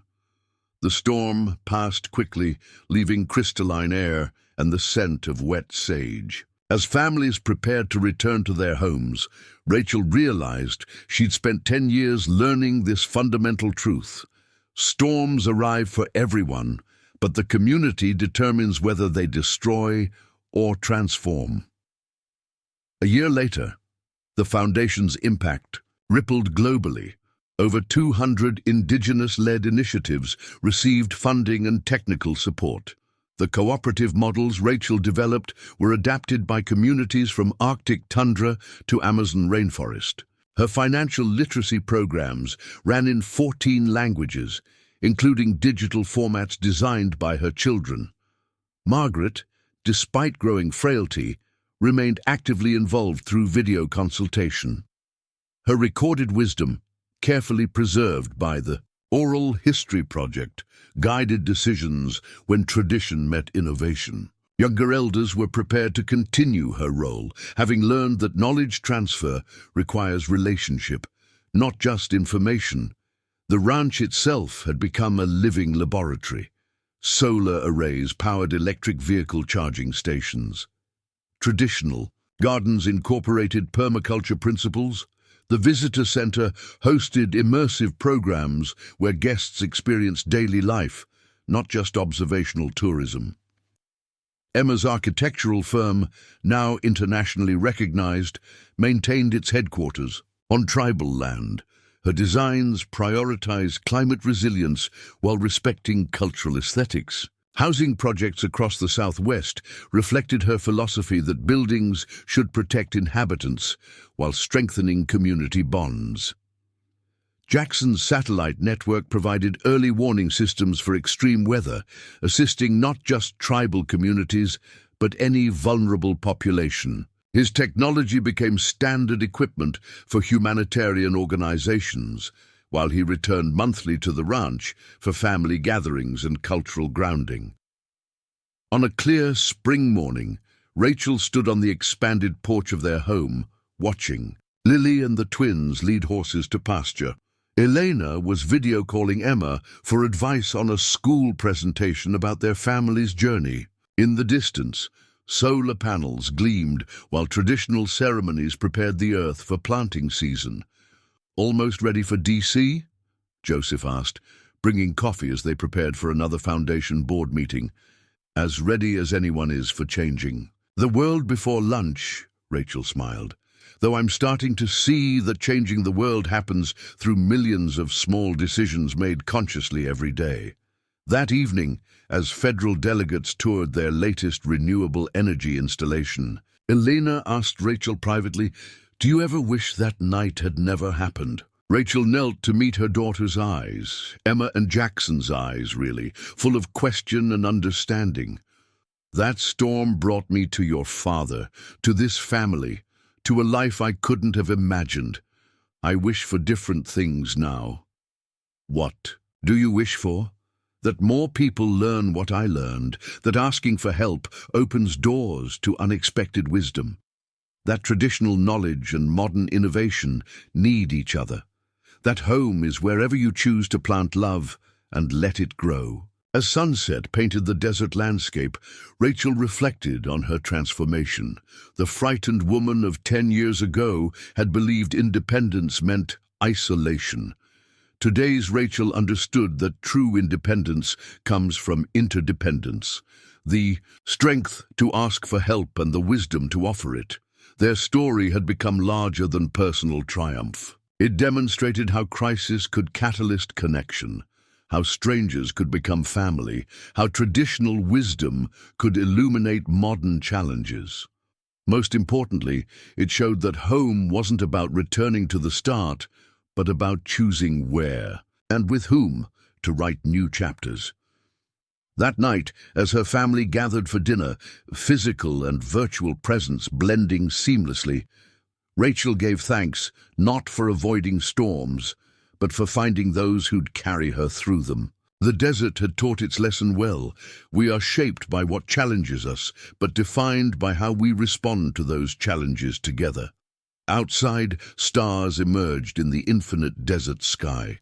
The storm passed quickly, leaving crystalline air and the scent of wet sage. As families prepared to return to their homes, Rachel realized she'd spent 10 years learning this fundamental truth. Storms arrive for everyone, but the community determines whether they destroy or transform. A year later, the Foundation's impact rippled globally. Over 200 indigenous-led initiatives received funding and technical support. The cooperative models Rachel developed were adapted by communities from Arctic tundra to Amazon rainforest. Her financial literacy programs ran in 14 languages, including digital formats designed by her children. Margaret, despite growing frailty, remained actively involved through video consultation. Her recorded wisdom, carefully preserved by the Oral History Project, guided decisions when tradition met innovation. Younger elders were prepared to continue her role, having learned that knowledge transfer requires relationship, not just information. The ranch itself had become a living laboratory. Solar arrays powered electric vehicle charging stations. Traditional gardens incorporated permaculture principles. The visitor center hosted immersive programs where guests experienced daily life, not just observational tourism. Emma's architectural firm, now internationally recognized, maintained its headquarters on tribal land. Her designs prioritized climate resilience while respecting cultural aesthetics. Housing projects across the Southwest reflected her philosophy that buildings should protect inhabitants while strengthening community bonds. Jackson's satellite network provided early warning systems for extreme weather, assisting not just tribal communities, but any vulnerable population. His technology became standard equipment for humanitarian organizations, while he returned monthly to the ranch for family gatherings and cultural grounding. On a clear spring morning, Rachel stood on the expanded porch of their home, watching. Lily and the twins lead horses to pasture. Elena was video calling Emma for advice on a school presentation about their family's journey. In the distance, solar panels gleamed while traditional ceremonies prepared the earth for planting season. "Almost ready for DC?" Joseph asked, bringing coffee as they prepared for another Foundation board meeting. "As ready as anyone is for changing." "The world before lunch," Rachel smiled, "though I'm starting to see that changing the world happens through millions of small decisions made consciously every day." That evening, as federal delegates toured their latest renewable energy installation, Elena asked Rachel privately, "Do you ever wish that night had never happened?" Rachel knelt to meet her daughter's eyes, Emma and Jackson's eyes, really, full of question and understanding. "That storm brought me to your father, to this family, to a life I couldn't have imagined. I wish for different things now." "What do you wish for?" "That more people learn what I learned, that asking for help opens doors to unexpected wisdom." That traditional knowledge and modern innovation need each other. That home is wherever you choose to plant love and let it grow. As sunset painted the desert landscape, Rachel reflected on her transformation. The frightened woman of 10 years ago had believed independence meant isolation. Today's Rachel understood that true independence comes from interdependence, the strength to ask for help and the wisdom to offer it. Their story had become larger than personal triumph. It demonstrated how crisis could catalyst connection, how strangers could become family, how traditional wisdom could illuminate modern challenges. Most importantly, it showed that home wasn't about returning to the start, but about choosing where and with whom to write new chapters. That night, as her family gathered for dinner, physical and virtual presence blending seamlessly, Rachel gave thanks not for avoiding storms, but for finding those who'd carry her through them. The desert had taught its lesson well. We are shaped by what challenges us, but defined by how we respond to those challenges together. Outside, stars emerged in the infinite desert sky.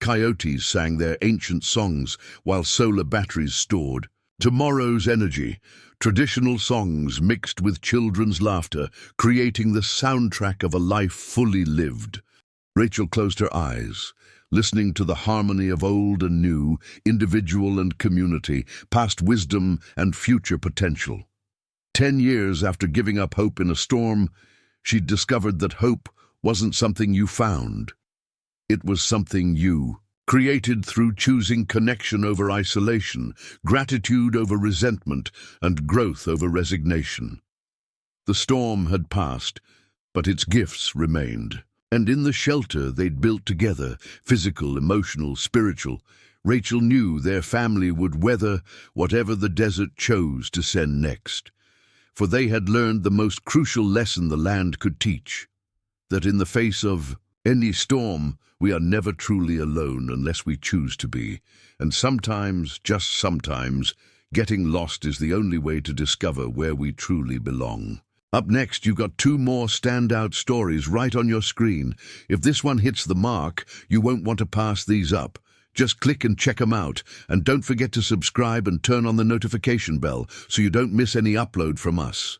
Coyotes sang their ancient songs while solar batteries stored tomorrow's energy, traditional songs mixed with children's laughter, creating the soundtrack of a life fully lived. Rachel closed her eyes, listening to the harmony of old and new, individual and community, past wisdom and future potential. 10 years after giving up hope in a storm, she'd discovered that hope wasn't something you found. It was something you created through choosing connection over isolation, gratitude over resentment, and growth over resignation. The storm had passed, but its gifts remained. And in the shelter they'd built together, physical, emotional, spiritual, Rachel knew their family would weather whatever the desert chose to send next. For they had learned the most crucial lesson the land could teach, that in the face of any storm, we are never truly alone unless we choose to be. And sometimes, just sometimes, getting lost is the only way to discover where we truly belong. Up next, you've got 2 more standout stories right on your screen. If this one hits the mark, you won't want to pass these up. Just click and check them out. And don't forget to subscribe and turn on the notification bell so you don't miss any upload from us.